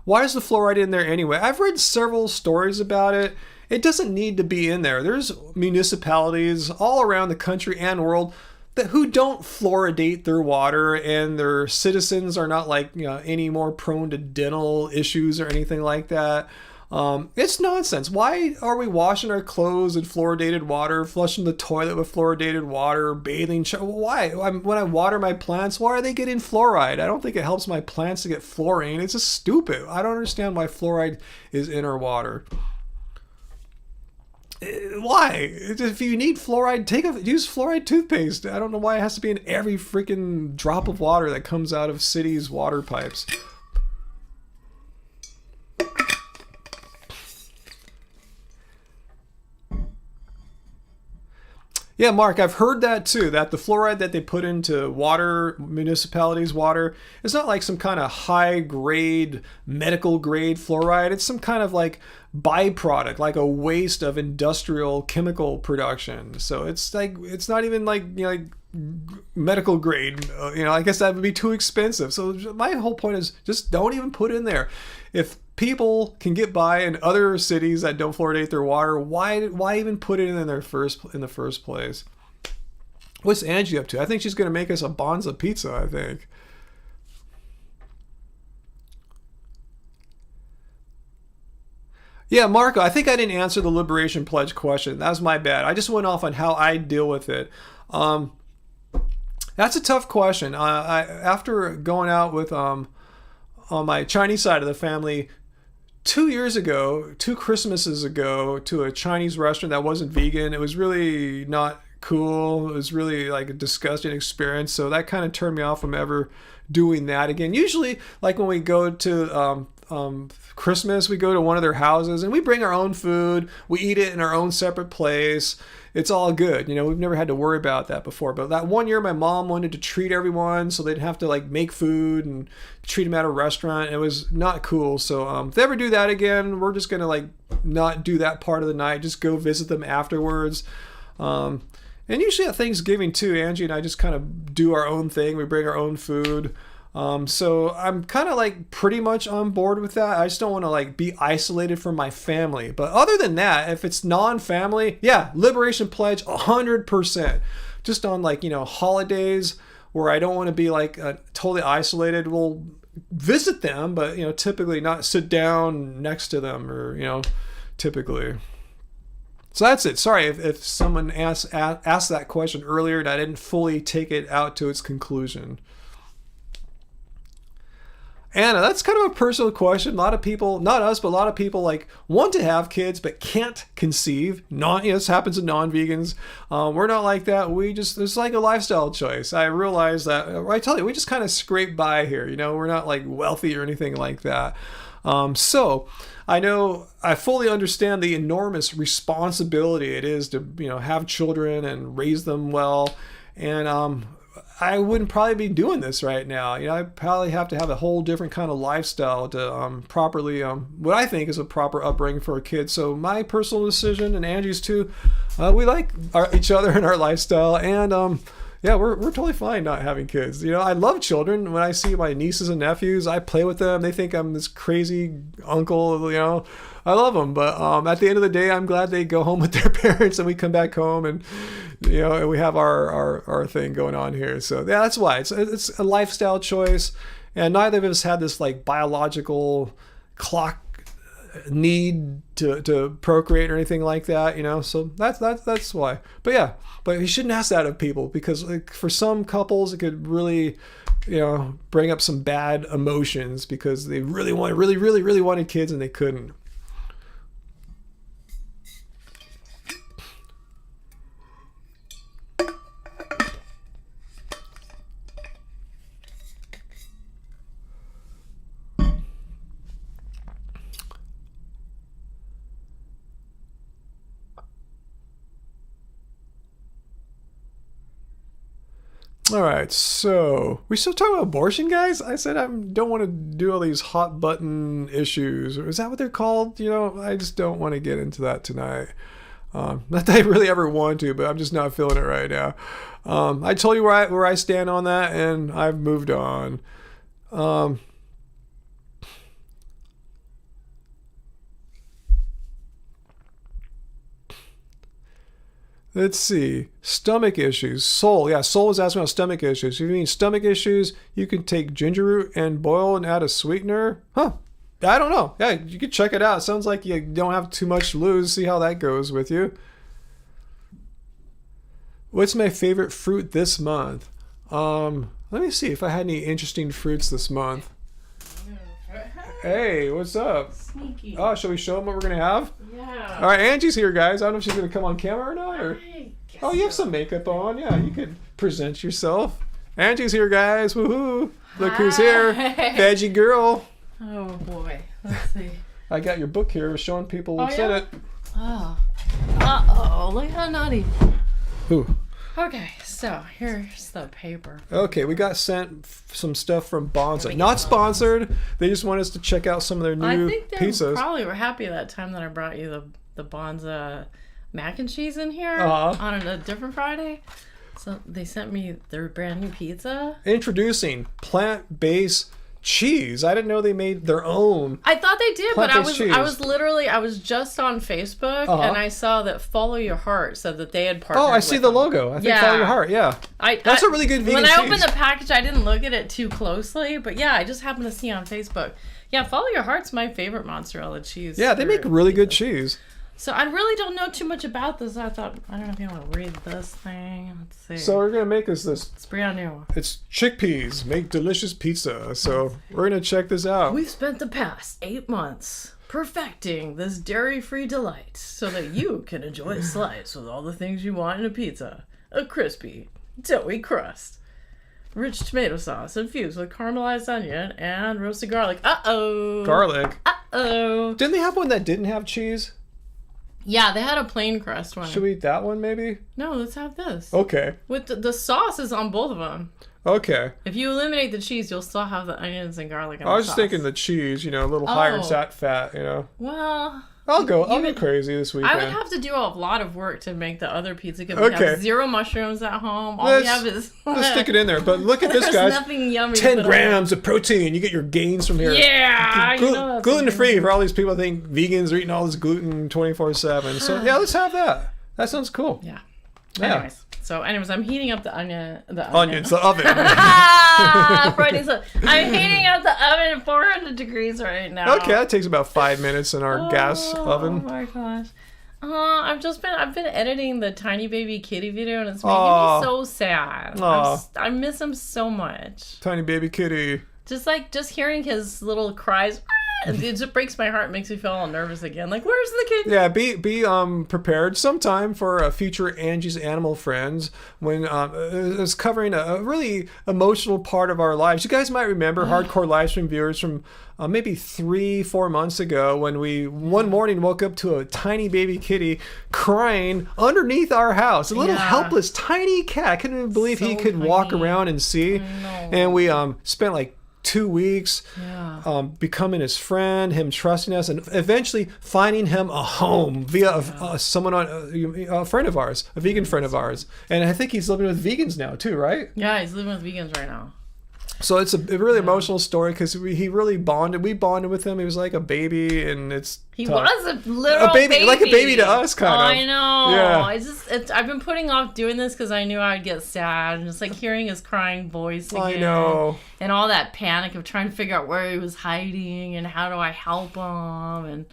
Why is the fluoride in there anyway? I've read several stories about it. It doesn't need to be in there. There's municipalities all around the country and world who don't fluoridate their water, and their citizens are not any more prone to dental issues or anything like that. It's nonsense. Why are we washing our clothes in fluoridated water, flushing the toilet with fluoridated water, bathing? Why? When I water my plants, why are they getting fluoride? I don't think it helps my plants to get fluorine. It's just stupid. I don't understand why fluoride is in our water. Why? If you need fluoride, use fluoride toothpaste. I don't know why it has to be in every freaking drop of water that comes out of cities' water pipes. Yeah, Mark, I've heard that too, that the fluoride that they put into water, municipalities' water, is not like some kind of high-grade, medical-grade fluoride. It's some kind of byproduct, like a waste of industrial chemical production. So it's not even medical grade. I guess that would be too expensive. So my whole point is just don't even put it in there. If people can get by in other cities that don't fluoridate their water, why even put it in the first place? What's Angie up to? I think she's going to make us a Bonza pizza, I think. Yeah, Marco, I think I didn't answer the Liberation Pledge question. That was my bad. I just went off on how I deal with it. That's a tough question. After going out with on my Chinese side of the family 2 years ago, 2 Christmases ago, to a Chinese restaurant that wasn't vegan. It was really not cool. It was really like a disgusting experience. So that kind of turned me off from ever doing that again. Usually, like when we go to Christmas, we go to one of their houses and we bring our own food. We eat it in our own separate place. It's all good. You know, we've never had to worry about that before. But that one year, my mom wanted to treat everyone so they'd have to like make food and treat them at a restaurant. It was not cool. So if they ever do that again, we're just going to like not do that part of the night. Just go visit them afterwards. And usually at Thanksgiving too, Angie and I just kind of do our own thing. We bring our own food. So I'm kind of like pretty much on board with that. I just don't want to like be isolated from my family. But other than that, if it's non-family, yeah, Liberation Pledge 100%. Just on like, you know, holidays where I don't want to be like totally isolated, we'll visit them, but you know, typically not sit down next to them or, you know, typically. So that's it. Sorry if someone asked that question earlier and I didn't fully take it out to its conclusion. Anna, that's kind of a personal question. A lot of people, not us, but a lot of people like want to have kids but can't conceive. This happens to non-vegans. We're not like that. It's like a lifestyle choice. I realize that. I tell you, we just kind of scrape by here. You know, we're not like wealthy or anything like that. So I know I fully understand the enormous responsibility it is to, you know, have children and raise them well. And I wouldn't probably be doing this right now. You know, I probably have to have a whole different kind of lifestyle to properly, what I think is a proper upbringing for a kid. So my personal decision, and Angie's too, we like each other and our lifestyle, and yeah, we're totally fine not having kids. You know, I love children. When I see my nieces and nephews, I play with them. They think I'm this crazy uncle, you know. I love them, but at the end of the day, I'm glad they go home with their parents and we come back home and, you know, we have our thing going on here. So yeah, that's why it's a lifestyle choice, and neither of us had this like biological clock need to procreate or anything like that, you know. So that's why. But yeah, but you shouldn't ask that of people, because like for some couples it could really, you know, bring up some bad emotions because they really wanted kids and they couldn't. All right, so we still talking about abortion, guys? I said I don't want to do all these hot button issues. Is that what they're called? You know, I just don't want to get into that tonight. Not that I really ever want to, but I'm just not feeling it right now. I told you where I stand on that, and I've moved on. Let's see. Stomach issues. Soul. Yeah, Soul was asking about stomach issues. If you mean stomach issues, you can take ginger root and boil and add a sweetener. Huh. I don't know. Yeah, you could check it out. Sounds like you don't have too much to lose. See how that goes with you. What's my favorite fruit this month? Let me see if I had any interesting fruits this month. Hey, what's up? Sneaky. Oh, shall we show them what we're going to have? Yeah. All right, Angie's here, guys. I don't know if she's going to come on camera or not. Or... Oh, you have some makeup on. Yeah, you could present yourself. Angie's here, guys. Woohoo. Look who's here. Veggie girl. Oh, boy. Let's see. I got your book here showing people what's in it. Oh. Uh-oh. Look how naughty. Ooh. Okay, so here's the paper. Okay, we got sent some stuff from Bonza. Not sponsored. They just want us to check out some of their new pizzas. I think they probably were happy that time that I brought you the Bonza mac and cheese in here on a different Friday. So they sent me their brand new pizza. Introducing plant-based cheese. I didn't know they made their own. I thought they did, but I was just on Facebook and I saw that Follow Your Heart said that they had partnered. Oh, I see the logo. I think Follow Your Heart. Yeah, that's a really good vegan cheese. When I opened the package, I didn't look at it too closely, but yeah, I just happened to see on Facebook. Yeah, Follow Your Heart's my favorite mozzarella cheese. Yeah, they make really good cheese. So I really don't know too much about this. I thought, I don't know if you want to read this thing. Let's see. So we're going to make us this. It's brand new. It's chickpeas. Make delicious pizza. So we're going to check this out. We've spent the past 8 months perfecting this dairy-free delight so that you can enjoy a slice with all the things you want in a pizza. A crispy, doughy crust, rich tomato sauce infused with caramelized onion and roasted garlic. Uh-oh. Garlic? Uh-oh. Didn't they have one that didn't have cheese? Yeah, they had a plain crust one. Should we eat that one, maybe? No, let's have this. Okay. With the sauce is on both of them. Okay. If you eliminate the cheese, you'll still have the onions and garlic. I was just thinking the cheese, a little higher fat, Well, I'll go crazy this weekend. I would have to do a lot of work to make the other pizza because we have 0 mushrooms at home. All we have is... Let's stick it in there. But look at this, guys. There's nothing yummy. 10 grams of protein. You get your gains from here. Yeah. Gluten-free for all these people that think vegans are eating all this gluten 24/7. So, yeah, let's have that. That sounds cool. Yeah. Anyways, I'm heating up the onion. The oven. I'm heating up the oven at 400 degrees right now. Okay, that takes about 5 minutes in our gas oven. Oh my gosh. I've been editing the tiny baby kitty video and it's making me so sad. I miss him so much. Tiny baby kitty. Just hearing his little cries. It just breaks my heart, makes me feel all nervous again. Like, where's the kid? Yeah, be prepared sometime for a future Angie's Animal Friends when it's covering a really emotional part of our lives. You guys might remember hardcore live stream viewers from maybe 3-4 months ago when we one morning woke up to a tiny baby kitty crying underneath our house. A little helpless tiny cat. I couldn't even believe he could walk around and see. And we spent like 2 weeks becoming his friend, him trusting us, and eventually finding him a home via a friend of ours, a vegan friend of ours. And I think he's living with vegans now too, right? Yeah, he's living with vegans right now. So it's a really emotional story because he really bonded. We bonded with him. He was like a baby, and he was a little baby, like a baby to us, kind of. I know. Yeah. I've been putting off doing this because I knew I'd get sad, and it's like hearing his crying voice again. I know. And all that panic of trying to figure out where he was hiding and how do I help him and.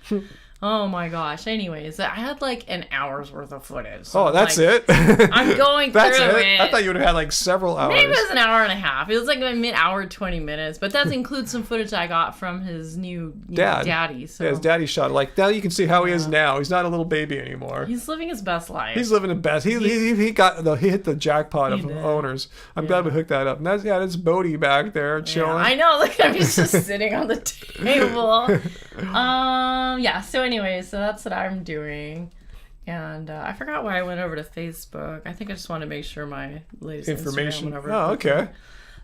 Oh my gosh. Anyways, I had like an hour's worth of footage. So that's it? I'm going through it. I thought you would have had like several hours. Maybe it was an hour and a half. It was like a mid-hour, 20 minutes. But that includes some footage I got from his new daddy. So. Yeah, his daddy shot. Like now you can see how he is now. He's not a little baby anymore. He's living his best life. He's living the best. He hit the jackpot of owners. I'm glad we hooked that up. And that's Bodie back there chilling. I know. Look at him. He's just sitting on the table. So anyways, so that's what I'm doing. And I forgot why I went over to Facebook. I think I just want to make sure my latest information went over. Oh, okay.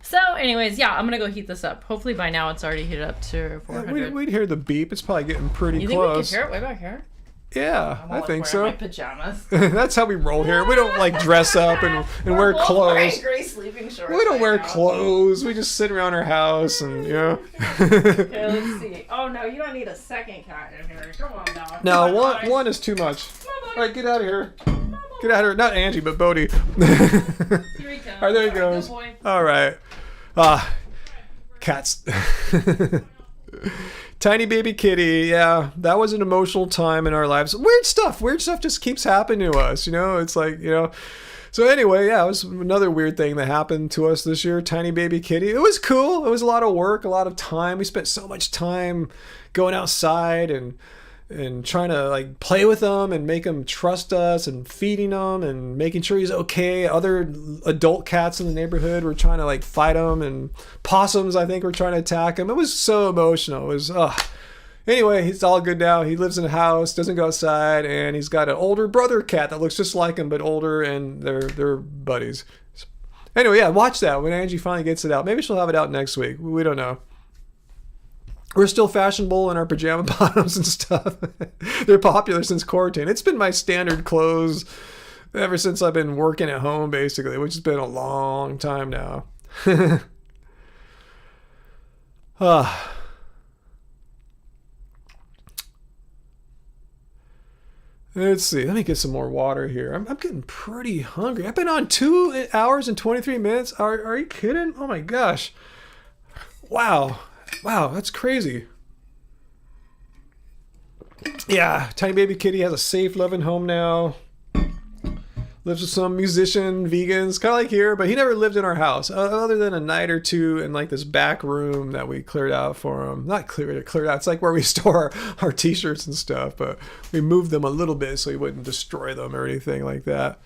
So anyways, I'm going to go heat this up. Hopefully by now it's already heated up to 400. Yeah, we'd hear the beep. It's probably getting pretty close. You think we could hear it way back here? Yeah, I think so. My pajamas. That's how we roll here. We don't like dress up and wear clothes. Gray sleeping shorts. We don't wear clothes. We just sit around our house and Okay, let's see. Oh no, you don't need a second cat in here. Come on now. No, one is too much. All right, get out of here. Get out of here. Not Angie, but Bodie. Here he comes. All right, there he goes. All right. Cats. Tiny baby kitty, that was an emotional time in our lives. Weird stuff just keeps happening to us, it's like, So anyway, it was another weird thing that happened to us this year, tiny baby kitty. It was cool. It was a lot of work, a lot of time. We spent so much time going outside and trying to like play with him and make him trust us and feeding him and making sure he's okay. Other adult cats in the neighborhood were trying to like fight him, and possums I think were trying to attack him. It was so emotional. It was Anyway, he's all good now. He lives in a house, doesn't go outside, and he's got an older brother cat that looks just like him but older, and they're buddies. Anyway, watch that when Angie finally gets it out. Maybe she'll have it out next week. We don't know. We're still fashionable in our pajama bottoms and stuff. They're popular since quarantine. It's been my standard clothes ever since I've been working at home, basically, which has been a long time now. Let's see. Let me get some more water here. I'm getting pretty hungry. I've been on 2 hours and 23 minutes. Are you kidding? Oh my gosh. Wow, that's crazy. Yeah, tiny baby kitty has a safe, loving home now. lives with some musician vegans, kind of like here, but he never lived in our house other than a night or two in like this back room that we cleared out for him. Not cleared out. It's like where we store our t-shirts and stuff, but we moved them a little bit so he wouldn't destroy them or anything like that.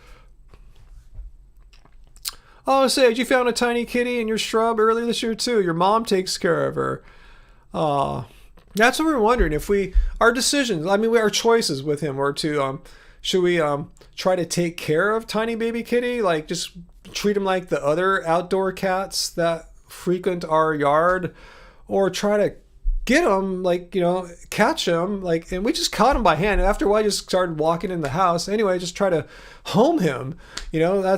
Oh, Sage, you found a tiny kitty in your shrub earlier this year too. Your mom takes care of her. That's what we're wondering, if our decisions, our choices with him were to, should we try to take care of tiny baby kitty, like just treat him like the other outdoor cats that frequent our yard, or try to get him, like, catch him, like, and we just caught him by hand. After a while, I just started walking in the house. Anyway, just try to home him, I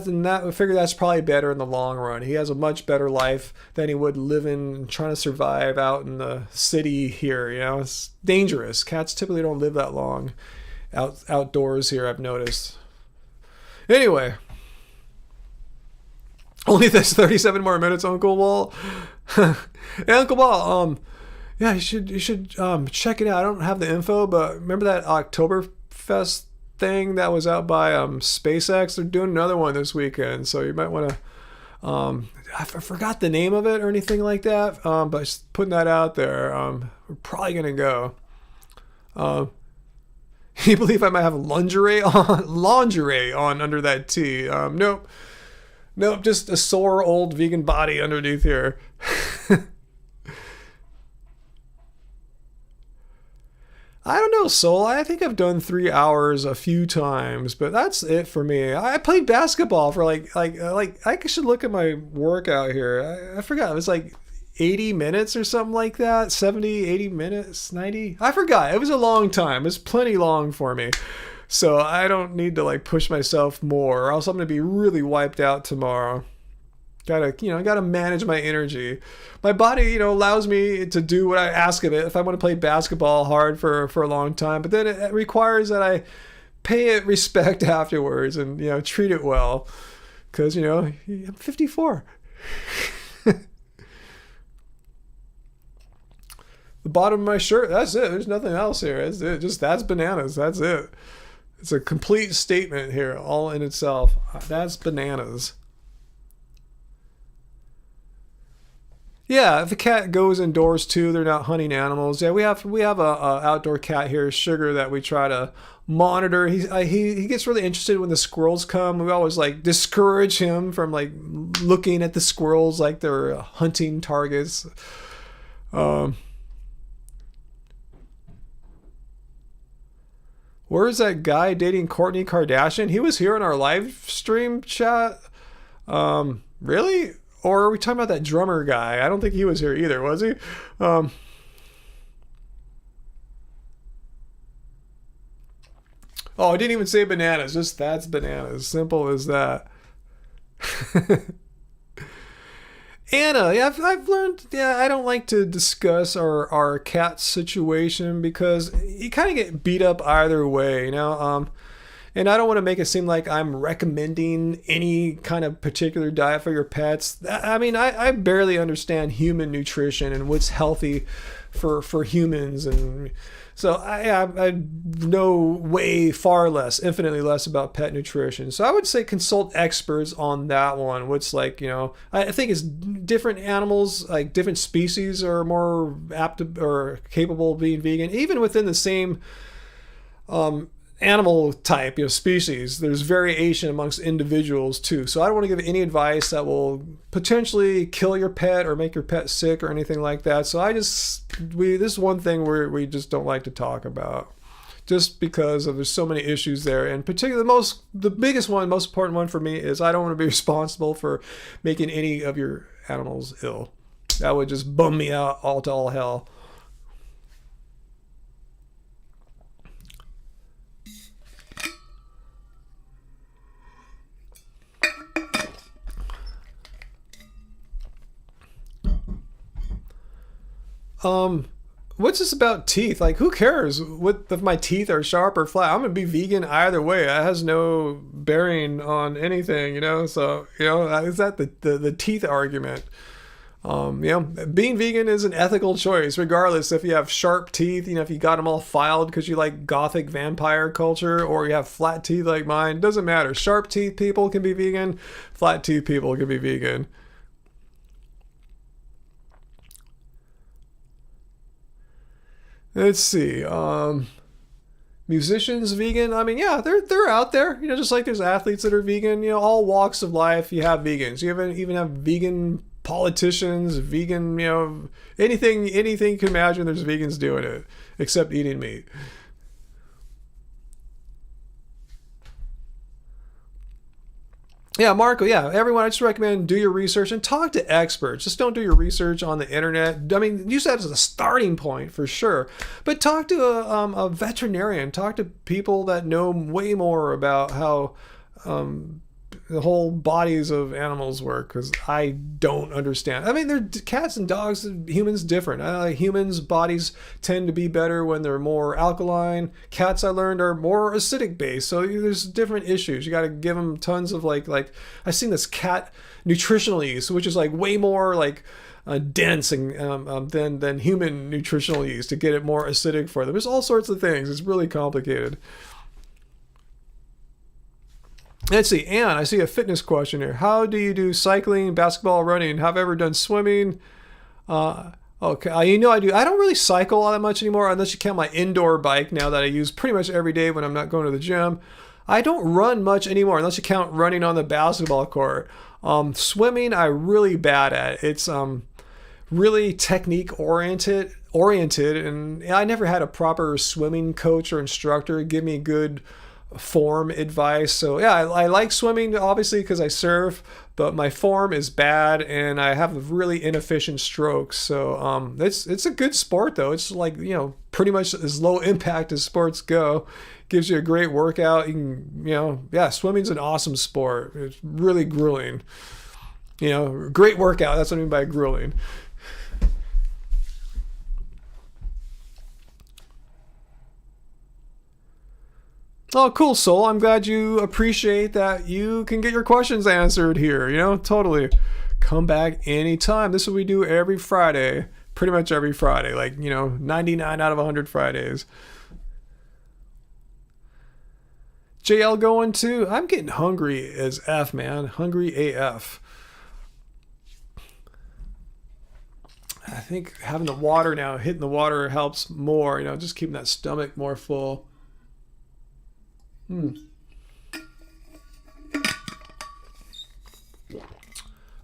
figure that's probably better in the long run. He has a much better life than he would living, trying to survive out in the city here. It's dangerous. Cats typically don't live that long outdoors here, I've noticed. Anyway, only this 37 more minutes, Uncle Walt. Hey, Uncle Walt, yeah, you should check it out. I don't have the info, but remember that Oktoberfest thing that was out by SpaceX? They're doing another one this weekend, so you might want to. I forgot the name of it or anything like that, but just putting that out there. We're probably gonna go. You believe I might have lingerie on under that tee? Nope, just a sore old vegan body underneath here. I don't know, Soul. I think I've done 3 hours a few times, but that's it for me. I played basketball for like I should look at my workout here. I forgot. It was like 80 minutes or something like that. 70, 80 minutes, 90. I forgot. It was a long time. It was plenty long for me. So I don't need to like push myself more, or else I'm going to be really wiped out tomorrow. Gotta manage my energy. My body, allows me to do what I ask of it if I want to play basketball hard for a long time. But then it requires that I pay it respect afterwards and, treat it well. Because, I'm 54. The bottom of my shirt, that's it. There's nothing else here. That's it. That's bananas. That's it. It's a complete statement here, all in itself. That's bananas. Yeah, if a cat goes indoors too, they're not hunting animals. Yeah, we have a outdoor cat here, Sugar, that we try to monitor. He gets really interested when the squirrels come. We always like discourage him from like looking at the squirrels like they're hunting targets. Where is that guy dating Kourtney Kardashian? He was here in our live stream chat. Really? Or are we talking about that drummer guy? I don't think he was here either, was he? Oh, I didn't even say bananas. Just that's bananas. Simple as that. Anna, yeah, I've learned, I don't like to discuss our cat situation because you kind of get beat up either way, and I don't want to make it seem like I'm recommending any kind of particular diet for your pets. I barely understand human nutrition and what's healthy for humans. And so I know way far less, infinitely less about pet nutrition. So I would say consult experts on that one. What's like, I think it's different animals, like different species are more apt to, or capable of being vegan, even within the same, animal type, species. There's variation amongst individuals too. So I don't want to give any advice that will potentially kill your pet or make your pet sick or anything like that. So this is one thing we just don't like to talk about, just because there's so many issues there. And particularly the biggest one, most important one for me is I don't want to be responsible for making any of your animals ill. That would just bum me out all to all hell. What's this about teeth? Like, who cares if my teeth are sharp or flat? I'm gonna be vegan either way. That has no bearing on anything, So, is that the teeth argument? Being vegan is an ethical choice, regardless if you have sharp teeth, if you got them all filed because you like gothic vampire culture, or you have flat teeth like mine. Doesn't matter. Sharp teeth people can be vegan. Flat teeth people can be vegan. Let's see. Musicians vegan. I mean, yeah, they're out there. Just like there's athletes that are vegan. All walks of life. You have vegans. You even have vegan politicians, vegan, anything you can imagine, there's vegans doing it, except eating meat. Yeah, Marco, yeah, everyone, I just recommend do your research and talk to experts. Just don't do your research on the internet. I mean, use that as a starting point for sure. But talk to a veterinarian. Talk to people that know way more about how the whole bodies of animals work, because I don't understand. I mean, they're cats and dogs, humans different. Humans' bodies tend to be better when they're more alkaline. Cats, I learned, are more acidic based. So there's different issues. You got to give them tons of like I've seen this cat nutritional yeast, which is like way more like dense and than human nutritional yeast to get it more acidic for them. There's all sorts of things. It's really complicated. Let's see, Anne, I see a fitness question here. How do you do cycling, basketball, running? Have I ever done swimming? Okay, I do. I don't really cycle all that much anymore, unless you count my indoor bike now that I use pretty much every day when I'm not going to the gym. I don't run much anymore, unless you count running on the basketball court. Swimming, I'm really bad at. It's really technique oriented, and I never had a proper swimming coach or instructor give me good form advice. So yeah, I like swimming obviously because I surf, but my form is bad and I have really inefficient strokes. So it's a good sport though. It's like, pretty much as low impact as sports go. Gives you a great workout. You can, swimming's an awesome sport. It's really grueling. Great workout. That's what I mean by grueling. Oh, cool, Soul. I'm glad you appreciate that you can get your questions answered here. Totally. Come back anytime. This is what we do every Friday. Pretty much every Friday. 99 out of 100 Fridays. JL going too. I'm getting hungry as F, man. Hungry AF. I think having the water now, hitting the water helps more. Just keeping that stomach more full.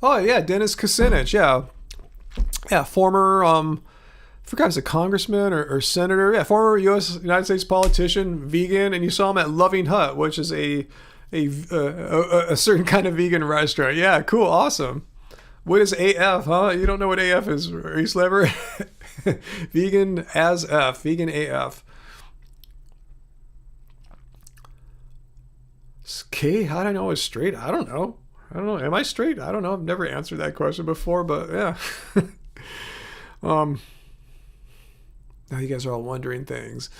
Oh yeah, Dennis Kucinich, yeah, former I forgot if he's a congressman or senator, former United States politician, vegan, and you saw him at Loving Hut, which is a certain kind of vegan restaurant. Yeah, cool, awesome. What is AF, huh? You don't know what AF is, Reese Lever? Vegan as F, vegan AF. Okay, how do I know I was straight? I don't know. Am I straight? I don't know. I've never answered that question before, but yeah. Now you guys are all wondering things.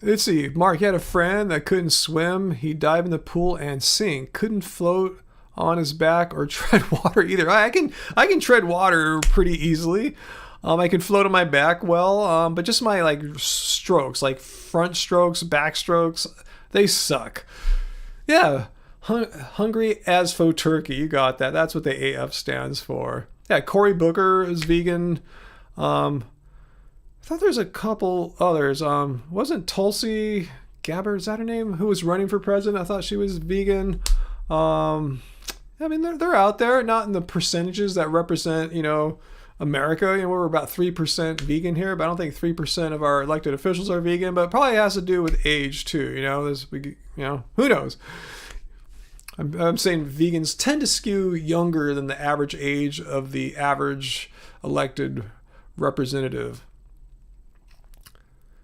Let's see. Mark, you had a friend that couldn't swim. He'd dive in the pool and sink. Couldn't float on his back or tread water either. I can tread water pretty easily. I can float on my back well, but just my strokes, like front strokes, back strokes, they suck. Yeah, hungry as faux turkey. You got that. That's what the AF stands for. Yeah, Cory Booker is vegan. I thought there's a couple others. Wasn't Tulsi Gabbard, is that her name, who was running for president? I thought she was vegan. I mean, they're out there, not in the percentages that represent, America. We're about 3% vegan here, but I don't think 3% of our elected officials are vegan, but it probably has to do with age too. Who knows? I'm saying vegans tend to skew younger than the average age of the average elected representative.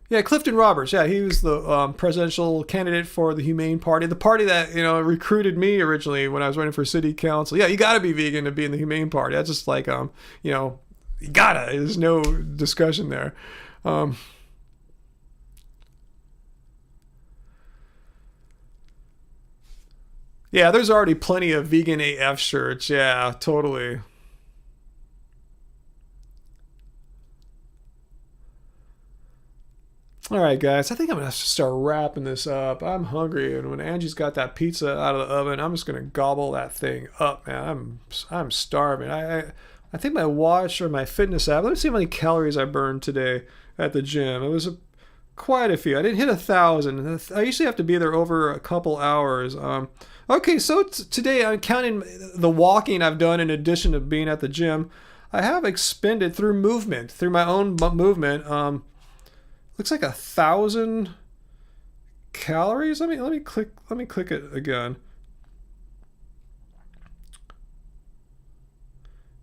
Yeah, Clifton Roberts. Yeah, he was the presidential candidate for the Humane Party, the party that recruited me originally when I was running for city council. Yeah, you got to be vegan to be in the Humane Party. That's just like you gotta. There's no discussion there. Yeah, there's already plenty of vegan AF shirts. Yeah, totally. All right, guys, I think I'm going to have to start wrapping this up. I'm hungry, and when Angie's got that pizza out of the oven, I'm just going to gobble that thing up, man. I'm starving. I think my watch or my fitness app, let me see how many calories I burned today at the gym. It was quite a few. I didn't hit 1,000. I usually have to be there over a couple hours. Okay, so today I'm counting the walking I've done in addition to being at the gym. I have expended through movement, through my own movement, looks like 1,000 calories. Let me click it again.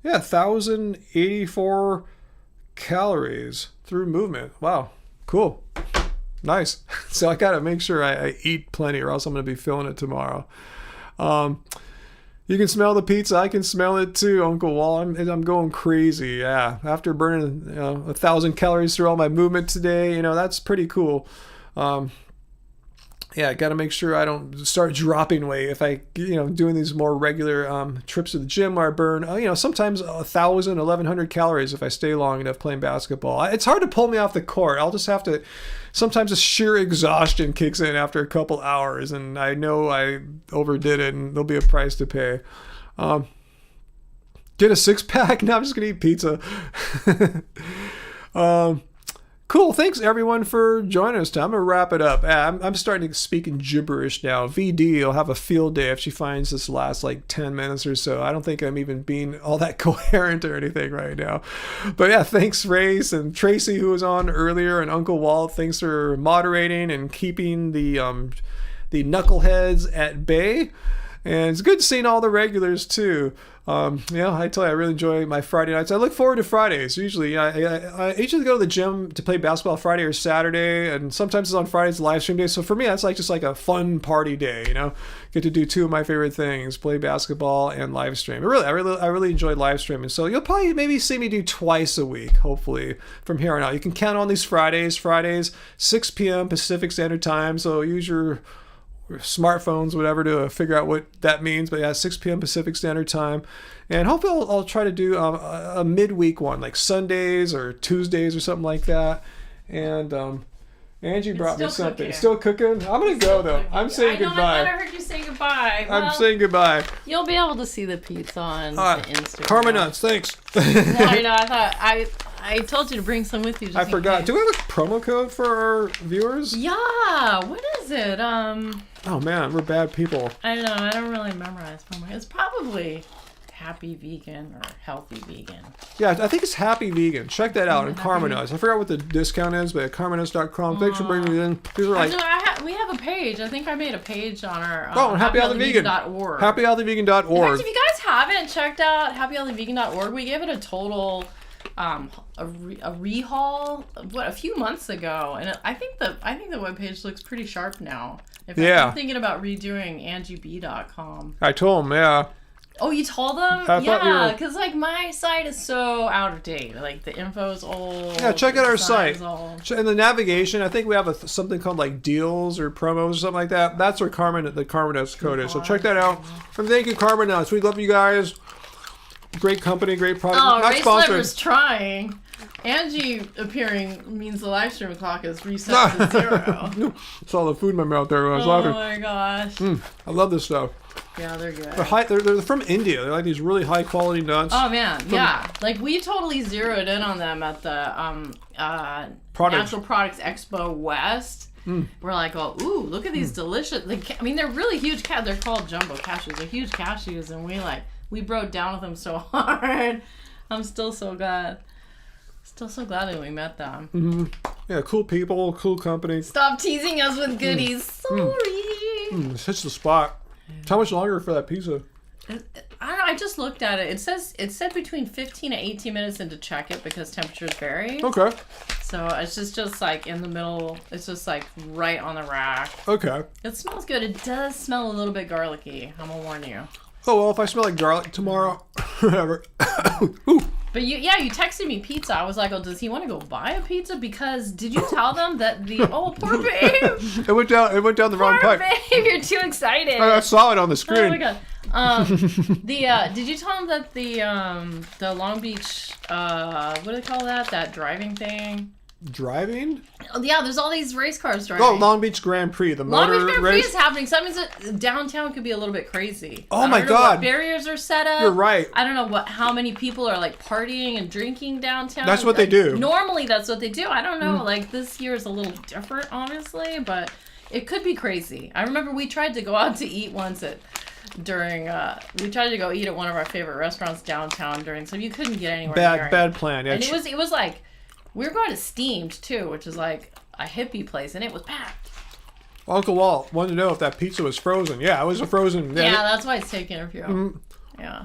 Yeah, 1,084 calories through movement. Wow, cool, nice. So I gotta make sure I eat plenty, or else I'm gonna be feeling it tomorrow. You can smell the pizza. I can smell it too, Uncle Wall. I'm going crazy. Yeah, after burning 1,000 calories through all my movement today, that's pretty cool. Yeah, I got to make sure I don't start dropping weight if I, doing these more regular trips to the gym where I burn, sometimes 1,000, 1,100 calories if I stay long enough playing basketball. It's hard to pull me off the court. I'll just have to. Sometimes a sheer exhaustion kicks in after a couple hours, and I know I overdid it, and there'll be a price to pay. Get a six-pack? No, I'm just going to eat pizza. Cool. Thanks, everyone, for joining us. I'm going to wrap it up. I'm starting to speak in gibberish now. VD will have a field day if she finds this last 10 minutes or so. I don't think I'm even being all that coherent or anything right now. But yeah, thanks, Race and Tracy, who was on earlier, and Uncle Walt. Thanks for moderating and keeping the knuckleheads at bay. And it's good seeing all the regulars, too. I tell you, I really enjoy my Friday nights. I look forward to Fridays. Usually, I usually go to the gym to play basketball Friday or Saturday, and sometimes it's on Fridays, live stream day. So for me, that's just like a fun party day. Get to do two of my favorite things: play basketball and live stream. I really enjoy live streaming. So you'll probably maybe see me do twice a week, hopefully, from here on out. You can count on these Fridays, 6 p.m. Pacific Standard Time. So use your smartphones, whatever, to figure out what that means. But yeah, 6 p.m. Pacific Standard Time. And hopefully I'll try to do a midweek one, like Sundays or Tuesdays or something like that. And Angie brought me something. Cooking. It's still cooking? I'm going to go, though. I'm saying goodbye. I heard you say goodbye. I'm saying goodbye. You'll be able to see the pizza on the Instagram. Karma Nuts, thanks. I know. I told you to bring some with you. I forgot. Do we have a promo code for our viewers? Yeah. What is it? Oh, man. We're bad people. I know. I don't really memorize promo. It's probably Happy Vegan or Healthy Vegan. Yeah, I think it's Happy Vegan. Check that out. And Karma Nuts. I forgot what the discount is, but karmanuts.com. Thanks for bringing it in. These are we have a page. I think I made a page on our happyhealthyvegan.org. Happyhealthyvegan.org. If you guys haven't checked out happyhealthyvegan.org, we gave it a total a rehaul a few months ago, and I think the webpage looks pretty sharp now. I'm thinking about redoing angieb.com. I told him, yeah. Oh, you told them? Yeah, because my site is so out of date. The info's old. Yeah, check out our site. In the navigation, I think we have something called deals or promos or something like that. That's where the Karma Nuts code is. So check that out. And thank you, Karma Nuts. We love you guys. Great company, great product. Oh, Not sponsored. Race trying. Angie appearing means the live stream clock is reset to 0. I saw the food in my mouth there when I was laughing. Oh my gosh. I love this stuff. Yeah, they're good. They're from India. They're these really high quality nuts. Oh man, yeah. We totally zeroed in on them at the Natural Products Expo West. We're ooh, look at these delicious. They're really huge. They're called jumbo cashews. They're huge cashews, and we broke down with them so hard. I'm still so glad. Still so glad that we met them. Mm-hmm. Yeah, cool people, cool company. Stop teasing us with goodies. Sorry. It's hits the spot. How much longer for that pizza? I don't know. I just looked at it. It said between 15 and 18 minutes in to check it because temperatures vary. Okay. So it's just in the middle. It's just right on the rack. Okay. It smells good. It does smell a little bit garlicky. I'm gonna warn you. Oh well, if I smell like garlic tomorrow, whatever. Ooh. But you texted me pizza. I was like, oh, does he want to go buy a pizza? Because did you tell them that poor babe. It went down the wrong pipe. Babe, you're too excited. I saw it on the screen. Oh my god. Did you tell them that the Long Beach, what do they call that? That driving thing? Driving? Oh, yeah, there's all these race cars driving. Oh, Long Beach Grand Prix, the motor race. Long Beach Grand Prix is happening. So that means that downtown could be a little bit crazy. Oh my I don't god. know what barriers are set up. You're right. I don't know how many people are like partying and drinking downtown. That's what they do. Normally that's what they do. I don't know. Like this year is a little different, obviously, but it could be crazy. I remember we tried to go out to eat once we tried to go eat at one of our favorite restaurants downtown so you couldn't get anywhere near bad plan. Yeah, and it was like we were going to Steamed too, which is like a hippie place, and it was packed. Uncle Walt wanted to know if that pizza was frozen. Yeah, it was a frozen. Yeah, that's why it's taking a few. Yeah.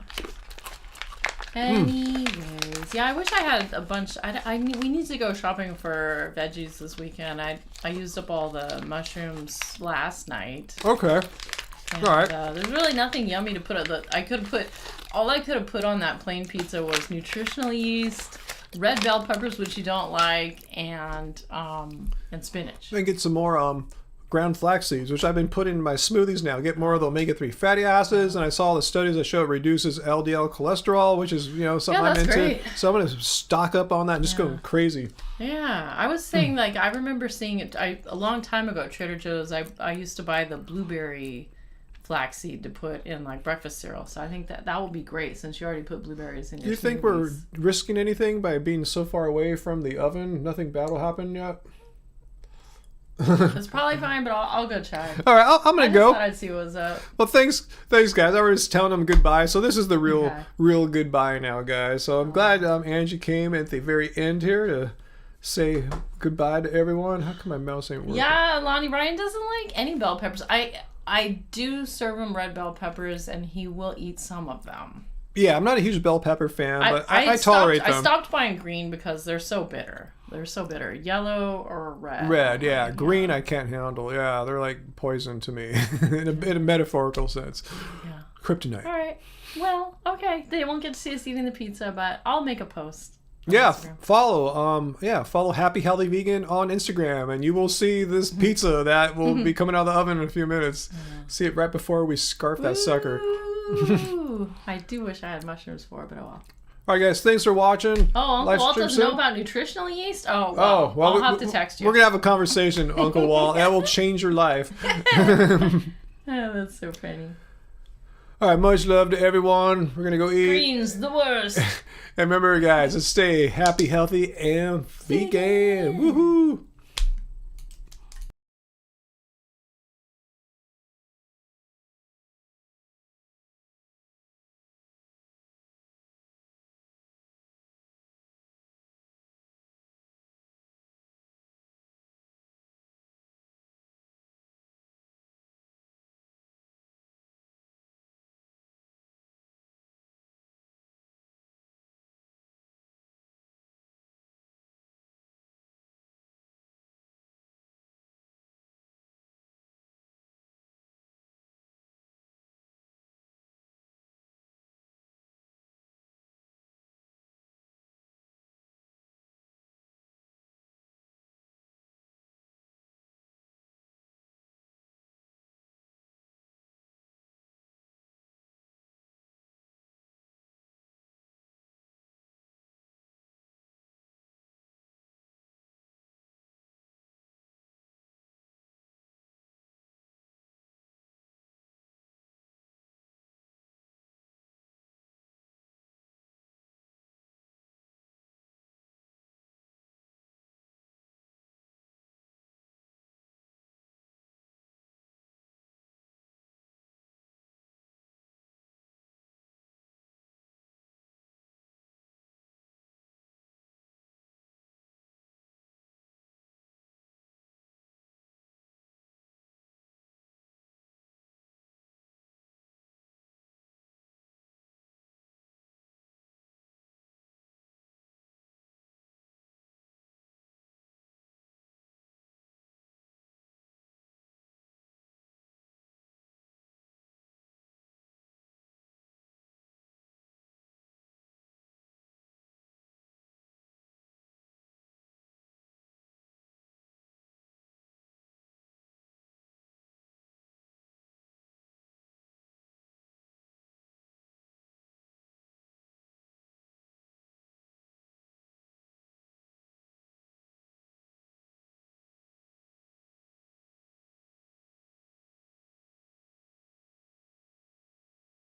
Anyways, yeah, I wish I had a bunch. We need to go shopping for veggies this weekend. I used up all the mushrooms last night. Okay. And, all right. There's really nothing yummy to put on all I could have put on that plain pizza was nutritional yeast, red bell peppers, which you don't like, and spinach. And get some more ground flax seeds, which I've been putting in my smoothies now. Get more of the omega-3 fatty acids, and I saw the studies that show it reduces LDL cholesterol, which is something I'm into. Great. So I'm gonna stock up on that and just go crazy. Yeah, I was saying like I remember seeing it a long time ago at Trader Joe's. I used to buy the blueberry flaxseed to put in like breakfast cereal, so I think that will be great since you already put blueberries in your Do you think we're risking anything by being so far away from the oven? Nothing bad will happen yet? It's probably fine, but I'll go check. All right, I'm gonna go. Thought I'd see what's up. Well, thanks guys. I was telling them goodbye, so this is the real goodbye now, guys. So I'm glad Angie came at the very end here to say goodbye to everyone. How come my mouse ain't working? Yeah, Lonnie Ryan doesn't like any bell peppers. I do serve him red bell peppers, and he will eat some of them. Yeah, I'm not a huge bell pepper fan, but I tolerate them. I stopped buying green because they're so bitter. They're so bitter. Yellow or red. Red, yeah. Green I can't handle. Yeah, they're like poison to me in a metaphorical sense. Yeah. Kryptonite. All right. Well, okay. They won't get to see us eating the pizza, but I'll make a post. Yeah, follow Happy Healthy Vegan on Instagram, and you will see this pizza that will be coming out of the oven in a few minutes. See it right before we scarf that sucker. I do wish I had mushrooms for it, but oh well. All right, guys, thanks for watching. Oh, Uncle Walt doesn't know about nutritional yeast? Oh, wow. Well, I'll have to text you. We're going to have a conversation, Uncle Walt. That will change your life. Oh, that's so funny. All right, much love to everyone. We're going to go eat. Green's the worst. And remember, guys, to stay happy, healthy, and vegan. Woohoo!